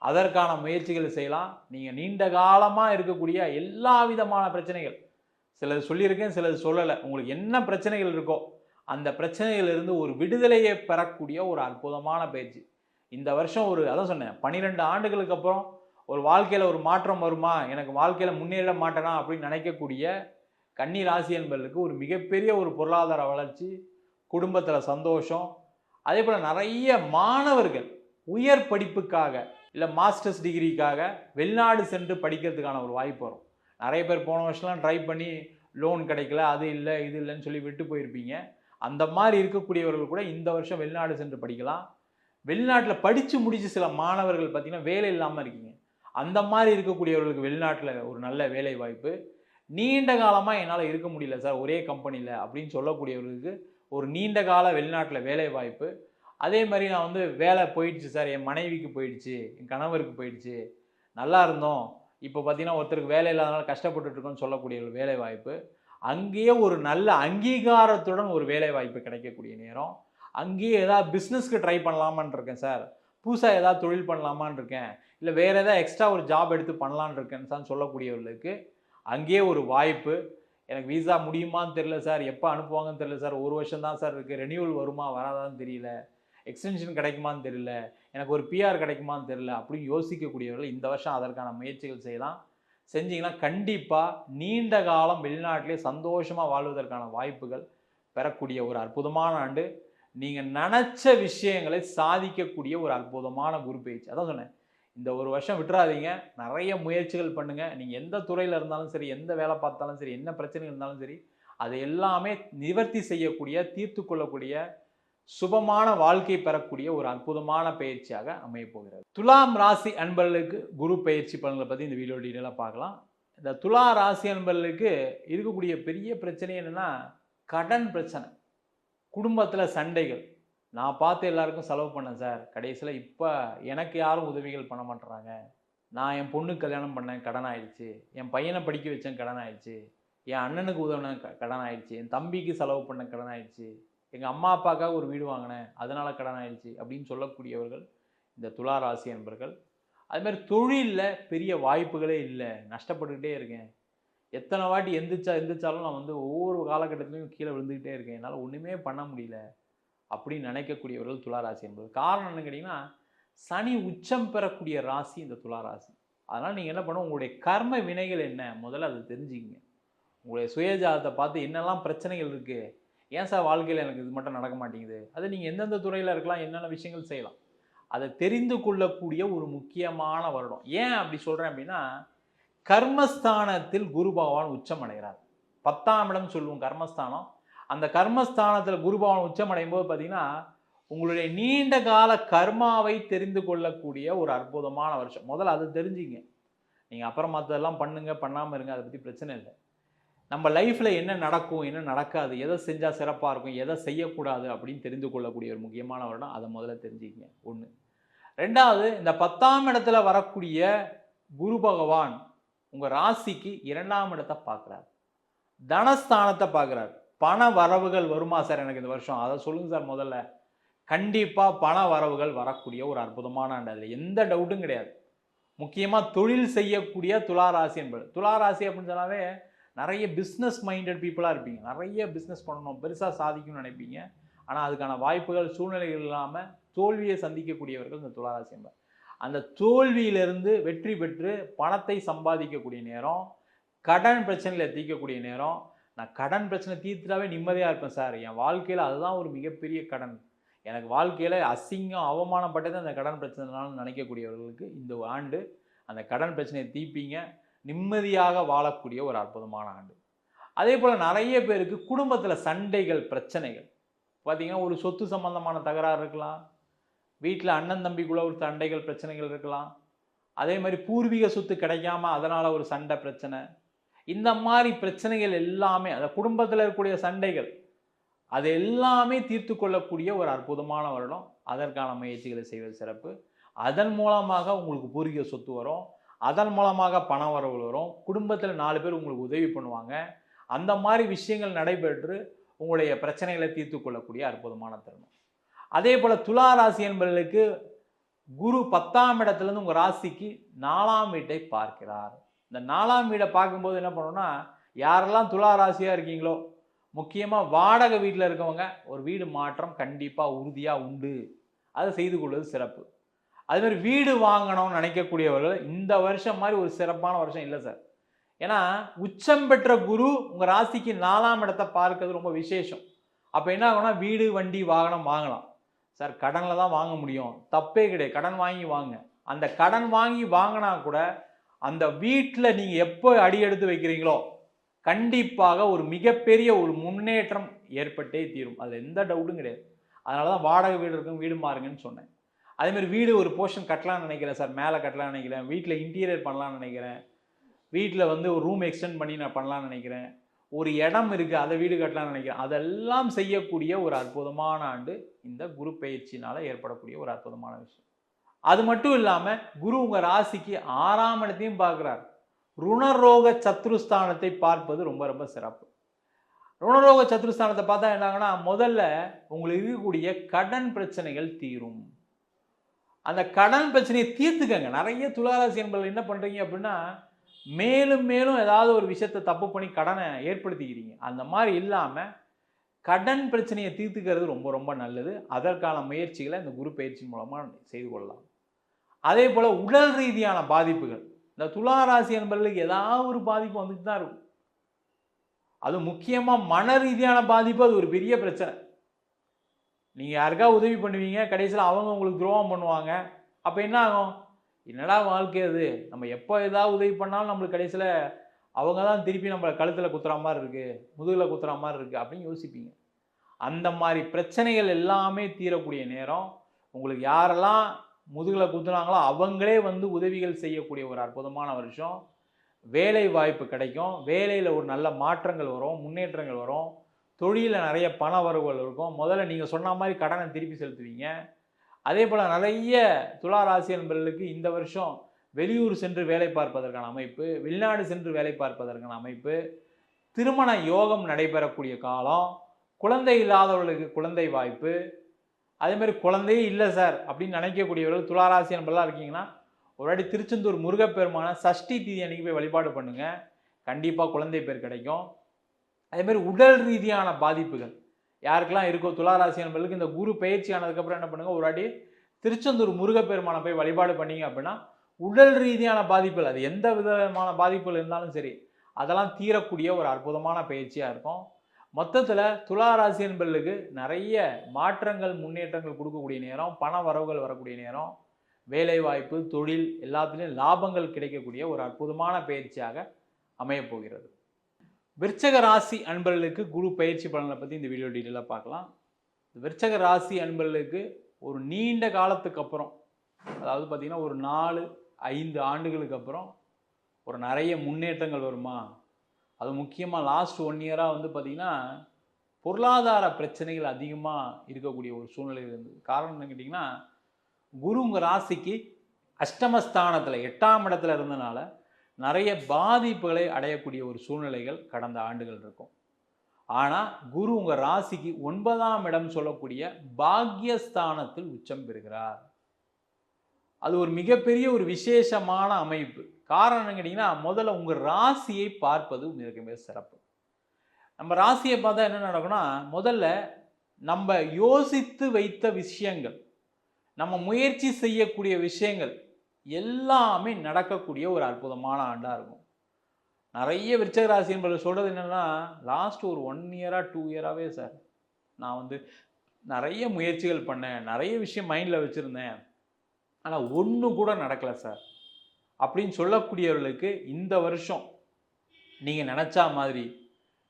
அதற்கான முயற்சிகளை செய்யலாம். நீங்கள் நீண்ட காலமாக இருக்கக்கூடிய எல்லா விதமான பிரச்சனைகள், சிலது சொல்லியிருக்கேன் சிலது சொல்லலை, உங்களுக்கு என்ன பிரச்சனைகள் இருக்கோ அந்த பிரச்சனைகளிலிருந்து ஒரு விடுதலையை பெறக்கூடிய ஒரு அற்புதமான பயிற்சி. இந்த வருஷம் அதான் சொன்னேன், 12 ஆண்டுகளுக்கு அப்புறம் ஒரு வாழ்க்கையில் ஒரு மாற்றம் வருமா, எனக்கு வாழ்க்கையில் முன்னேற மாட்டேனா அப்படின்னு நினைக்கக்கூடிய கன்னி ராசி என்பதற்கு ஒரு மிகப்பெரிய ஒரு பொருளாதார வளர்ச்சி, குடும்பத்தில் சந்தோஷம். அதே போல் நிறைய மாணவர்கள் உயர் படிப்புக்காக இல்லை மாஸ்டர்ஸ் டிகிரிக்காக வெளிநாடு சென்று படிக்கிறதுக்கான ஒரு வாய்ப்பு வரும். நிறைய பேர் போன வருஷம்லாம் ட்ரை பண்ணி லோன் கிடைக்கல, அது இல்லை இது இல்லைன்னு சொல்லி விட்டு போயிருப்பீங்க. அந்த மாதிரி இருக்கக்கூடியவர்கள் கூட இந்த வருஷம் வெளிநாடு சென்று படிக்கலாம். வெளிநாட்டில் படித்து முடிச்சு சில மாணவர்கள் பார்த்திங்கன்னா வேலை இல்லாமல் இருக்கீங்க, அந்த மாதிரி இருக்கக்கூடியவர்களுக்கு வெளிநாட்டில் ஒரு நல்ல வேலை வாய்ப்பு. நீண்ட காலமாக என்னால் இருக்க முடியல சார் ஒரே கம்பெனியில் அப்படின்னு சொல்லக்கூடியவர்களுக்கு ஒரு நீண்ட கால வெளிநாட்டில் வேலை வாய்ப்பு. அதே மாதிரி நான் வேலை போயிடுச்சு சார், என் மனைவிக்கு போயிடுச்சு, என் கணவருக்கு போயிடுச்சு, நல்லா இருந்தோம், இப்போ பார்த்தீங்கன்னா ஒருத்தருக்கு வேலை இல்லாதனால கஷ்டப்பட்டுருக்கோன்னு சொல்லக்கூடிய ஒரு வேலை வாய்ப்பு. அங்கேயே ஒரு நல்ல அங்கீகாரத்துடன் ஒரு வேலை வாய்ப்பு கிடைக்கக்கூடிய நேரம். அங்கேயே ஏதாவது பிஸ்னஸ்க்கு ட்ரை பண்ணலாமான் இருக்கேன் சார், புதுசாக ஏதாவது தொழில் பண்ணலாமான் இருக்கேன், இல்லை வேறு ஏதாவது எக்ஸ்ட்ரா ஒரு ஜாப் எடுத்து பண்ணலான் இருக்கேன்னு தான் சொல்லக்கூடியவர்களுக்கு அங்கேயே ஒரு வாய்ப்பு. எனக்கு வீசா முடியுமான்னு தெரியல சார், எப்போ அனுப்புவாங்கன்னு தெரியல சார், 1 வருஷம் தான் சார் இருக்குது, ரெனியூவல் வருமா வராதான்னு தெரியல, எக்ஸ்டென்ஷன் கிடைக்குமான்னு தெரியல, எனக்கு ஒரு பிஆர் கிடைக்குமான்னு தெரியல அப்படின்னு யோசிக்கக்கூடியவர்கள் இந்த வருஷம் அதற்கான முயற்சிகள் செய்யலாம். செஞ்சிங்கன்னா கண்டிப்பாக நீண்ட காலம் வெளிநாட்டிலே சந்தோஷமாக வாழ்வதற்கான வாய்ப்புகள் பெறக்கூடிய ஒரு அற்புதமான ஆண்டு. நீங்கள் நினச்ச விஷயங்களை சாதிக்கக்கூடிய ஒரு அற்புதமான குரு பயிற்சி. அதான் சொன்னேன், இந்த ஒரு வருஷம் விட்டுறாதீங்க, நிறைய முயற்சிகள் பண்ணுங்கள். நீங்கள் எந்த துறையில் இருந்தாலும் சரி, எந்த வேலை பார்த்தாலும் சரி, என்ன பிரச்சனை இருந்தாலும் சரி, அதை எல்லாமே நிவர்த்தி செய்யக்கூடிய, தீர்த்து கொள்ளக்கூடிய, சுபமான வாழ்க்கை பெறக்கூடிய ஒரு அற்புதமான பயிற்சியாக அமையப்போகிறது. துலாம் ராசி அன்பர்களுக்கு குரு பயிற்சி பலன்களை பற்றி இந்த வீடியோ டீட்டெயிலாக பார்க்கலாம். இந்த துலா ராசி அன்பர்களுக்கு இருக்கக்கூடிய பெரிய பிரச்சனை என்னென்னா கடன் பிரச்சனை, குடும்பத்தில் சண்டைகள். நான் பார்த்து எல்லாருக்கும் செலவு பண்ணேன் சார், கடைசியில் இப்போ எனக்கு யாரும் உதவிகள் பண்ண மாட்டுறாங்க, நான் என் பொண்ணுக்கு கல்யாணம் பண்ணேன் கடன் ஆயிடுச்சு, என் பையனை படிக்க வச்சேன் கடன் ஆயிடுச்சு, என் அண்ணனுக்கு உதவின கடன் ஆயிடுச்சு, என் தம்பிக்கு செலவு பண்ண கடன் ஆயிடுச்சு, எங்கள் அம்மா அப்பாவுக்காக ஒரு வீடு வாங்கினேன் அதனால் கடன் ஆயிடுச்சு அப்படின்னு சொல்லக்கூடியவர்கள் இந்த துலா ராசி என்பர்கள். அதுமாதிரி தொழிலில் பெரிய வாய்ப்புகளே இல்லை, நஷ்டப்பட்டுக்கிட்டே இருக்கேன், எத்தனை வாட்டி எந்திரிச்சாலும் நான் ஒவ்வொரு காலகட்டத்திலையும் கீழே விழுந்துக்கிட்டே இருக்கேன், என்னால் ஒன்றுமே பண்ண முடியல அப்படின்னு நினைக்கக்கூடியவர்கள் துலா ராசி என்பது. காரணம் என்னன்னு கேட்டிங்கன்னா சனி உச்சம் பெறக்கூடிய ராசி இந்த துலா ராசி. அதனால் நீங்கள் என்ன பண்ணணும், உங்களுடைய கர்ம வினைகள் என்ன முதல்ல அதை தெரிஞ்சுக்கிங்க. உங்களுடைய சுயஜாதத்தை பார்த்து என்னெல்லாம் பிரச்சனைகள் இருக்குது, ஏன் சார் வாழ்க்கையில் எனக்கு இது மட்டும் நடக்க மாட்டேங்குது, அது நீங்கள் எந்தெந்த துறையில் இருக்கலாம், என்னென்ன விஷயங்கள் செய்யலாம், அதை தெரிந்து கொள்ளக்கூடிய ஒரு முக்கியமான வருடம். ஏன் அப்படி சொல்கிறேன் அப்படின்னா கர்மஸ்தானத்தில் குரு பகவான் உச்சம் அடைகிறார். 10ஆம் இடம் சொல்லுவோம் கர்மஸ்தானம். அந்த கர்மஸ்தானத்தில் குரு பகவான் உச்சம் அடையும் போது பார்த்தீங்கன்னா உங்களுடைய நீண்ட கால கர்மாவை தெரிந்து கொள்ளக்கூடிய ஒரு அற்புதமான வருஷம். முதல்ல அதை தெரிஞ்சுங்க, நீங்கள் அப்புறம் மற்றதெல்லாம் பண்ணுங்க, பண்ணாமல் இருங்க, அதை பற்றி பிரச்சனை இல்லை. நம்ம லைஃப்பில் என்ன நடக்கும், என்ன நடக்காது, எதை செஞ்சால் சிறப்பாக இருக்கும், எதை செய்யக்கூடாது அப்படின்னு தெரிந்து கொள்ளக்கூடிய ஒரு முக்கியமான வருடம். அதை முதல்ல தெரிஞ்சுக்கிங்க. 1. 2வது, இந்த 10ஆம் இடத்துல வரக்கூடிய குரு பகவான் உங்கள் ராசிக்கு 2ஆம் இடத்தை பார்க்குறார், தனஸ்தானத்தை பார்க்குறார். பண வரவுகள் வருமா சார் எனக்கு இந்த வருஷம்? அதை சொல்லுங்கள் சார் முதல்ல. கண்டிப்பாக பண வரவுகள் வரக்கூடிய ஒரு அற்புதமான ஆண்டு, அதில் எந்த டவுட்டும் கிடையாது. முக்கியமாக தொழில் செய்யக்கூடிய துளாராசி என்பது, துளாராசி அப்படின்னு சொன்னாவே நிறைய பிஸ்னஸ் மைண்டட் பீப்புளாக இருப்பீங்க. நிறைய பிஸ்னஸ் பண்ணணும், பெருசாக சாதிக்கணும்னு நினைப்பீங்க. ஆனால் அதுக்கான வாய்ப்புகள் சூழ்நிலைகள் இல்லாமல் தோல்வியை சந்திக்கக்கூடியவர்கள் இந்த துளாராசி என்பது. அந்த தோல்வியிலிருந்து வெற்றி பெற்று பணத்தை சம்பாதிக்கக்கூடிய நேரம், கடன் பிரச்சனைகளை தீர்க்கக்கூடிய நேரம். நான் கடன் பிரச்சனை தீர்த்துட்டாவே நிம்மதியாக இருப்பேன் சார், என் வாழ்க்கையில் அதுதான் ஒரு மிகப்பெரிய கடன், எனக்கு வாழ்க்கையில் அசிங்கம் அவமானப்பட்டது அந்த கடன் பிரச்சனைனாலும் நினைக்கக்கூடியவர்களுக்கு இந்த ஆண்டு அந்த கடன் பிரச்சனையை தீர்ப்பீங்க, நிம்மதியாக வாழக்கூடிய ஒரு அற்புதமான ஆண்டு. அதே போல் நிறைய பேருக்கு குடும்பத்தில் சண்டைகள் பிரச்சனைகள் பார்த்திங்கன்னா, ஒரு சொத்து சம்பந்தமான தகராறு இருக்கலாம், வீட்டில் அண்ணன் தம்பிக்குள்ள ஒரு சண்டைகள் பிரச்சனைகள் இருக்கலாம், அதே மாதிரி பூர்வீக சொத்து கிடைக்காம அதனால் ஒரு சண்டை பிரச்சனை. இந்த மாதிரி பிரச்சனைகள் எல்லாமே, அந்த குடும்பத்தில் இருக்கக்கூடிய சண்டைகள், அது எல்லாமே தீர்த்து கொள்ளக்கூடிய ஒரு அற்புதமான வருடம். அதற்கான முயற்சிகளை செய்வது சிறப்பு. அதன் மூலமாக உங்களுக்கு பூர்வீக சொத்து வரும், அதன் மூலமாக பண வரவு வரும், குடும்பத்தில் 4 பேர் உங்களுக்கு உதவி பண்ணுவாங்க. அந்த மாதிரி விஷயங்கள் நடைபெற்று உங்களுடைய பிரச்சனைகளை தீர்த்து கொள்ளக்கூடிய அற்புதமான தருணம். அதே போல் துளாராசி என்பவர்களுக்கு குரு 10ஆம் இடத்துலேருந்து உங்கள் ராசிக்கு 4ஆம் வீட்டை பார்க்கிறார். இந்த 4ஆம் வீடை பார்க்கும்போது என்ன பண்ணணும்னா, யாரெல்லாம் துளாராசியாக இருக்கீங்களோ, முக்கியமாக வாடகை வீட்டில் இருக்கவங்க, ஒரு வீடு மாற்றம் கண்டிப்பாக உறுதியாக உண்டு, அதை செய்து கொள்வது சிறப்பு. அதுமாதிரி வீடு வாங்கணும்னு நினைக்கக்கூடியவர்கள் இந்த வருஷம் மாதிரி ஒரு சிறப்பான வருஷம் இல்லை சார். ஏன்னா உச்சம் பெற்ற குரு உங்கள் ராசிக்கு 4ஆம் இடத்தை பார்க்கறது ரொம்ப விசேஷம். அப்போ என்ன ஆகும்னா, வீடு வண்டி வாகனம் வாங்கலாம் சார், கடனில் தான் வாங்க முடியும், தப்பே கிடையாது, கடன் வாங்கி வாங்க. அந்த கடன் வாங்கி வாங்கினா கூட அந்த வீட்டில் நீங்கள் எப்போ அடி எடுத்து வைக்கிறீங்களோ கண்டிப்பாக ஒரு மிகப்பெரிய ஒரு முன்னேற்றம் ஏற்பட்டே தீரும், அதில் எந்த டவுட்டும் கிடையாது. அதனால தான் வாடகை வீடு இருக்கும், வீடு மாறுங்கன்னு சொன்னேன். அதேமாதிரி வீடு ஒரு போர்ஷன் கட்டலாம்னு நினைக்கிறேன் சார், மேலே கட்டலாம்னு நினைக்கிறேன், வீட்டில் இன்டீரியர் பண்ணலான்னு நினைக்கிறேன், வீட்டில் வந்து ஒரு ரூம் எக்ஸ்டெண்ட் பண்ணி நான் பண்ணலான்னு நினைக்கிறேன், ஒரு இடம் இருக்குது அதை வீடு கட்டலாம்னு நினைக்கிறேன். அதெல்லாம் செய்யக்கூடிய ஒரு அற்புதமான ஆண்டு இந்த குரு பயிற்சினால் ஏற்படக்கூடிய ஒரு அற்புதமான விஷயம். அது மட்டும் இல்லாமல் குரு உங்கள் ராசிக்கு 6ஆம் இடத்தையும் பார்க்குறார். ருணரோக சத்ருஸ்தானத்தை பார்ப்பது ரொம்ப ரொம்ப சிறப்பு. ருணரோக சத்ருஸ்தானத்தை பார்த்தா என்னாங்கன்னா, முதல்ல உங்களுக்கு இருக்கக்கூடிய கடன் பிரச்சனைகள் தீரும். அந்த கடன் பிரச்சனையை தீர்த்துக்கங்க. நிறைய துளாராசி என்பவர்கள் என்ன பண்ணுறீங்க அப்படின்னா, மேலும் மேலும் ஏதாவது ஒரு விஷயத்தை தப்பு பண்ணி கடனை ஏற்படுத்திக்கிறீங்க. அந்த மாதிரி இல்லாமல் கடன் பிரச்சனையை தீர்த்துக்கிறது ரொம்ப ரொம்ப நல்லது. அதற்கான முயற்சிகளை இந்த குரு பயிற்சி மூலமாக செய்து கொள்ளலாம். அதே போல் உடல் ரீதியான பாதிப்புகள், இந்த துளாராசி என்பவர்களுக்கு ஏதாவது ஒரு பாதிப்பு வந்துட்டு தான் இருக்கும். அது முக்கியமாக மன ரீதியான பாதிப்பு, அது ஒரு பெரிய பிரச்சனை. நீங்கள் யாருக்கா உதவி பண்ணுவீங்க, கடைசியில் அவங்க உங்களுக்கு துரோகம் பண்ணுவாங்க. அப்போ என்ன ஆகும், என்னடா வாழ்க்கை அது, நம்ம எப்போ ஏதாவது உதவி பண்ணாலும் நம்மளுக்கு கடைசியில் அவங்க தான் திருப்பி நம்மளை கழுத்தில் குத்துற மாதிரி இருக்குது, முதுகில் குத்துற மாதிரி இருக்குது அப்படின்னு யோசிப்பீங்க. அந்த மாதிரி பிரச்சனைகள் எல்லாமே தீரக்கூடிய நேரம். உங்களுக்கு யாரெல்லாம் முதுகில் குத்துனாங்களோ அவங்களே வந்து உதவிகள் செய்யக்கூடிய ஒரு அற்புதமான வருஷம். வேலை வாய்ப்பு கிடைக்கும், வேலையில் ஒரு நல்ல மாற்றங்கள் வரும், முன்னேற்றங்கள் வரும், தொழிலில் நிறைய பண வரவுகள் இருக்கும். முதல்ல நீங்கள் சொன்ன மாதிரி கடனை திருப்பி செலுத்துவீங்க. அதே போல் நிறைய துளாராசி என்பவர்களுக்கு இந்த வருஷம் வெளியூர் சென்று வேலை பார்ப்பதற்கான அமைப்பு, வெளிநாடு சென்று வேலை பார்ப்பதற்கான அமைப்பு, திருமண யோகம் நடைபெறக்கூடிய காலம், குழந்தை இல்லாதவர்களுக்கு குழந்தை வாய்ப்பு, அதேமாதிரி குழந்தையே இல்லை சார் அப்படின்னு நினைக்கக்கூடியவர்கள் துளாராசி என்பதெல்லாம் இருக்கீங்கன்னா, ஒரு வாட்டி திருச்செந்தூர் முருகப்பெருமான சஷ்டி தீதி அன்றைக்கி போய் வழிபாடு பண்ணுங்கள், கண்டிப்பாக குழந்தை பேர் கிடைக்கும். அதேமாதிரி உடல் ரீதியான பாதிப்புகள் யாருக்கெல்லாம் இருக்கோ துளாராசி என்பவர்களுக்கு இந்த குரு பயிற்சி ஆனதுக்கப்புறம் என்ன பண்ணுங்கள், ஒரு வாட்டி திருச்செந்தூர் முருகப்பெருமானை போய் வழிபாடு பண்ணிங்க அப்படின்னா உடல் ரீதியான பாதிப்புகள், அது எந்த விதமான பாதிப்புகள் இருந்தாலும் சரி, அதெல்லாம் தீரக்கூடிய ஒரு அற்புதமான பயிற்சியாக இருக்கும். மொத்தத்தில் துளாராசி என்பவர்களுக்கு நிறைய மாற்றங்கள் முன்னேற்றங்கள் கொடுக்கக்கூடிய நேரம், பண வரவுகள் வரக்கூடிய நேரம், வேலைவாய்ப்பு தொழில் எல்லாத்துலேயும் லாபங்கள் கிடைக்கக்கூடிய ஒரு அற்புதமான பயிற்சியாக அமையப்போகிறது. விருச்சக ராசி அன்பர்களுக்கு குரு பயிற்சி பலனை பற்றி இந்த வீடியோ டீட்டெயிலாக பார்க்கலாம். விருச்சக ராசி அன்பர்களுக்கு ஒரு நீண்ட காலத்துக்கு அப்புறம், அதாவது பார்த்திங்கன்னா ஒரு 4-5 ஆண்டுகளுக்கு அப்புறம் ஒரு நிறைய முன்னேற்றங்கள் வருமா. அது முக்கியமாக லாஸ்ட் 1 இயராக வந்து பார்த்திங்கன்னா பொருளாதார பிரச்சனைகள் அதிகமாக இருக்கக்கூடிய ஒரு சூழ்நிலை இருந்தது. காரணம் என்ன கேட்டிங்கன்னா, குரு உங்கள் ராசிக்கு அஷ்டமஸ்தானத்தில் 8ஆம் இடத்துல இருந்தனால நிறைய பாதிப்புகளை அடையக்கூடிய ஒரு சூழ்நிலைகள் கடந்த ஆண்டுகள் இருக்கும். ஆனால் குரு உங்கள் ராசிக்கு 9ஆம் இடம் சொல்லக்கூடிய பாக்யஸ்தானத்தில் உச்சம் பெறுகிறார். அது ஒரு மிகப்பெரிய ஒரு விசேஷமான அமைப்பு. காரணம் கேட்டிங்கன்னா, முதல்ல உங்கள் ராசியை பார்ப்பது மிக மிக சிறப்பு. நம்ம ராசியை பார்த்தா என்ன நடக்கும்னா, முதல்ல நம்ம யோசித்து வைத்த விஷயங்கள், நம்ம முயற்சி செய்யக்கூடிய விஷயங்கள் எல்லாமே நடக்கக்கூடிய ஒரு அற்புதமான ஆண்டாக இருக்கும். நிறைய விருச்சிக ராசி என்பது சொல்கிறது என்னென்னா, லாஸ்ட் ஒரு 1 இயராக 2 இயராகவே சார் நான் வந்து நிறைய முயற்சிகள் பண்ணேன், நிறைய விஷயம் மைண்டில் வச்சுருந்தேன், ஆனால் ஒன்று கூட நடக்கலை சார் அப்படின்னு சொல்லக்கூடியவர்களுக்கு இந்த வருஷம் நீங்கள் நினச்சா மாதிரி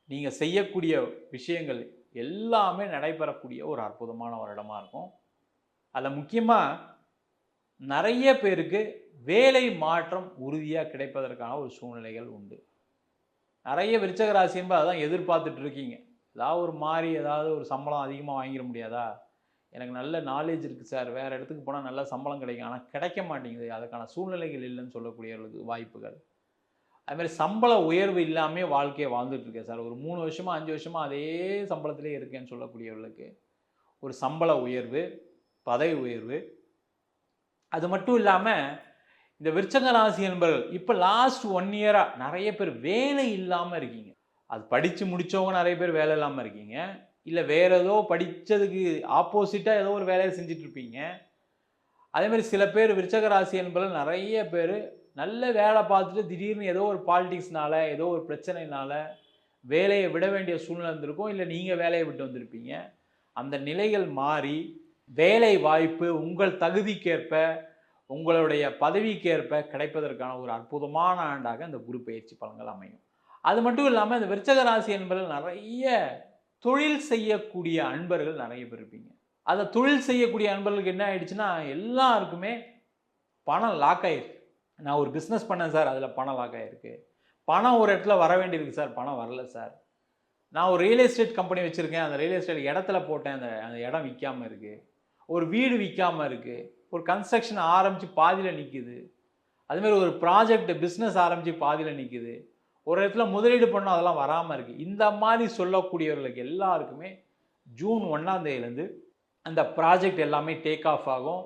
நீங்கள் செய்யக்கூடிய விஷயங்கள் எல்லாமே நடைபெறக்கூடிய ஒரு அற்புதமான வருடமாக இருக்கும். அதில் முக்கியமாக நிறைய பேருக்கு வேலை மாற்றம் உறுதியாக கிடைப்பதற்கான ஒரு சூழ்நிலைகள் உண்டு. நிறைய விருச்சிக ராசி என்பது அதான் எதிர்பார்த்துட்டு இருக்கீங்க. ஏதாவது ஒரு மாதிரி ஏதாவது ஒரு சம்பளம் அதிகமாக வாங்கிட முடியாதா, எனக்கு நல்ல நாலேஜ் இருக்குது சார், வேறு இடத்துக்கு போனால் நல்ல சம்பளம் கிடைக்கும், ஆனால் கிடைக்க மாட்டேங்குது, அதுக்கான சூழ்நிலைகள் இல்லைன்னு சொல்லக்கூடியவர்களுக்கு வாய்ப்புகள். அதுமாதிரி சம்பள உயர்வு இல்லாமல் வாழ்க்கையை வாழ்ந்துட்டுருக்கேன் சார், ஒரு 3 வருஷமாக 5 வருஷமாக அதே சம்பளத்திலே இருக்கேன்னு சொல்லக்கூடியவர்களுக்கு ஒரு சம்பள உயர்வு, பதவி உயர்வு. அது மட்டும் இல்லாமல் இந்த விருச்சிக ராசி என்பவர்கள் இப்போ லாஸ்ட் 1 இயராக நிறைய பேர் வேலை இல்லாமல் இருக்கீங்க. அது படித்து முடித்தவங்க நிறைய பேர் வேலை இல்லாமல் இருக்கீங்க, இல்லை வேறு ஏதோ படித்ததுக்கு ஆப்போசிட்டாக ஏதோ ஒரு வேலையை செஞ்சிட்ருப்பீங்க. அதேமாதிரி சில பேர் விருச்சிக ராசி என்பவர்கள் நிறைய பேர் நல்ல வேலை பார்த்துட்டு திடீர்னு ஏதோ ஒரு பாலிடிக்ஸ்னால ஏதோ ஒரு பிரச்சனைனால வேலையை விட வேண்டிய சூழ்நிலை இருந்திருக்கும், இல்லை நீங்கள் வேலையை விட்டு வந்திருப்பீங்க. அந்த நிலைகள் மாறி வேலை வாய்ப்பு உங்கள் தகுதிக்கேற்ப உங்களுடைய பதவிக்கேற்ப கிடைப்பதற்கான ஒரு அற்புதமான ஆண்டாக இந்த குரு பயிற்சி பலன்கள் அமையும். அது மட்டும் இல்லாமல் இந்த விருச்சிக ராசி என்பவர்கள் நிறைய தொழில் செய்யக்கூடிய அன்பர்கள் நிறைய பேர் இருப்பீங்க. அந்த தொழில் செய்யக்கூடிய அன்பர்களுக்கு என்ன ஆயிடுச்சுன்னா, எல்லாருக்குமே பணம் லாக் ஆயிருக்கு. நான் ஒரு பிஸ்னஸ் பண்ணேன் சார், அதில் பணம் லாக் ஆகிருக்கு, பணம் ஒரு இடத்துல வர வேண்டியிருக்கு சார், பணம் வரல சார், நான் ஒரு ரியல் எஸ்டேட் கம்பெனி வச்சுருக்கேன், அந்த ரியல் எஸ்டேட் இடத்துல போட்டேன், அந்த இடம் விற்காமல் இருக்குது, ஒரு வீடு விற்காமல் இருக்குது, ஒரு கன்ஸ்ட்ரக்ஷன் ஆரம்பித்து பாதியில் நிற்கிது, அதுமாரி ஒரு ப்ராஜெக்ட் பிஸ்னஸ் ஆரம்பித்து பாதியில் நிற்கிது, ஒரு இடத்துல முதலீடு பண்ணோம் அதெல்லாம் வராமல் இருக்குது. இந்த மாதிரி சொல்லக்கூடியவர்களுக்கு எல்லாருக்குமே ஜூன் 1ஆம் தேதியிலேருந்து அந்த ப்ராஜெக்ட் எல்லாமே டேக் ஆஃப் ஆகும்.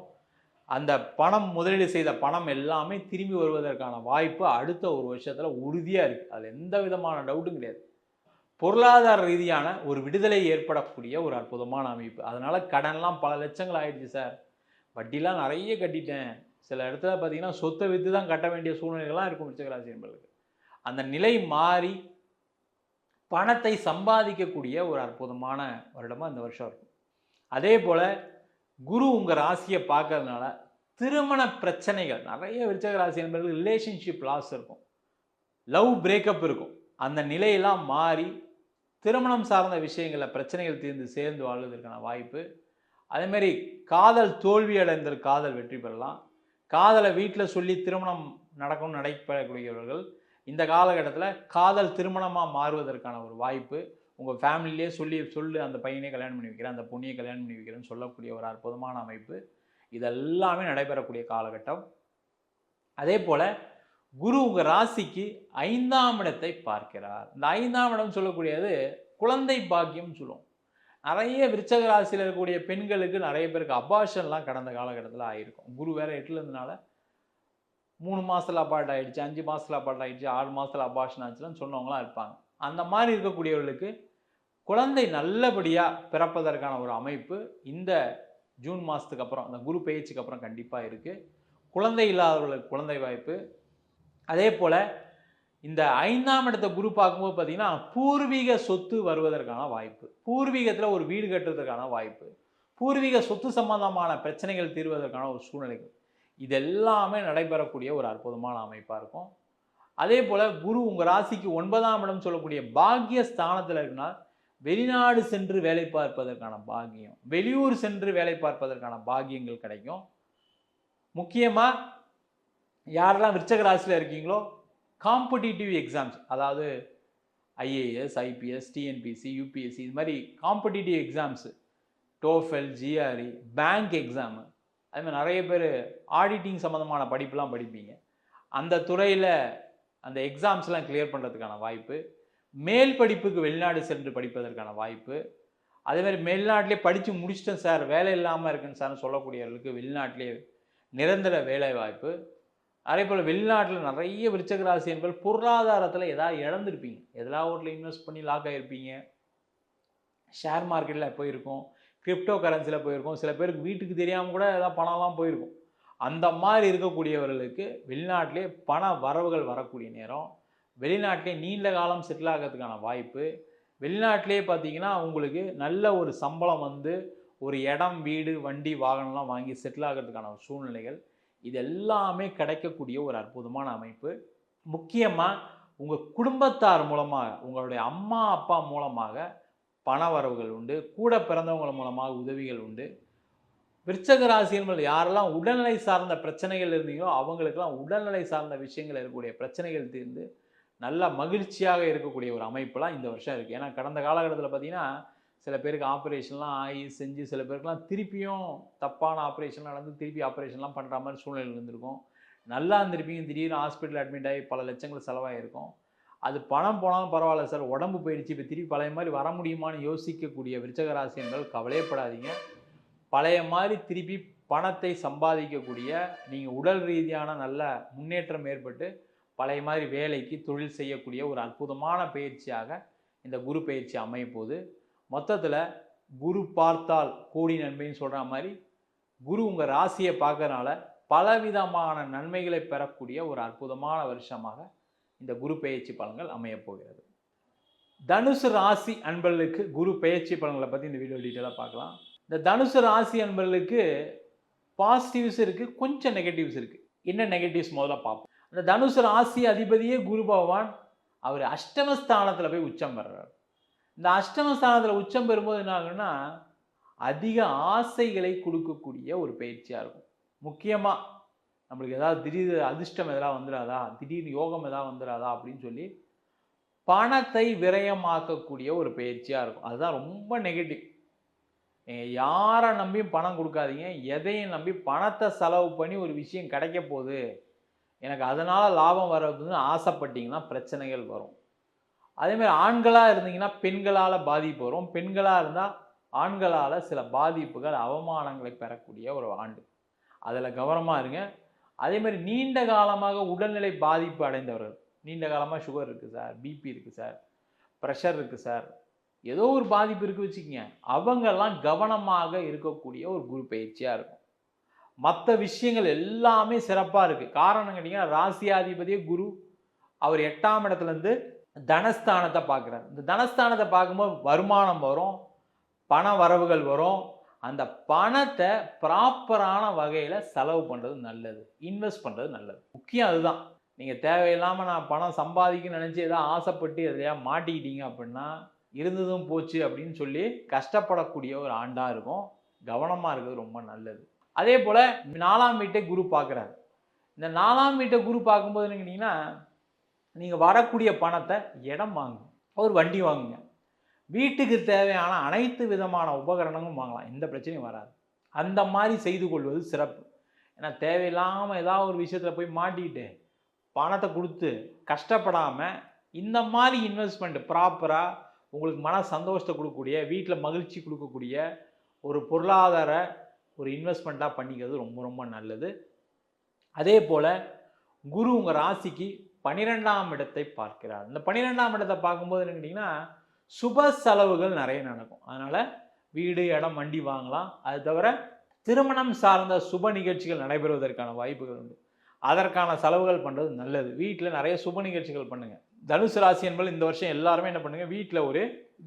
அந்த பணம், முதலீடு செய்த பணம் எல்லாமே திரும்பி வருவதற்கான வாய்ப்பு அடுத்த ஒரு வருஷத்தில் உறுதியாக இருக்குது. அதில் எந்த விதமான டவுட்டும் கிடையாது. பொருளாதார ரீதியான ஒரு விடுதலை ஏற்படக்கூடிய ஒரு அற்புதமான அமைப்பு. அதனால் கடன்லாம் பல லட்சங்கள் ஆகிடுச்சு சார், வட்டிலாம் நிறைய கட்டிட்டேன், சில இடத்துல பார்த்திங்கன்னா சொத்தை விற்று தான் கட்ட வேண்டிய சூழ்நிலைகள்லாம் இருக்கும் விருச்சிக ராசி என்பவர்களுக்கு. அந்த நிலை மாறி பணத்தை சம்பாதிக்கக்கூடிய ஒரு அற்புதமான வருடமாக இந்த வருஷம் இருக்கும். அதே போல் குரு உங்கள் ராசியை பார்க்கறதுனால திருமண பிரச்சனைகள் நிறைய விருச்சிக ராசி என்பவர்களுக்கு ரிலேஷன்ஷிப் லாஸ் இருக்கும், லவ் பிரேக்கப் இருக்கும். அந்த நிலையெல்லாம் மாறி திருமணம் சார்ந்த விஷயங்களில் பிரச்சனைகள் தீர்ந்து சேர்ந்து வாழ்வதற்கான வாய்ப்பு. அதேமாரி காதல் தோல்வி அடைந்த காதல் வெற்றி பெறலாம். காதலை வீட்டில் சொல்லி திருமணம் நடக்கணும்னு நடைபெறக்கூடியவர்கள் இந்த காலகட்டத்தில் காதல் திருமணமாக மாறுவதற்கான ஒரு வாய்ப்பு. உங்கள் ஃபேமிலியே சொல்லி அந்த பையனே கல்யாணம் பண்ணி வைக்கிறேன், அந்த பொண்ணையை கல்யாணம் பண்ணி வைக்கிறேன்னு சொல்லக்கூடிய ஒரு அற்புதமான அமைப்பு. இதெல்லாமே நடைபெறக்கூடிய காலகட்டம். அதே போல் குரு உங்கள் ராசிக்கு 5ஆம் இடத்தை பார்க்கிறார். இந்த 5ஆம் இடம் சொல்லக்கூடியது குழந்தை பாக்கியம் சொல்லுவோம். நிறைய விருச்சிக ராசியில் இருக்கக்கூடிய பெண்களுக்கு நிறைய பேருக்கு அபார்ஷன்லாம் கடந்த காலகட்டத்தில் ஆகிருக்கும். குரு வேறு 8ல் இருந்தனால 3 மாதத்தில் அபார்ட் ஆகிடுச்சு, 5 மாதத்தில் அபார்ட் ஆகிடுச்சு, 6 மாதத்தில் அபார்ஷன் ஆச்சுன்னு சொன்னவங்களாம் இருப்பாங்க. அந்த மாதிரி இருக்கக்கூடியவர்களுக்கு குழந்தை நல்லபடியாக பிறப்பதற்கான ஒரு அமைப்பு இந்த ஜூன் மாதத்துக்கு அப்புறம், அந்த குரு பயிற்சிக்கு அப்புறம் கண்டிப்பாக இருக்குது. குழந்தை இல்லாதவர்களுக்கு குழந்தை வாய்ப்பு. அதே போல் இந்த 5ஆம் இடத்தை குரு பார்க்கும்போது பார்த்திங்கன்னா பூர்வீக சொத்து வருவதற்கான வாய்ப்பு, பூர்வீகத்தில் ஒரு வீடு கட்டுறதுக்கான வாய்ப்பு, பூர்வீக சொத்து சம்பந்தமான பிரச்சனைகள் தீர்வதற்கான ஒரு சூழ்நிலைகள், இதெல்லாமே நடைபெறக்கூடிய ஒரு அற்புதமான அமைப்பாக இருக்கும். அதே போல் குரு உங்கள் ராசிக்கு 9ஆம் இடம் சொல்லக்கூடிய பாக்கிய ஸ்தானத்தில் இருக்குன்னா வெளிநாடு சென்று வேலை பார்ப்பதற்கான பாக்கியம், வெளியூர் சென்று வேலை பார்ப்பதற்கான பாக்கியங்கள் கிடைக்கும். முக்கியமாக யாரெல்லாம் விருச்சிக ராசியில் இருக்கீங்களோ காம்படிட்டிவ் எக்ஸாம்ஸ், அதாவது ஐஏஎஸ், ஐபிஎஸ், டிஎன்பிசி, யூபிஎஸ்சி, இது மாதிரி competitive exams, TOEFL, GRE, bank exam, அதுமாதிரி நிறைய பேர் ஆடிட்டிங் சம்மந்தமான படிப்புலாம் படிப்பீங்க. அந்த துறையில் அந்த எக்ஸாம்ஸ்லாம் கிளியர் பண்ணுறதுக்கான வாய்ப்பு, மேல் படிப்புக்கு வெளிநாடு சென்று படிப்பதற்கான வாய்ப்பு, அதேமாதிரி வெளிநாட்டிலே படித்து முடிச்சிட்டேன் சார், வேலை இல்லாமல் இருக்குன்னு சார்னு சொல்லக்கூடியவர்களுக்கு வெளிநாட்டிலே நிரந்தர வேலை வாய்ப்பு. அதேபோல் வெளிநாட்டில் நிறைய விருச்சக ராசி என்பது பொருளாதாரத்தில் ஏதாவது இழந்திருப்பீங்க, எதாவது ஒன்றில் இன்வெஸ்ட் பண்ணி லாக் ஆகிருப்பீங்க, ஷேர் மார்க்கெட்டில் போயிருக்கும், கிரிப்டோ கரன்சியில் போயிருக்கும், சில பேருக்கு வீட்டுக்கு தெரியாமல் கூட ஏதாவது பணம்லாம் போயிருக்கும். அந்த மாதிரி இருக்கக்கூடியவர்களுக்கு வெளிநாட்டிலே பண வரவுகள் வரக்கூடிய நேரம், வெளிநாட்டிலே நீண்ட காலம் செட்டில் ஆகிறதுக்கான வாய்ப்பு, வெளிநாட்டிலே பார்த்தீங்கன்னா உங்களுக்கு நல்ல ஒரு சம்பளம் வந்து ஒரு இடம், வீடு, வண்டி, வாகனம்லாம் வாங்கி செட்டில் ஆகிறதுக்கான சூழ்நிலைகள், இது எல்லாமே கிடைக்கக்கூடிய ஒரு அற்புதமான அமைப்பு. முக்கியமாக உங்கள் குடும்பத்தார் மூலமாக, உங்களுடைய அம்மா அப்பா மூலமாக பண வரவுகள் உண்டு, கூட பிறந்தவங்க மூலமாக உதவிகள் உண்டு. விருச்சக ராசி என்பது யாரெல்லாம் உடல்நிலை சார்ந்த பிரச்சனைகள் இருந்தீங்களோ அவங்களுக்கெல்லாம் உடல்நிலை சார்ந்த விஷயங்கள் இருக்கக்கூடிய பிரச்சனைகள் தீர்ந்து நல்ல மகிழ்ச்சியாக இருக்கக்கூடிய ஒரு அமைப்பெல்லாம் இந்த வருஷம் இருக்குது. ஏன்னா கடந்த காலகட்டத்தில் பார்த்தீங்கன்னா சில பேருக்கு ஆப்ரேஷன்லாம் ஆகி செஞ்சு, சில பேருக்குலாம் திருப்பியும் தப்பான ஆப்ரேஷன் நடந்து திருப்பி ஆப்ரேஷன்லாம் பண்ணுற மாதிரி சூழ்நிலை இருந்திருக்கும். நல்லா இருந்திருப்பீங்க, திடீர்னு ஹாஸ்பிட்டல் அட்மிட் ஆகி பல லட்சங்கள் செலவாகிருக்கும். அது பணம் போனாலும் பரவாயில்ல சார், உடம்பு போயிடுச்சு, இப்போ திருப்பி பழைய மாதிரி வர முடியுமான்னு யோசிக்கக்கூடிய விருச்சக ராசி என்பது கவலையப்படாதீங்க. பழைய மாதிரி திருப்பி பணத்தை சம்பாதிக்கக்கூடிய, நீங்கள் உடல் ரீதியான நல்ல முன்னேற்றம் ஏற்பட்டு பழைய மாதிரி வேலைக்கு தொழில் செய்யக்கூடிய ஒரு அற்புதமான பயிற்சியாக இந்த குரு பயிற்சி அமைய போகுது. மொத்தத்தில் குரு பார்த்தால் கோடி நன்மைன்னு சொல்கிற மாதிரி குரு உங்கள் ராசியை பார்க்கறனால பலவிதமான நன்மைகளை பெறக்கூடிய ஒரு அற்புதமான வருஷமாக இந்த குரு பயிற்சி பலன்கள் அமைய போகிறது. தனுசு ராசி அன்பர்களுக்கு குரு பயிற்சி பலன்களை பற்றி இந்த வீடியோ டீட்டெயிலாக பார்க்கலாம். இந்த தனுசு ராசி அன்பர்களுக்கு பாசிட்டிவ்ஸ் இருக்குது, கொஞ்சம் நெகட்டிவ்ஸ் இருக்குது. என்ன நெகட்டிவ்ஸ் முதல்ல பார்ப்போம். அந்த தனுசு ராசி அதிபதியே குரு பகவான் அவர் அஷ்டமஸ்தானத்தில் போய் உச்சம் பெறுறார். இந்த அஷ்டமஸ்தானத்தில் உச்சம் பெறும்போது என்ன ஆகுன்னா அதிக ஆசைகளை கொடுக்கக்கூடிய ஒரு பயிற்சியாக இருக்கும். முக்கியமாக நம்மளுக்கு ஏதாவது திடீர் அதிர்ஷ்டம் எதாவது வந்துடாதா, திடீர்னு யோகம் எதாவது வந்துடாதா அப்படின்னு சொல்லி பணத்தை விரயமாக்கக்கூடிய ஒரு பயிற்சியாக இருக்கும். அதுதான் ரொம்ப நெகட்டிவ். யாரை நம்பியும் பணம் கொடுக்காதீங்க, எதையும் நம்பி பணத்தை செலவு பண்ணி ஒரு விஷயம் கிடைக்க போகுது, எனக்கு அதனால் லாபம் வர்றதுன்னு ஆசைப்பட்டீங்கன்னா பிரச்சனைகள் வரும். அதேமாதிரி ஆண்களாக இருந்தீங்கன்னா பெண்களால் பாதிப்பு வரும், பெண்களாக இருந்தால் ஆண்களால் சில பாதிப்புகள் அவமானங்களை பெறக்கூடிய ஒரு ஆண்டு, அதில் கவனமாக இருங்க. அதேமாதிரி நீண்ட காலமாக உடல்நிலை பாதிப்பு அடைந்தவர்கள், நீண்ட காலமாக சுகர் இருக்குது சார், பிபி இருக்குது சார், ப்ரெஷர் இருக்குது சார், ஏதோ ஒரு பாதிப்பு இருக்குது வச்சுக்கோங்க, அவங்கெல்லாம் கவனமாக இருக்கக்கூடிய ஒரு குரு பயிற்சியாக இருக்கும். மற்ற விஷயங்கள் எல்லாமே சிறப்பாக இருக்குது. காரணம் கேட்டிங்கன்னா ராசியாதிபதியே குரு, அவர் 8ஆம் இடத்துலேருந்து தனஸ்தானத்தை பார்க்குறாரு. இந்த தனஸ்தானத்தை பார்க்கும்போது வருமானம் வரும், பண வரவுகள் வரும். அந்த பணத்தை ப்ராப்பரான வகையில் செலவு பண்ணுறது நல்லது, இன்வெஸ்ட் பண்ணுறது நல்லது. முக்கியம் அதுதான். நீங்கள் தேவையில்லாமல் நான் பணம் சம்பாதிக்கணும்னு நினச்சி ஏதாவது ஆசைப்பட்டு எதையா மாட்டிக்கிட்டீங்க அப்படின்னா இருந்ததும் போச்சு அப்படின்னு சொல்லி கஷ்டப்படக்கூடிய ஒரு ஆண்டாக இருக்கும். கவனமாக இருக்கிறது ரொம்ப நல்லது. அதே போல் 4ஆம் வீட்டை குரு பார்க்குறாரு. இந்த 4ஆம் வீட்டை குரு பார்க்கும்போது என்னங்கன்னா நீங்கள் வரக்கூடிய பணத்தை இடம் வாங்குங்க, ஒரு வண்டி வாங்குங்க, வீட்டுக்கு தேவையான அனைத்து விதமான உபகரணங்களும் வாங்கலாம், எந்த பிரச்சனையும் வராது. அந்த மாதிரி செய்து கொள்வது சிறப்பு. ஏன்னா தேவையில்லாமல் ஏதாவது ஒரு விஷயத்தில் போய் மாட்டிக்கிட்டு பணத்தை கொடுத்து கஷ்டப்படாமல் இந்த மாதிரி இன்வெஸ்ட்மெண்ட் ப்ராப்பராக உங்களுக்கு மன சந்தோஷத்தை கொடுக்கக்கூடிய, வீட்டில் மகிழ்ச்சி கொடுக்கக்கூடிய ஒரு பொருளாதார ஒரு இன்வெஸ்ட்மெண்ட்டாக பண்ணிக்கிறது ரொம்ப ரொம்ப நல்லது. அதே போல் குரு உங்கள் ராசிக்கு 12ஆம் இடத்தை பார்க்கிறார். இந்த 12ஆம் இடத்தை பார்க்கும்போது என்ன கேட்டிங்கன்னா சுப செலவுகள் நிறைய நடக்கும். அதனால் வீடு, இடம், வண்டி வாங்கலாம். அது தவிர திருமணம் சார்ந்த சுப நிகழ்ச்சிகள் நடைபெறுவதற்கான வாய்ப்புகள் உண்டு. அதற்கான செலவுகள் பண்ணுறது நல்லது. வீட்டில் நிறைய சுப நிகழ்ச்சிகள் பண்ணுங்கள். தனுசு ராசி என்பது இந்த வருஷம் எல்லாருமே என்ன பண்ணுங்கள், வீட்டில் ஒரு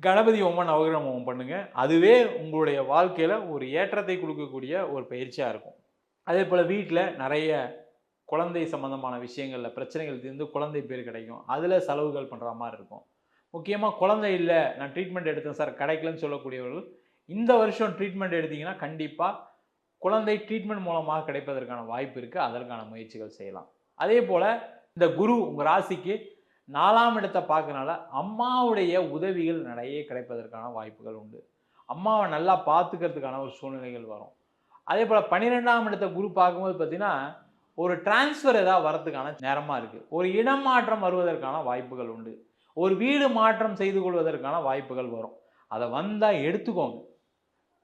கணபதி ஹோமம், நவகிரக ஹோமம் பண்ணுங்கள். அதுவே உங்களுடைய வாழ்க்கையில் ஒரு ஏற்றத்தை கொடுக்கக்கூடிய ஒரு பயிற்சியாக இருக்கும். அதே போல் வீட்டில் நிறைய குழந்தை சம்பந்தமான விஷயங்களில் பிரச்சனைகள் தீர்ந்து குழந்தை பேர் கிடைக்கும், அதில் செலவுகள் பண்ணுற மாதிரி இருக்கும். முக்கியமாக குழந்தை இல்லை, நான் ட்ரீட்மெண்ட் எடுத்தேன் சார் கிடைக்கலன்னு சொல்லக்கூடியவர்கள் இந்த வருஷம் ட்ரீட்மெண்ட் எடுத்தீங்கன்னா கண்டிப்பாக குழந்தை ட்ரீட்மெண்ட் மூலமாக கிடைப்பதற்கான வாய்ப்பு இருக்குது. அதற்கான முயற்சிகள் செய்யலாம். அதே போல் இந்த குரு உங்கள் ராசிக்கு 4ஆம் இடத்தை பார்க்கறனால அம்மாவுடைய உதவிகள் நிறைய கிடைப்பதற்கான வாய்ப்புகள் உண்டு. அம்மாவை நல்லா பார்த்துக்கிறதுக்கான ஒரு சூழ்நிலைகள் வரும். அதே போல் 12ஆம் இடத்தை குரு பார்க்கும்போது பார்த்தீங்கன்னா ஒரு டிரான்ஸ்ஃபர் ஏதாவது வரதுக்கான நேரமாக இருக்குது. ஒரு இடமாற்றம் வருவதற்கான வாய்ப்புகள் உண்டு. ஒரு வீடு மாற்றம் செய்து கொள்வதற்கான வாய்ப்புகள் வரும். அதை வந்தால் எடுத்துக்கோங்க.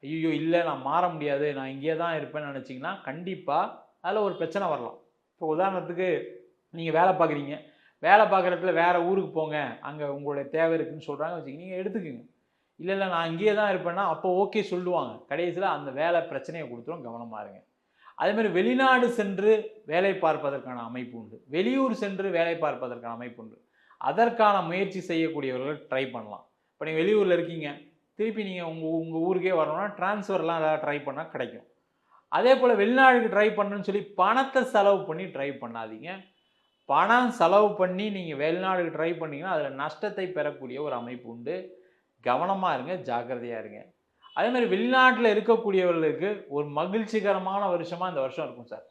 ஐயோ இல்லை நான் மாற முடியாது, நான் இங்கே தான் இருப்பேன்னு நினச்சிங்கன்னா கண்டிப்பாக அதில் ஒரு பிரச்சனை வரலாம். இப்போ உதாரணத்துக்கு நீங்கள் வேலை பார்க்குறீங்க, வேலை பார்க்குற இடத்துல வேறு ஊருக்கு போங்க, அங்கே உங்களுடைய தேவை இருக்குதுன்னு சொல்கிறாங்க வச்சுக்கிங்க, நீங்கள் எடுத்துக்கோங்க. இல்லை இல்லை நான் இங்கேயே தான் இருப்பேன்னா அப்போ ஓகே சொல்லுவாங்க. கடைசியில் அந்த வேலை பிரச்சனையை கொடுத்துரும், கவனமாக இருங்க. அதேமாதிரி வெளிநாடு சென்று வேலை பார்ப்பதற்கான அமைப்பு உண்டு, வெளியூர் சென்று வேலை பார்ப்பதற்கான அமைப்பு உண்டு. அதற்கான முயற்சி செய்யக்கூடியவர்கள் ட்ரை பண்ணலாம். இப்போ நீங்கள் வெளியூரில் இருக்கீங்க, திருப்பி நீங்கள் உங்கள் ஊருக்கே வரணும்னா டிரான்ஸ்ஃபர்லாம் ஏதாவது ட்ரை பண்ணால் கிடைக்கும். அதே போல் வெளிநாடுக்கு ட்ரை பண்ணுன்னு சொல்லி பணத்தை செலவு பண்ணி ட்ரை பண்ணாதீங்க. பணம் செலவு பண்ணி நீங்கள் வெளிநாடுக்கு ட்ரை பண்ணிங்கன்னா அதில் நஷ்டத்தை பெறக்கூடிய ஒரு அமைப்பு உண்டு. கவனமாக இருங்க, ஜாக்கிரதையாக இருங்க. அதே மாதிரி வெளிநாட்டில் இருக்கக்கூடியவர்களுக்கு ஒரு மகிழ்ச்சிகரமான வருஷமாக இந்த வருஷம் இருக்கும் சார்.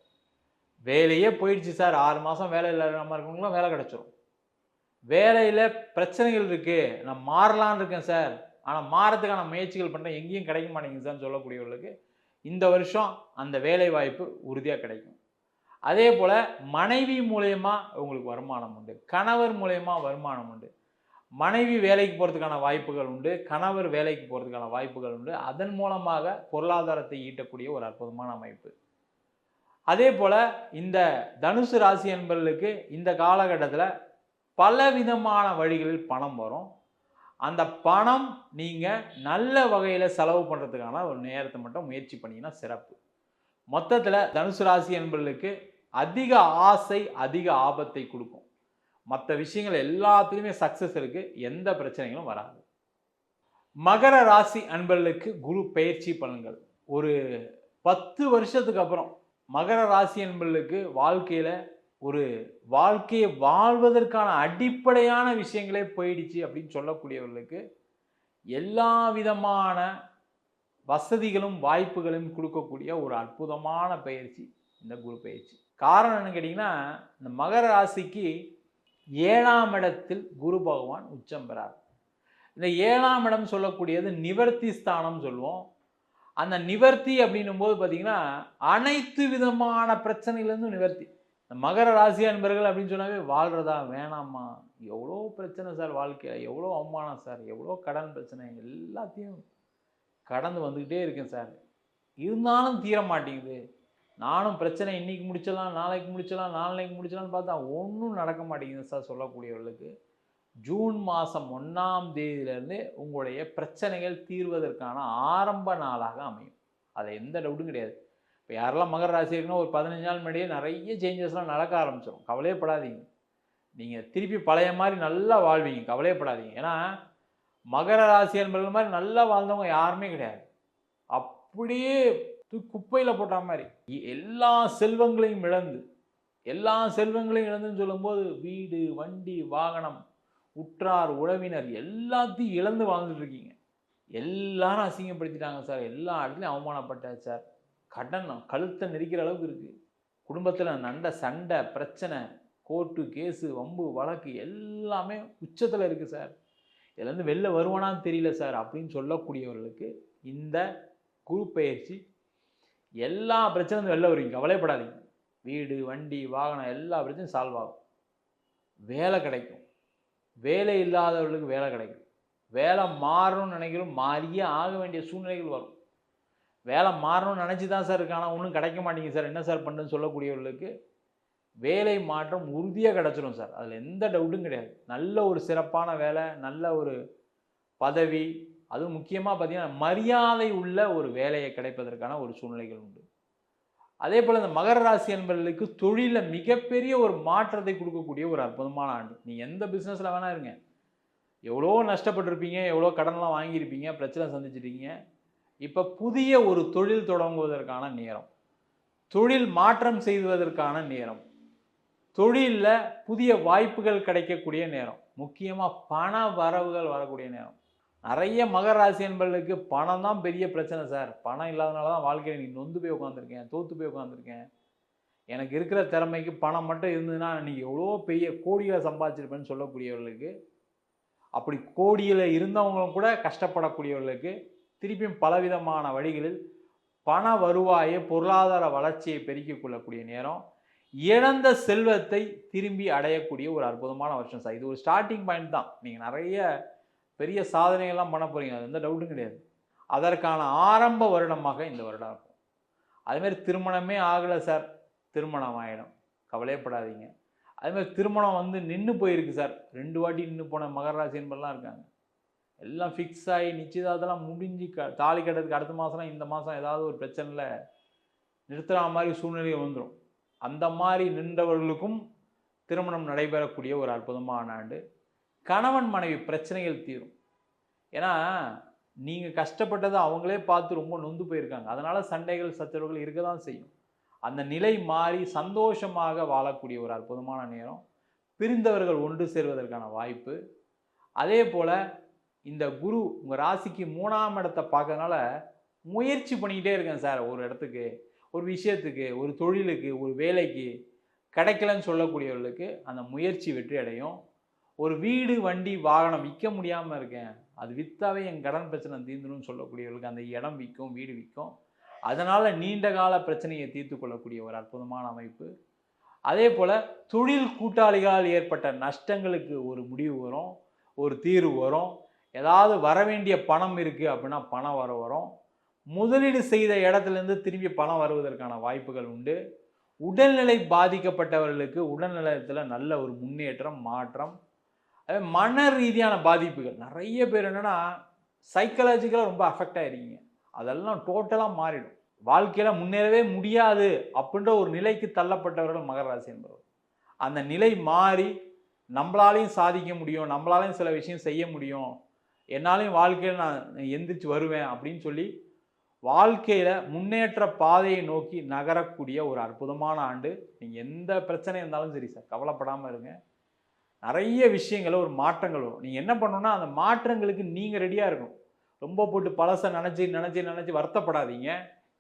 வேலையே போயிடுச்சு சார், 6 மாதம் வேலை இல்லாமல் இருக்கவங்களும் வேலை கிடச்சிரும். வேலையில் பிரச்சனைகள் இருக்குது, நான் மாறலான்னு இருக்கேன் சார், ஆனால் மாறத்துக்கான முயற்சிகள் பண்ணுறேன், எங்கேயும் கிடைக்க மாட்டேங்குது சார்னு சொல்லக்கூடியவர்களுக்கு இந்த வருஷம் அந்த வேலை வாய்ப்பு உறுதியாக கிடைக்கும். அதே போல் மனைவி மூலயமா உங்களுக்கு வருமானம் உண்டு, கணவர் மூலயமா வருமானம் உண்டு. மனைவி வேலைக்கு போகிறதுக்கான வாய்ப்புகள் உண்டு, கணவர் வேலைக்கு போகிறதுக்கான வாய்ப்புகள் உண்டு. அதன் மூலமாக பொருளாதாரத்தை ஈட்டக்கூடிய ஒரு அற்புதமான அமைப்பு. அதே போல் இந்த தனுசு ராசி என்பவர்களுக்கு இந்த காலகட்டத்தில் பலவிதமான வழிகளில் பணம் வரும். அந்த பணம் நீங்கள் நல்ல வகையில் செலவு பண்ணுறதுக்கான ஒரு நேரத்தை மட்டும் முயற்சி பண்ணிங்கன்னா சிறப்பு. மொத்தத்தில் தனுசு ராசி என்பவர்களுக்கு அதிக ஆசை அதிக ஆபத்தை கொடுக்கும். மற்ற விஷயங்கள் எல்லாத்துலேயுமே சக்ஸஸ் இருக்குது, எந்த பிரச்சனைகளும் வராது. மகர ராசி அன்பர்களுக்கு குரு பயிற்சி பலன்கள். ஒரு 10 வருஷத்துக்கு அப்புறம் மகர ராசி அன்பர்களுக்கு வாழ்க்கையில் ஒரு வாழ்க்கையை வாழ்வதற்கான அடிப்படையான விஷயங்களே போயிடுச்சு அப்படின்னு சொல்லக்கூடியவர்களுக்கு எல்லா விதமான வசதிகளும் வாய்ப்புகளும் கொடுக்கக்கூடிய ஒரு அற்புதமான பயிற்சி இந்த குரு பயிற்சி. காரணம் என்னன்னு கேட்டிங்கன்னா, இந்த மகர ராசிக்கு 7ஆம் இடத்தில் குரு பகவான் உச்சம் பெறார். இந்த 7ஆம் இடம் சொல்லக்கூடியது நிவர்த்தி ஸ்தானம் சொல்லுவோம். அந்த நிவர்த்தி அப்படின்னும் போது பார்த்தீங்கன்னா அனைத்து விதமான பிரச்சனையிலேருந்து நிவர்த்தி. இந்த மகர ராசி அன்பர்கள் அப்படின்னு சொன்னாவே வாழ்கிறதா வேணாமா, எவ்வளோ பிரச்சனை சார் வாழ்க்கையில், எவ்வளோ அவமானம் சார், எவ்வளோ கடன் பிரச்சனை, எல்லாத்தையும் கடந்து வந்துக்கிட்டே இருக்கேன் சார், இருந்தாலும் தீர மாட்டேங்குது, நானும் பிரச்சனை இன்றைக்கி முடிச்சிடலாம், நாளைக்கு முடிச்சிடலாம், நாளைக்கு முடிச்சிடலாம்னு பார்த்தா ஒன்றும் நடக்க மாட்டேங்குது சார் சொல்லக்கூடியவர்களுக்கு ஜூன் மாதம் 1ஆம் தேதியிலேருந்து உங்களுடைய பிரச்சனைகள் தீர்வதற்கான ஆரம்ப நாளாக அமையும். அது எந்த டவுட்டும் கிடையாது. இப்போ யாரெல்லாம் மகர ராசி இருக்குன்னா ஒரு 15 நாள் முன்னாடியே நிறைய சேஞ்சஸ்லாம் நடக்க ஆரம்பிச்சிடும். கவலையப்படாதீங்க, நீங்கள் திருப்பி பழைய மாதிரி நல்லா வாழ்வீங்க, கவலையப்படாதீங்க. ஏன்னா மகர ராசி என்பது மாதிரி நல்லா வாழ்ந்தவங்க யாருமே கிடையாது. அப்படியே குப்பையில் போட்ட மாதிரி எல்லா செல்வங்களையும் இழந்துன்னு சொல்லும்போது வீடு வண்டி வாகனம் உற்றார் உறவினர் எல்லாத்தையும் இழந்து வாழ்ந்துட்டு இருக்கீங்க. எல்லாரும் அசிங்கப்படுத்திட்டாங்க சார், எல்லா இடத்துலையும் அவமானப்பட்டாச்சு சார், கடன் கழுத்தை நெரிக்கிற அளவுக்கு இருக்குது, குடும்பத்தில் நண்ட சண்டை பிரச்சனை, கோர்ட்டு கேஸு வம்பு வழக்கு எல்லாமே உச்சத்தில் இருக்குது சார், இதுலேருந்து வெளில வருவானான்னு தெரியல சார் அப்படின்னு சொல்லக்கூடியவர்களுக்கு இந்த குரு பயிற்சி எல்லா பிரச்சனையும் வெளில வருவீங்க, கவலைப்படாதீங்க. வீடு வண்டி வாகனம் எல்லா பிரச்சனையும் சால்வ் ஆகும். வேலை கிடைக்கும், வேலை இல்லாதவர்களுக்கு வேலை கிடைக்கும். வேலை மாறணும்னு நினைக்கிறோம், மாறியே ஆக வேண்டிய சூழ்நிலைகள் வரும். வேலை மாறணும்னு நினச்சி தான் சார் இருக்கு, ஆனால் ஒன்றும் கிடைக்க மாட்டேங்குது சார், என்ன சார் பண்ணுன்னு சொல்லக்கூடியவர்களுக்கு வேலை மாற்றம் உறுதியாக கிடச்சிடும் சார், அதில் எந்த டவுட்டும் கிடையாது. நல்ல ஒரு சிறப்பான வேலை, நல்ல ஒரு பதவி, அதுவும் முக்கியமாக பார்த்தீங்கன்னா மரியாதை உள்ள ஒரு வேலையை கிடைப்பதற்கான ஒரு சூழ்நிலைகள் உண்டு. அதே போல் இந்த மகர ராசி என்பவர்களுக்கு தொழிலில் மிகப்பெரிய ஒரு மாற்றத்தை கொடுக்கக்கூடிய ஒரு அற்புதமான ஆண்டு. நீங்கள் எந்த பிஸ்னஸில் வேணா இருங்க, எவ்வளோ நஷ்டப்பட்டிருப்பீங்க, எவ்வளோ கடன்லாம் வாங்கியிருப்பீங்க, பிரச்சனை சந்திச்சிட்டீங்க. இப்போ புதிய ஒரு தொழில் தொடங்குவதற்கான நேரம், தொழில் மாற்றம் செய்வதற்கான நேரம், தொழிலில் புதிய வாய்ப்புகள் கிடைக்கக்கூடிய நேரம், முக்கியமாக பண வரவுகள் வரக்கூடிய நேரம். நிறைய மகர ராசி என்பவர்களுக்கு பணம் தான் பெரிய பிரச்சனை சார், பணம் இல்லாதனால தான் வாழ்க்கையில் நீ நொந்து போய் உட்காந்துருக்கேன், தோற்று போய் உட்காந்துருக்கேன், எனக்கு இருக்கிற திறமைக்கு பணம் மட்டும் இருந்ததுன்னா நீங்கள் எவ்வளோ பெரிய கோடிகளை சம்பாதிச்சிருப்பேன்னு சொல்லக்கூடியவர்களுக்கு, அப்படி கோடியில் இருந்தவங்களும் கூட கஷ்டப்படக்கூடியவர்களுக்கு திருப்பியும் பலவிதமான வழிகளில் பண வருவாயை பொருளாதார வளர்ச்சியை பெருக்கிக் கொள்ளக்கூடிய நேரம். இழந்த செல்வத்தை திரும்பி அடையக்கூடிய ஒரு அற்புதமான வருஷம் சார். இது ஒரு ஸ்டார்ட்டிங் பாயிண்ட் தான். நீங்கள் நிறைய பெரிய சாதனைகள்லாம் பண்ண போகிறீங்க, அது எந்த டவுட்டும் கிடையாது. அதற்கான ஆரம்ப வருடமாக இந்த வருடம் இருக்கும். அதுமாரி திருமணமே ஆகலை சார், திருமணம் ஆகிடும், கவலையப்படாதீங்க. அதுமாதிரி திருமணம் வந்து நின்று போயிருக்கு சார், 2 வாட்டி நின்று போன மகர ராசி என்பதெல்லாம் இருக்காங்க. எல்லாம் ஃபிக்ஸ் ஆகி நிச்சயதார்த்தம்லாம் முடிஞ்சு தாலி கட்டுறதுக்கு அடுத்த மாதம்லாம் இந்த மாதம் ஏதாவது ஒரு பிரச்சனையில் நிறுத்துகிற மாதிரி சூழ்நிலை வந்துடும். அந்த மாதிரி நின்றவர்களுக்கும் திருமணம் நடைபெறக்கூடிய ஒரு அற்புதமான ஆண்டு. கணவன் மனைவி பிரச்சனைகள் தீரும். ஏன்னா நீங்கள் கஷ்டப்பட்டதை அவங்களே பார்த்து ரொம்ப நொந்து போயிருக்காங்க. அதனால் சண்டைகள் சச்சரவுகள் இருக்க தான் செய்யும். அந்த நிலை மாறி சந்தோஷமாக வாழக்கூடிய ஒரு அற்புதமான நேரம். பிரிந்தவர்கள் ஒன்று சேர்வதற்கான வாய்ப்பு. அதே போல் இந்த குரு உங்கள் ராசிக்கு 3ஆம் இடத்தை பார்க்கறதுனால முயற்சி பண்ணிக்கிட்டே இருக்கேன் சார், ஒரு இடத்துக்கு, ஒரு விஷயத்துக்கு, ஒரு தொழிலுக்கு, ஒரு வேலைக்கு கிடைக்கலன்னு சொல்லக்கூடியவர்களுக்கு அந்த முயற்சி வெற்றி அடையும். ஒரு வீடு வண்டி வாகனம் விற்க முடியாமல் இருக்கேன், அது விற்றாவே என் கடன் பிரச்சனை தீர்ந்துடும் சொல்லக்கூடியவர்களுக்கு அந்த இடம் விற்கும், வீடு விற்கும். அதனால் நீண்ட கால பிரச்சனையை தீர்த்து கொள்ளக்கூடிய ஒரு அற்புதமான அமைப்பு. அதே போல் தொழில் கூட்டாளிகளால் ஏற்பட்ட நஷ்டங்களுக்கு ஒரு முடிவு வரும், ஒரு தீர்வு வரும். ஏதாவது வர வேண்டிய பணம் இருக்குது அப்படின்னா பணம் வரும். முதலீடு செய்த இடத்துலேருந்து திரும்பி பணம் வருவதற்கான வாய்ப்புகள் உண்டு. உடல்நிலை பாதிக்கப்பட்டவர்களுக்கு உடல்நலத்தில் நல்ல ஒரு முன்னேற்றம், மாற்றம். அதே மன ரீதியான பாதிப்புகள் நிறைய பேர் என்னென்னா சைக்கலாஜிக்கலாக ரொம்ப அஃபெக்ட் ஆகிருக்கீங்க, அதெல்லாம் டோட்டலாக மாறிடும். வாழ்க்கையில் முன்னேறவே முடியாது அப்படின்ற ஒரு நிலைக்கு தள்ளப்பட்டவர்கள் மகர ராசி என்பவர். அந்த நிலை மாறி நம்மளாலையும் சாதிக்க முடியும், நம்மளாலையும் சில விஷயம் செய்ய முடியும், என்னாலையும் வாழ்க்கையில் நான் எந்திரிச்சு வருவேன் அப்படின்னு சொல்லி வாழ்க்கையில் முன்னேற்ற பாதையை நோக்கி நகரக்கூடிய ஒரு அற்புதமான ஆண்டு. நீங்கள் எந்த பிரச்சனை இருந்தாலும் சரி சார், கவலைப்படாமல் இருங்க. நிறைய விஷயங்கள ஒரு மாற்றங்கள் வரும். நீங்கள் என்ன பண்ணணும்னா அந்த மாற்றங்களுக்கு நீங்கள் ரெடியாக இருக்கணும். ரொம்ப போட்டு பழசை நினச்சி வருத்தப்படாதீங்க,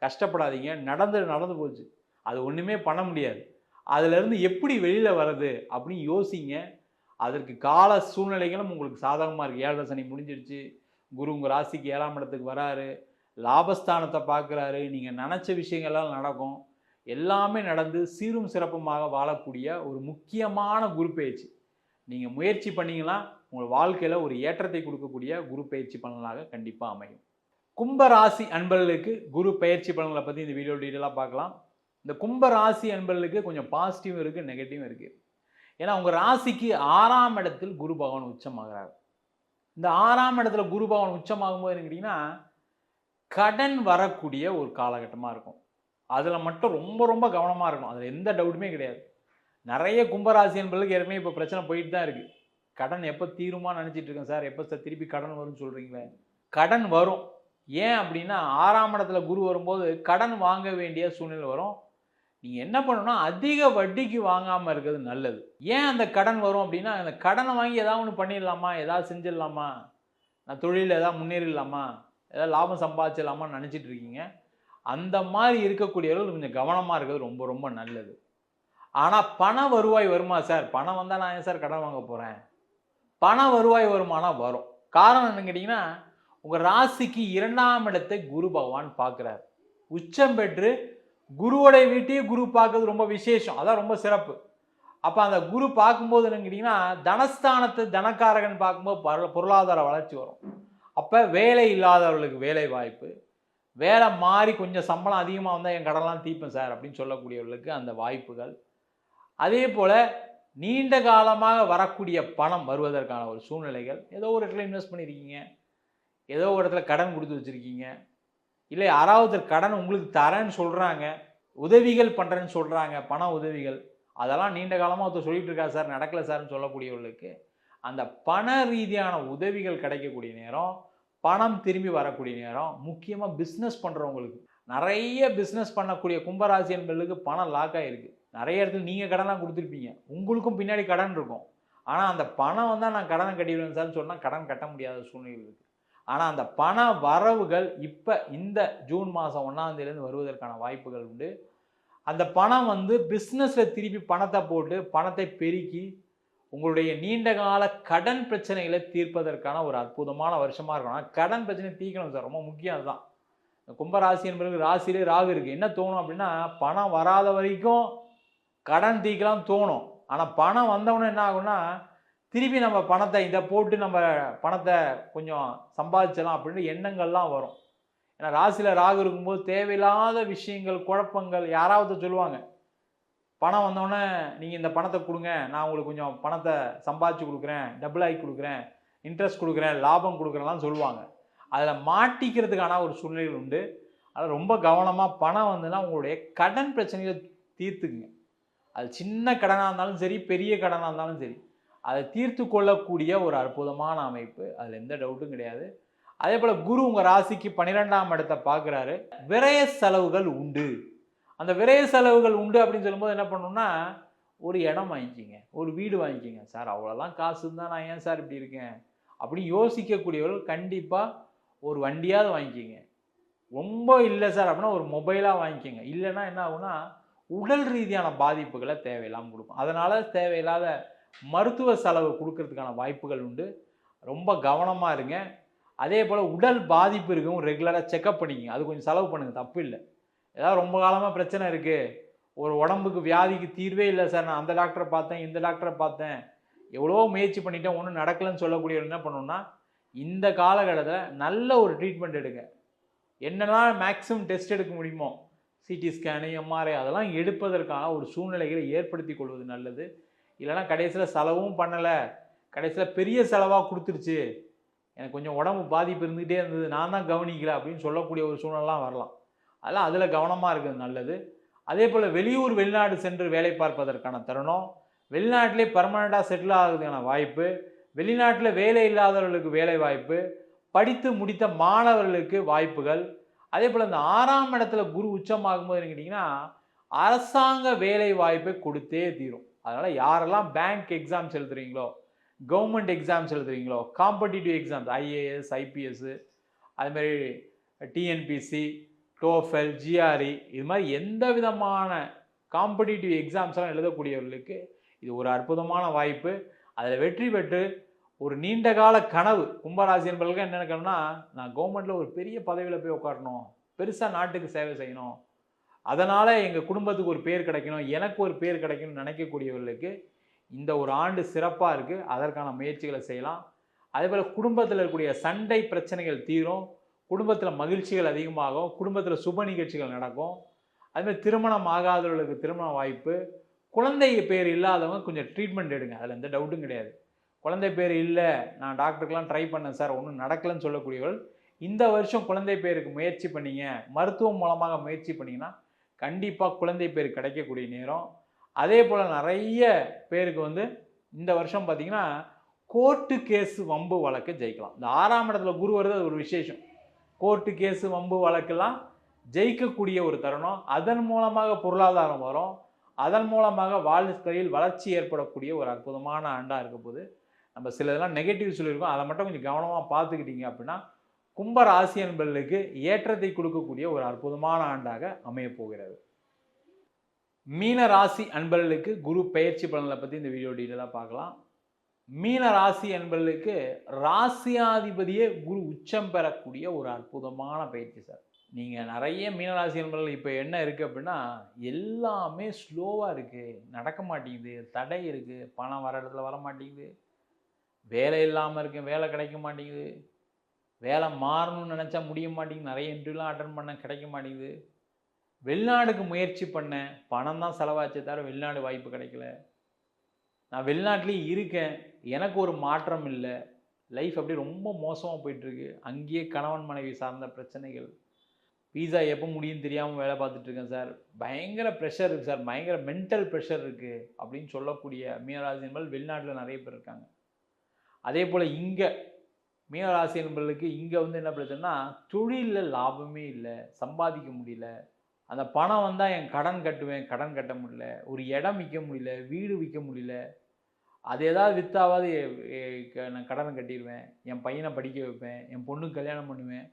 கஷ்டப்படாதீங்க. நடந்து போச்சு, அது ஒன்றுமே பண்ண முடியாது. அதிலிருந்து எப்படி வெளியில் வர்றது அப்படின்னு யோசிங்க. அதற்கு கால சூழ்நிலைகளும் உங்களுக்கு சாதகமாக இருக்குது. 7 சனி முடிஞ்சிடுச்சு, குரு உங்கள் ராசிக்கு 7ஆம் இடத்துக்கு வராரு, லாபஸ்தானத்தை பார்க்குறாரு, நீங்கள் நினச்ச விஷயங்கள்லாம் நடக்கும். எல்லாமே நடந்து சீரும் சிறப்புமாக வாழக்கூடிய ஒரு முக்கியமான குரு பயிற்சி. நீங்கள் முயற்சி பண்ணிங்கன்னா உங்கள் வாழ்க்கையில் ஒரு ஏற்றத்தை கொடுக்கக்கூடிய குரு பயிற்சி பலனாக கண்டிப்பாக அமையும். கும்ப ராசி அன்பர்களுக்கு குரு பயிற்சி பலன்களை பற்றி இந்த வீடியோ டீட்டெயிலாக பார்க்கலாம். இந்த கும்ப ராசி அன்பர்களுக்கு கொஞ்சம் பாசிட்டிவும் இருக்குது, நெகட்டிவும் இருக்குது. ஏன்னா உங்கள் ராசிக்கு 6ஆம் இடத்தில் குரு பகவான் உச்சமாகிறார். இந்த 6ஆம் இடத்துல குரு பகவான் உச்சமாகும் போது கேட்டிங்கன்னா கடன் வரக்கூடிய ஒரு காலகட்டமாக இருக்கும். அதில் மட்டும் ரொம்ப ரொம்ப கவனமாக இருக்கணும், அதில் எந்த டவுட்டுமே கிடையாது. நிறைய கும்பராசி என்பர்களுக்கு ஏற்கனவே இப்போ பிரச்சனை போயிட்டு தான் இருக்குது. கடன் எப்போ தீருமான்னு நினச்சிட்டு இருக்கேன் சார், எப்போ சார் திருப்பி கடன் வரும்னு சொல்கிறீங்களே. கடன் வரும். ஏன் அப்படின்னா 6ஆம் இடத்துல குரு வரும்போது கடன் வாங்க வேண்டிய சூழ்நிலை வரும். நீங்கள் என்ன பண்ணணும்னா அதிக வட்டிக்கு வாங்காமல் இருக்கிறது நல்லது. ஏன் அந்த கடன் வரும் அப்படின்னா, அந்த கடனை வாங்கி ஏதாவது ஒன்று பண்ணிடலாமா, ஏதாவது செஞ்சிடலாமா, நான் தொழிலில் ஏதாவது முன்னேறிடலாமா, ஏதாவது லாபம் சம்பாதிச்சிடலாமான்னு நினச்சிட்டு இருக்கீங்க. அந்த மாதிரி இருக்கக்கூடியவர்கள் கொஞ்சம் கவனமாக இருக்கிறது ரொம்ப ரொம்ப நல்லது. ஆனால் பண வருவாய் வருமா சார், பணம் வந்தால் நான் ஏன் சார் கடன் வாங்க போகிறேன், பண வருவாய் வருமானா வரும். காரணம் என்னன்னு கேட்டிங்கன்னா உங்கள் ராசிக்கு 2ஆம் இடத்தை குரு பகவான் பார்க்குறார். உச்சம் பெற்று குருவோடைய வீட்டையே குரு பார்க்கறது ரொம்ப விசேஷம், அதான் ரொம்ப சிறப்பு. அப்போ அந்த குரு பார்க்கும்போது என்னன்னு கேட்டிங்கன்னா தனஸ்தானத்தை தனக்காரகன் பார்க்கும்போது பொருளாதார வளர்ச்சி வரும். அப்போ வேலை இல்லாதவர்களுக்கு வேலை வாய்ப்பு, வேலை மாறி கொஞ்சம் சம்பளம் அதிகமாக வந்தால் என் கடன்லாம் தீர்ப்பேன் சார் அப்படின்னு சொல்லக்கூடியவர்களுக்கு அந்த வாய்ப்புகள். அதே போல் நீண்ட காலமாக வரக்கூடிய பணம் வருவதற்கான ஒரு சூழ்நிலைகள். ஏதோ ஒரு இடத்துல இன்வெஸ்ட் பண்ணியிருக்கீங்க, ஏதோ ஒரு இடத்துல கடன் கொடுத்து வச்சுருக்கீங்க, இல்லை யாராவது கடன் உங்களுக்கு தரேன்னு சொல்கிறாங்க, உதவிகள் பண்ணுறேன்னு சொல்கிறாங்க, பண உதவிகள், அதெல்லாம் நீண்ட காலமாக ஒருத்தர் சொல்லிட்டு இருக்கா சார், நடக்கலை சார்னு சொல்லக்கூடியவர்களுக்கு அந்த பண ரீதியான உதவிகள் கிடைக்கக்கூடிய நேரம், பணம் திரும்பி வரக்கூடிய நேரம். முக்கியமாக பிஸ்னஸ் பண்ணுறவங்களுக்கு, நிறைய பிஸ்னஸ் பண்ணக்கூடிய கும்பராசி என்பவர்களுக்கு பணம் லாக் ஆகிருக்கு. நிறைய இடத்துல நீங்கள் கடனாக கொடுத்துருப்பீங்க, உங்களுக்கும் பின்னாடி கடன் இருக்கும். ஆனால் அந்த பணம் வந்தால் நான் கடனை கட்டிடுவேன் சார்னு சொன்னால் கடன் கட்ட முடியாத சூழ்நிலை இருக்குது. ஆனால் அந்த பண வரவுகள் இப்போ இந்த ஜூன் மாதம் 1ஆம் தேதியிலேருந்து வருவதற்கான வாய்ப்புகள் உண்டு. அந்த பணம் வந்து பிஸ்னஸில் திருப்பி பணத்தை போட்டு பணத்தை பெருக்கி உங்களுடைய நீண்ட கால கடன் பிரச்சனைகளை தீர்ப்பதற்கான ஒரு அற்புதமான வருஷமாக இருக்கும். ஆனால் கடன் பிரச்சனை தீர்க்கணும் சார், ரொம்ப முக்கியம். அதுதான் கும்பராசி என்பது ராசியிலே ராகு இருக்குது. என்ன தோணும் அப்படின்னா பணம் வராத வரைக்கும் கடன் தீர்க்கலாம் தோணும். ஆனால் பணம் வந்தவொடனே என்ன ஆகும்னா, திருப்பி நம்ம பணத்தை இதை போட்டு நம்ம பணத்தை கொஞ்சம் சம்பாதிச்சலாம் அப்படின்னு எண்ணங்கள்லாம் வரும். ஏன்னா ராசியில் ராகு இருக்கும்போது தேவையில்லாத விஷயங்கள், குழப்பங்கள் யாராவது சொல்லுவாங்க. பணம் வந்தோடனே நீங்கள் இந்த பணத்தை கொடுங்க, நான் உங்களுக்கு கொஞ்சம் பணத்தை சம்பாதிச்சு கொடுக்குறேன், டபுள் ஆகி கொடுக்குறேன், இன்ட்ரெஸ்ட் கொடுக்குறேன், லாபம் கொடுக்குறேன்லாம் சொல்லுவாங்க. அதில் மாட்டிக்கிறதுக்கான ஒரு சூழ்நிலைகள் உண்டு. அதில் ரொம்ப கவனமாக பணம் வந்துன்னா உங்களுடைய கடன் பிரச்சனைகளை தீர்த்துக்குங்க. அது சின்ன கடனாக இருந்தாலும் சரி, பெரிய கடனாக இருந்தாலும் சரி, அதை தீர்த்து கொள்ளக்கூடிய ஒரு அற்புதமான அமைப்பு. அதில் எந்த டவுட்டும் கிடையாது. அதே போல் குரு உங்கள் ராசிக்கு 12ஆம் இடத்தை பார்க்குறாரு. விரய செலவுகள் உண்டு. அந்த விரய செலவுகள் உண்டு அப்படின்னு சொல்லும்போது என்ன பண்ணணும்னா, ஒரு இடம் வாங்கிக்கிங்க, ஒரு வீடு வாங்கிக்கிங்க. சார் அவ்வளோலாம் காசு இருந்தால் நான் ஏன் சார் இப்படி இருக்கேன் அப்படின்னு யோசிக்கக்கூடியவர்கள் கண்டிப்பாக ஒரு வண்டியாவது வாங்கிக்கிங்க. ரொம்ப இல்லை சார் அப்படின்னா ஒரு மொபைலாக வாங்கிக்கிங்க. இல்லைன்னா என்ன ஆகுனா உடல் ரீதியான பாதிப்புகளை தேவையில்லாமல் கொடுக்கும். அதனால் தேவையில்லாத மருத்துவ செலவு கொடுக்கறதுக்கான வாய்ப்புகள் உண்டு. ரொம்ப கவனமாக இருங்க. அதே போல் உடல் பாதிப்பு இருக்கவும் ரெகுலராக செக்கப் பண்ணிக்கிங்க. அது கொஞ்சம் செலவு பண்ணுங்கள், தப்பு இல்லை. ஏதாவது ரொம்ப காலமாக பிரச்சனை இருக்குது, ஒரு உடம்புக்கு வியாதிக்கு தீர்வே இல்லை சார், நான் அந்த டாக்டரை பார்த்தேன், இந்த டாக்டரை பார்த்தேன், எவ்வளோ முயற்சி பண்ணிட்டேன், ஒன்றும் நடக்கலைன்னு சொல்லக்கூடியவர் என்ன பண்ணணும்னா, இந்த காலகட்டத்தில் நல்ல ஒரு ட்ரீட்மெண்ட் எடுங்க. என்னெல்லாம் மேக்ஸிமம் டெஸ்ட் எடுக்க முடியுமோ, சிடி ஸ்கேனு, எம்ஆர்ஐ அதெல்லாம் எடுப்பதற்கான ஒரு சூழ்நிலைகளை ஏற்படுத்தி கொள்வது நல்லது. இல்லைனா கடைசியில் செலவும் பண்ணலை, கடைசியில் பெரிய செலவாக கொடுத்துருச்சு, எனக்கு கொஞ்சம் உடம்பு பாதிப்பு இருந்துகிட்டே இருந்தது, நான் தான் கவனிக்கல அப்படின்னு சொல்லக்கூடிய ஒரு சூழ்நிலாம் வரலாம். அதெல்லாம் அதில் கவனமாக இருக்கிறது நல்லது. அதே போல் வெளியூர் வெளிநாடு சென்று வேலை பார்ப்பதற்கான தருணம், வெளிநாட்டிலே பர்மனெண்ட்டாக செட்டில் ஆகிறதுக்கான வாய்ப்பு, வெளிநாட்டில் வேலை இல்லாதவர்களுக்கு வேலை வாய்ப்பு, படித்து முடித்த மாணவர்களுக்கு வாய்ப்புகள். அதே போல் இந்த 6ஆம் இடத்துல குரு உச்சமாகும்போது என்ன கேட்டிங்கன்னா, அரசாங்க வேலை வாய்ப்பை கொடுத்தே தீரும். அதனால் யாரெல்லாம் பேங்க் எக்ஸாம்ஸ் எழுதுறீங்களோ, கவர்மெண்ட் எக்ஸாம்ஸ் எழுதுறீங்களோ, காம்படிட்டிவ் எக்ஸாம்ஸ் ஐஏஎஸ், ஐபிஎஸ், அதுமாதிரி டிஎன்பிசி, டோஃபெல், ஜிஆர்இ இது மாதிரி எந்த விதமான காம்படிட்டிவ் எக்ஸாம்ஸ்லாம் எழுதக்கூடியவர்களுக்கு இது ஒரு அற்புதமான வாய்ப்பு. அதில் வெற்றி பெற்று ஒரு நீண்ட கால கனவு கும்பராசி என்பவர்களுக்கு என்ன நினைக்கணும்னா, நான் கவர்மெண்ட்டில் ஒரு பெரிய பதவியில் போய் உட்காரணும், பெருசாக நாட்டுக்கு சேவை செய்யணும், அதனால் எங்கள் குடும்பத்துக்கு ஒரு பேர் கிடைக்கணும், எனக்கு ஒரு பேர் கிடைக்கணும்னு நினைக்கக்கூடியவர்களுக்கு இந்த ஒரு ஆண்டு சிறப்பாக இருக்குது. அதற்கான முயற்சிகளை செய்யலாம். அதேபோல் குடும்பத்தில் இருக்கக்கூடிய சண்டை பிரச்சனைகள் தீரும், குடும்பத்தில் மகிழ்ச்சிகள் அதிகமாகும், குடும்பத்தில் சுப நிகழ்ச்சிகள் நடக்கும். அதுமாதிரி திருமணம் ஆகாதவர்களுக்கு திருமண வாய்ப்பு, குழந்தை பேர் இல்லாதவங்க கொஞ்சம் ட்ரீட்மெண்ட் எடுங்க, அதில் எந்த டவுட்டும் கிடையாது. குழந்தை பேர் இல்லை, நான் டாக்டருக்கெலாம் ட்ரை பண்ணேன் சார், ஒன்றும் நடக்கலைன்னு சொல்லக்கூடியவர்கள் இந்த வருஷம் குழந்தை பேருக்கு முயற்சி பண்ணிங்க, மருத்துவம் மூலமாக முயற்சி பண்ணிங்கன்னா கண்டிப்பாக குழந்தை பேர் கிடைக்கக்கூடிய நேரம். அதே போல் நிறைய பேருக்கு வந்து இந்த வருஷம் பார்த்திங்கன்னா கோர்ட்டு கேஸு வம்பு வழக்கு ஜெயிக்கலாம். இந்த 6ஆம் இடத்துல குரு வருது, அது ஒரு விசேஷம். கோர்ட்டு கேஸு வம்பு வழக்கெல்லாம் ஜெயிக்கக்கூடிய ஒரு தருணம். அதன் மூலமாக பொருளாதாரம் வரும், அதன் மூலமாக வாழ்க்கையில் வளர்ச்சி ஏற்படக்கூடிய ஒரு அற்புதமான ஆண்டாக இருக்க போது. நம்ம சில இதெல்லாம் நெகட்டிவ் சொல்லியிருக்கோம், அதை மட்டும் கொஞ்சம் கவனமாக பார்த்துக்கிட்டீங்க அப்படின்னா கும்ப ராசி என்பர்களுக்கு ஏற்றத்தை கொடுக்கக்கூடிய ஒரு அற்புதமான ஆண்டாக அமையப் போகிறது. மீன ராசி அன்பர்களுக்கு குரு பெயர்ச்சி பலனை பற்றி இந்த வீடியோ டீட்டெயிலாக பார்க்கலாம். மீன ராசி என்பர்களுக்கு ராசியாதிபதியே குரு உச்சம் பெறக்கூடிய ஒரு அற்புதமான பயிற்சி சார். நீங்கள் நிறைய மீனராசி என்பர்கள் இப்போ என்ன இருக்குது அப்படின்னா, எல்லாமே ஸ்லோவாக இருக்குது, நடக்க மாட்டேங்குது, தடை இருக்குது, பணம் வர இடத்துல வர மாட்டேங்குது, வேலை இல்லாமல் இருக்கு, வேலை கிடைக்க மாட்டேங்குது, வேலை மாறணும்னு நினச்சா முடிய மாட்டேங்குது, நிறைய இன்டர்வியூலாம் அட்டன் பண்ண கிடைக்க மாட்டேங்குது, வெளிநாடுக்கு முயற்சி பண்ணேன், பணம் தான் செலவாச்சே தவிர வெளிநாடு வாய்ப்பு கிடைக்கல, நான் வெளிநாட்டிலேயே இருக்கேன், எனக்கு ஒரு மாற்றம் இல்லை, லைஃப் அப்படியே ரொம்ப மோசமாக போயிட்டுருக்கு, அங்கேயே கணவன் மனைவி சார்ந்த பிரச்சனைகள், வீசா எப்போ முடியும்னு தெரியாமல் வேலை பார்த்துட்ருக்கேன் சார், பயங்கர ப்ரெஷர் இருக்குது சார், பயங்கர மென்டல் ப்ரெஷர் இருக்குது அப்படின்னு சொல்லக்கூடிய மீனராசி என்பது வெளிநாட்டில் நிறைய பேர் இருக்காங்க. அதே போல் இங்கே மீனராசி என்பர்களுக்கு இங்கே வந்து என்ன பிரச்சனைனா, தொழிலில் லாபமே இல்லை, சம்பாதிக்க முடியல, அந்த பணம் வந்தால் என் கடன் கட்டுவேன், கடன் கட்ட முடியல, ஒரு இடம் விற்க முடியல, வீடு விற்க முடியல, அது ஏதாவது விற்றாவது நான் கடனை கட்டிடுவேன், என் பையனை படிக்க வைப்பேன், என் பொண்ணுக்கு கல்யாணம் பண்ணுவேன்,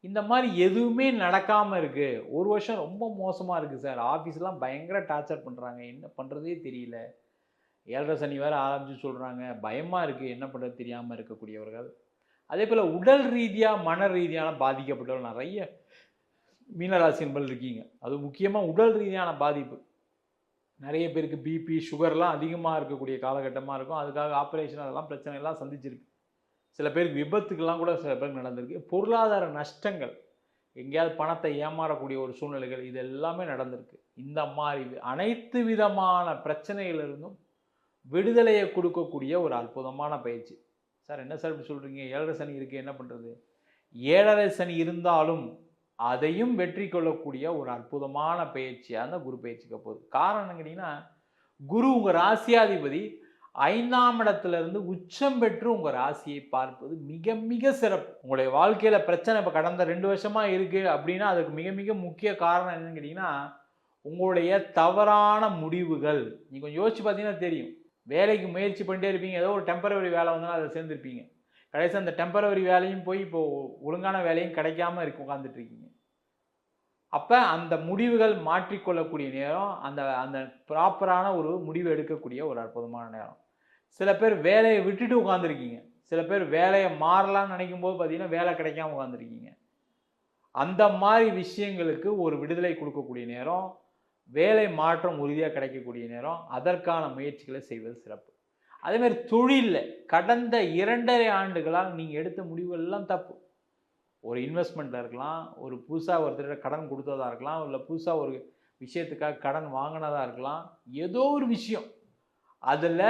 இந்த மாதிரி எதுவுமே நடக்காமல் இருக்குது. ஒரு வருஷம் ரொம்ப மோசமாக இருக்குது சார், ஆஃபீஸ்லாம் பயங்கர டார்ச்சர் பண்ணுறாங்க, என்ன பண்ணுறதே தெரியல, 7.5 சனி வேறு ஆரம்பித்து சொல்கிறாங்க, பயமாக இருக்குது, என்ன பண்ணுறது தெரியாமல் இருக்கக்கூடியவர்கள். அதே போல் உடல் ரீதியாக மன ரீதியான பாதிக்கப்பட்டவர்கள் நிறைய மீனராசி என்பது இருக்கீங்க. அது முக்கியமாக உடல் ரீதியான பாதிப்பு, நிறைய பேருக்கு பிபி சுகர்லாம் அதிகமாக இருக்கக்கூடிய காலகட்டமாக இருக்கும். அதுக்காக ஆப்ரேஷன் அதெல்லாம் பிரச்சனைலாம் சந்திச்சிருக்கு. சில பேருக்கு விபத்துக்கெல்லாம் கூட சில பேருக்கு நடந்திருக்கு. பொருளாதார நஷ்டங்கள், எங்கேயாவது பணத்தை ஏமாறக்கூடிய ஒரு சூழ்நிலைகள், இது எல்லாமே நடந்திருக்கு. இந்த மாதிரி அனைத்து விதமான பிரச்சனைகளிலிருந்தும் விடுதலையை கொடுக்கக்கூடிய ஒரு அற்புதமான பயிற்சி. சார் என்ன சார் இப்படி சொல்கிறீங்க, 7.5 சனி இருக்குது என்ன பண்ணுறது? 7.5 சனி இருந்தாலும் அதையும் வெற்றி கொள்ளக்கூடிய ஒரு அற்புதமான பயிற்சியாக அந்த குரு பயிற்சிக்க போகுது. காரணம் கேட்டிங்கன்னா, குரு உங்கள் ராசியாதிபதி 5ஆம் இடத்திலிருந்து உச்சம் பெற்று உங்கள் ராசியை பார்ப்பது மிக மிக சிறப்பு. உங்களுடைய வாழ்க்கையில் பிரச்சனை இப்போ கடந்த 2 வருஷமாக இருக்குது அப்படின்னா அதுக்கு மிக மிக முக்கிய காரணம் என்னன்னு கேட்டிங்கன்னா, உங்களுடைய தவறான முடிவுகள். நீங்கள் கொஞ்சம் யோசிச்சு பார்த்தீங்கன்னா தெரியும். வேலைக்கு முயற்சி பண்ணிட்டே இருப்பீங்க, ஏதோ ஒரு டெம்பரவரி வேலை வந்தாலும் அதை சேர்ந்துருப்பீங்க. கடைசி அந்த டெம்பரவரி வேலையும் போய் இப்போது ஒழுங்கான வேலையும் கிடைக்காம இருக்கு உட்காந்துட்டு இருக்கீங்க. அப்போ அந்த முடிவுகள் மாற்றிக்கொள்ளக்கூடிய நேரம், அந்த அந்த ப்ராப்பரான ஒரு முடிவு எடுக்கக்கூடிய ஒரு அற்புதமான நேரம். சில பேர் வேலையை விட்டுட்டு உட்காந்துருக்கீங்க, சில பேர் வேலையை மாறலான்னு நினைக்கும் போது பார்த்தீங்கன்னா வேலை கிடைக்காம உட்காந்துருக்கீங்க. அந்த மாதிரி விஷயங்களுக்கு ஒரு விடுதலை கொடுக்கக்கூடிய நேரம், வேலை மாற்றம் உறுதியாக கிடைக்கக்கூடிய நேரம், அதற்கான முயற்சிகளை செய்வது சிறப்பு. அதேமாதிரி தொழிலில் கடந்த 2.5 ஆண்டுகளால் நீங்கள் எடுத்த முடிவுகள் எல்லாம் தப்பு. ஒரு இன்வெஸ்ட்மெண்ட்டில் இருக்கலாம், ஒரு புதுசாக ஒருத்தர் கடன் கொடுத்ததாக இருக்கலாம், இல்லை புதுசாக ஒரு விஷயத்துக்காக கடன் வாங்கினதாக இருக்கலாம், ஏதோ ஒரு விஷயம் அதில்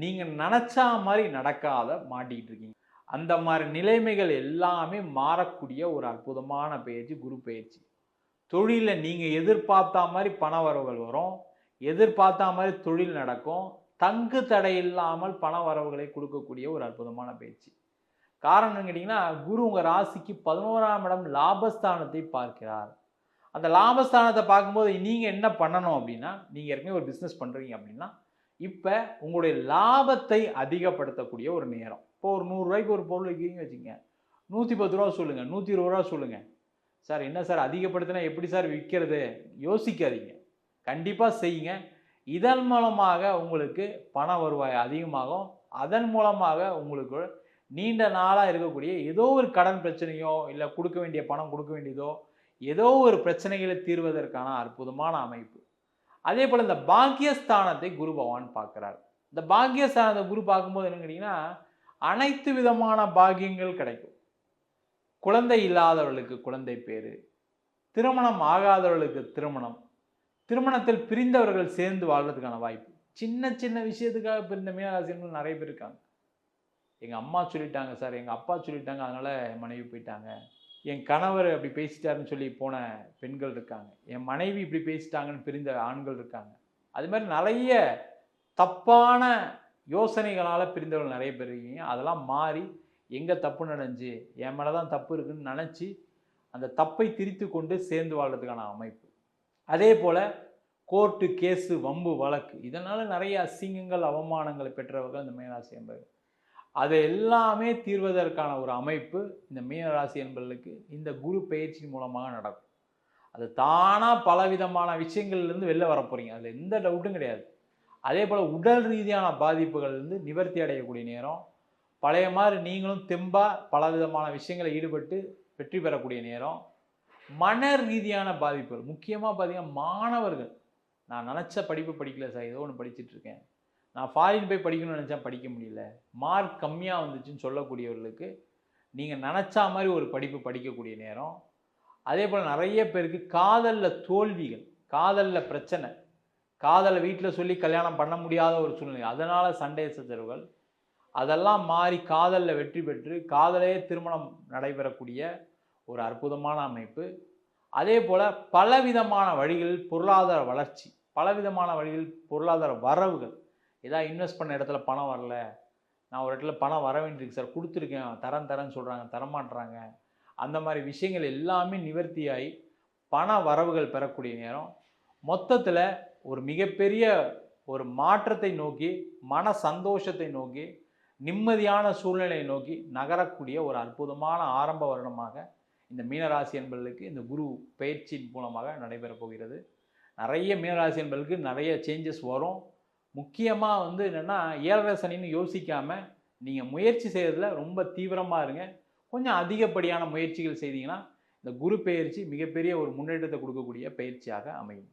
நீங்கள் நினச்சா மாதிரி நடக்காத மாட்டிக்கிட்டு இருக்கீங்க. அந்த மாதிரி நிலைமைகள் எல்லாமே மாறக்கூடிய ஒரு அற்புதமான பயிற்சி குரு பயிற்சி. தொழிலில் நீங்கள் எதிர்பார்த்தா மாதிரி பண வரவுகள் வரும், எதிர்பார்த்தா மாதிரி தொழில் நடக்கும், தங்கு தடை இல்லாமல் பண வரவுகளை கொடுக்கக்கூடிய ஒரு அற்புதமான பயிற்சி. காரணம் கேட்டிங்கன்னா, குரு உங்கள் ராசிக்கு 11ஆம் இடம் லாபஸ்தானத்தை பார்க்கிறார். அந்த லாபஸ்தானத்தை பார்க்கும்போது நீங்கள் என்ன பண்ணணும் அப்படின்னா, நீங்கள் ஏற்கனவே ஒரு பிஸ்னஸ் பண்ணுறீங்க அப்படின்னா, இப்போ உங்களுடைய லாபத்தை அதிகப்படுத்தக்கூடிய ஒரு நேரம். இப்போ ஒரு 100 ரூபாய்க்கு ஒரு பொருள் விற்கிறீங்கன்னு வச்சுக்கோங்க, 110 ரூபா சொல்லுங்கள், 120 ரூபா சொல்லுங்கள். சார் என்ன சார் அதிகப்படுத்தினா எப்படி சார் விற்கிறது? யோசிக்காதீங்க, கண்டிப்பாக செய்யுங்க. இதன் மூலமாக உங்களுக்கு பண வருவாய் அதிகமாகும். அதன் மூலமாக உங்களுக்கு நீண்ட நாளாக இருக்கக்கூடிய ஏதோ ஒரு கடன் பிரச்சனையோ, இல்லை கொடுக்க வேண்டிய பணம் கொடுக்க வேண்டியதோ, ஏதோ ஒரு பிரச்சனைகளை தீர்வதற்கான அற்புதமான அமைப்பு. அதே போல் இந்த பாக்கியஸ்தானத்தை குரு பகவான் பார்க்குறார். இந்த பாக்கியஸ்தானத்தை குரு பார்க்கும்போது என்னன்னு கேட்டிங்கன்னா, அனைத்து விதமான பாக்கியங்கள் கிடைக்கும். குழந்தை இல்லாதவர்களுக்கு குழந்தை பேரு, திருமணம் ஆகாதவர்களுக்கு திருமணம், திருமணத்தில் பிரிந்தவர்கள் சேர்ந்து வாழ்றதுக்கான வாய்ப்பு. சின்ன சின்ன விஷயத்துக்காக பிரிந்த மீனராசினர்கள் நிறைய பேர் இருக்காங்க. எங்கள் அம்மா சொல்லிட்டாங்க சார், எங்கள் அப்பா சொல்லிட்டாங்க, அதனால் என் மனைவி போயிட்டாங்க. என் கணவர் அப்படி பேசிட்டாருன்னு சொல்லி போன பெண்கள் இருக்காங்க. என் மனைவி இப்படி பேசிட்டாங்கன்னு பிரிந்த ஆண்கள் இருக்காங்க. அது மாதிரி நிறைய தப்பான யோசனைகளால் பிரிந்தவர்கள் நிறைய பேர் இருக்கீங்க. அதெல்லாம் மாறி எங்கே தப்பு நடந்துச்சு, என் மேலே தான் தப்பு இருக்குதுன்னு நினச்சி அந்த தப்பை திரித்து கொண்டு சேர்ந்து வாழ்கிறதுக்கான அமைப்பு. அதே போல் கோர்ட்டு கேஸு வம்பு வழக்கு இதனால் நிறைய அசிங்கங்கள் அவமானங்களை பெற்றவர்கள் இந்த மீனராசி என்பது. அதை எல்லாமே தீர்வதற்கான ஒரு அமைப்பு இந்த மீனராசி என்பவர்களுக்கு இந்த குரு பயிற்சி மூலமாக நடக்கும். அது தானாக பலவிதமான விஷயங்கள்லேருந்து வெளில வர போகிறீங்க, அதில் எந்த டவுட்டும் கிடையாது. அதே போல் உடல் ரீதியான பாதிப்புகள்லேருந்து நிவர்த்தி அடையக்கூடிய நேரம், பழைய மாதிரி நீங்களும் தெம்பாக பலவிதமான விஷயங்களை ஈடுபட்டு வெற்றி பெறக்கூடிய நேரம். மன ரீதியான பாதிப்புகள் முக்கியமாக பார்த்தீங்கன்னா மாணவர்கள், நான் நினச்ச படிப்பு படிக்கல சார், ஏதோ ஒன்று படிச்சுட்ருக்கேன், நான் ஃபாரின் போய் படிக்கணும்னு நினச்சா படிக்க முடியல, மார்க் கம்மியாக வந்துச்சுன்னு சொல்லக்கூடியவர்களுக்கு நீங்கள் நினச்சா மாதிரி ஒரு படிப்பு படிக்கக்கூடிய நேரம். அதே போல் நிறைய பேருக்கு காதலில் தோல்விகள், காதலில் பிரச்சனை, காதலை வீட்டில் சொல்லி கல்யாணம் பண்ண முடியாத ஒரு சூழ்நிலை, அதனால் சண்டை சச்சரவுகள், அதெல்லாம் மாறி காதலில் வெற்றி பெற்று காதலே திருமணம் நடைபெறக்கூடிய ஒரு அற்புதமான அமைப்பு. அதே போல் பலவிதமான வழிகளில் பொருளாதார வளர்ச்சி, பலவிதமான வழிகளில் பொருளாதார வரவுகள். ஏதாவது இன்வெஸ்ட் பண்ண இடத்துல பணம் வரல, நான் ஒரு இடத்துல பணம் வர வேண்டியிருக்கு சார், கொடுத்துருக்கேன், தரேன்னு சொல்கிறாங்க, தரமாட்டுறாங்க, அந்த மாதிரி விஷயங்கள் எல்லாமே நிவர்த்தியாகி பண வரவுகள் பெறக்கூடிய நேரம். மொத்தத்தில் ஒரு மிகப்பெரிய ஒரு மாற்றத்தை நோக்கி, மன சந்தோஷத்தை நோக்கி, நிம்மதியான சூழ்நிலையை நோக்கி நகரக்கூடிய ஒரு அற்புதமான ஆரம்ப வருடமாக இந்த மீனராசி என்பவர்களுக்கு இந்த குரு பயிற்சியின் மூலமாக நடைபெறப் போகிறது. நிறைய மீனராசி என்பவர்களுக்கு நிறைய சேஞ்சஸ் வரும். முக்கியமாக என்னென்னா 7.5 சனின்னு யோசிக்காமல் நீங்கள் முயற்சி செய்கிறதுல ரொம்ப தீவிரமாக இருங்க. கொஞ்சம் அதிகப்படியான முயற்சிகள் செய்தீங்கன்னா இந்த குரு பயிற்சி மிகப்பெரிய ஒரு முன்னேற்றத்தை கொடுக்கக்கூடிய பயிற்சியாக அமையும்.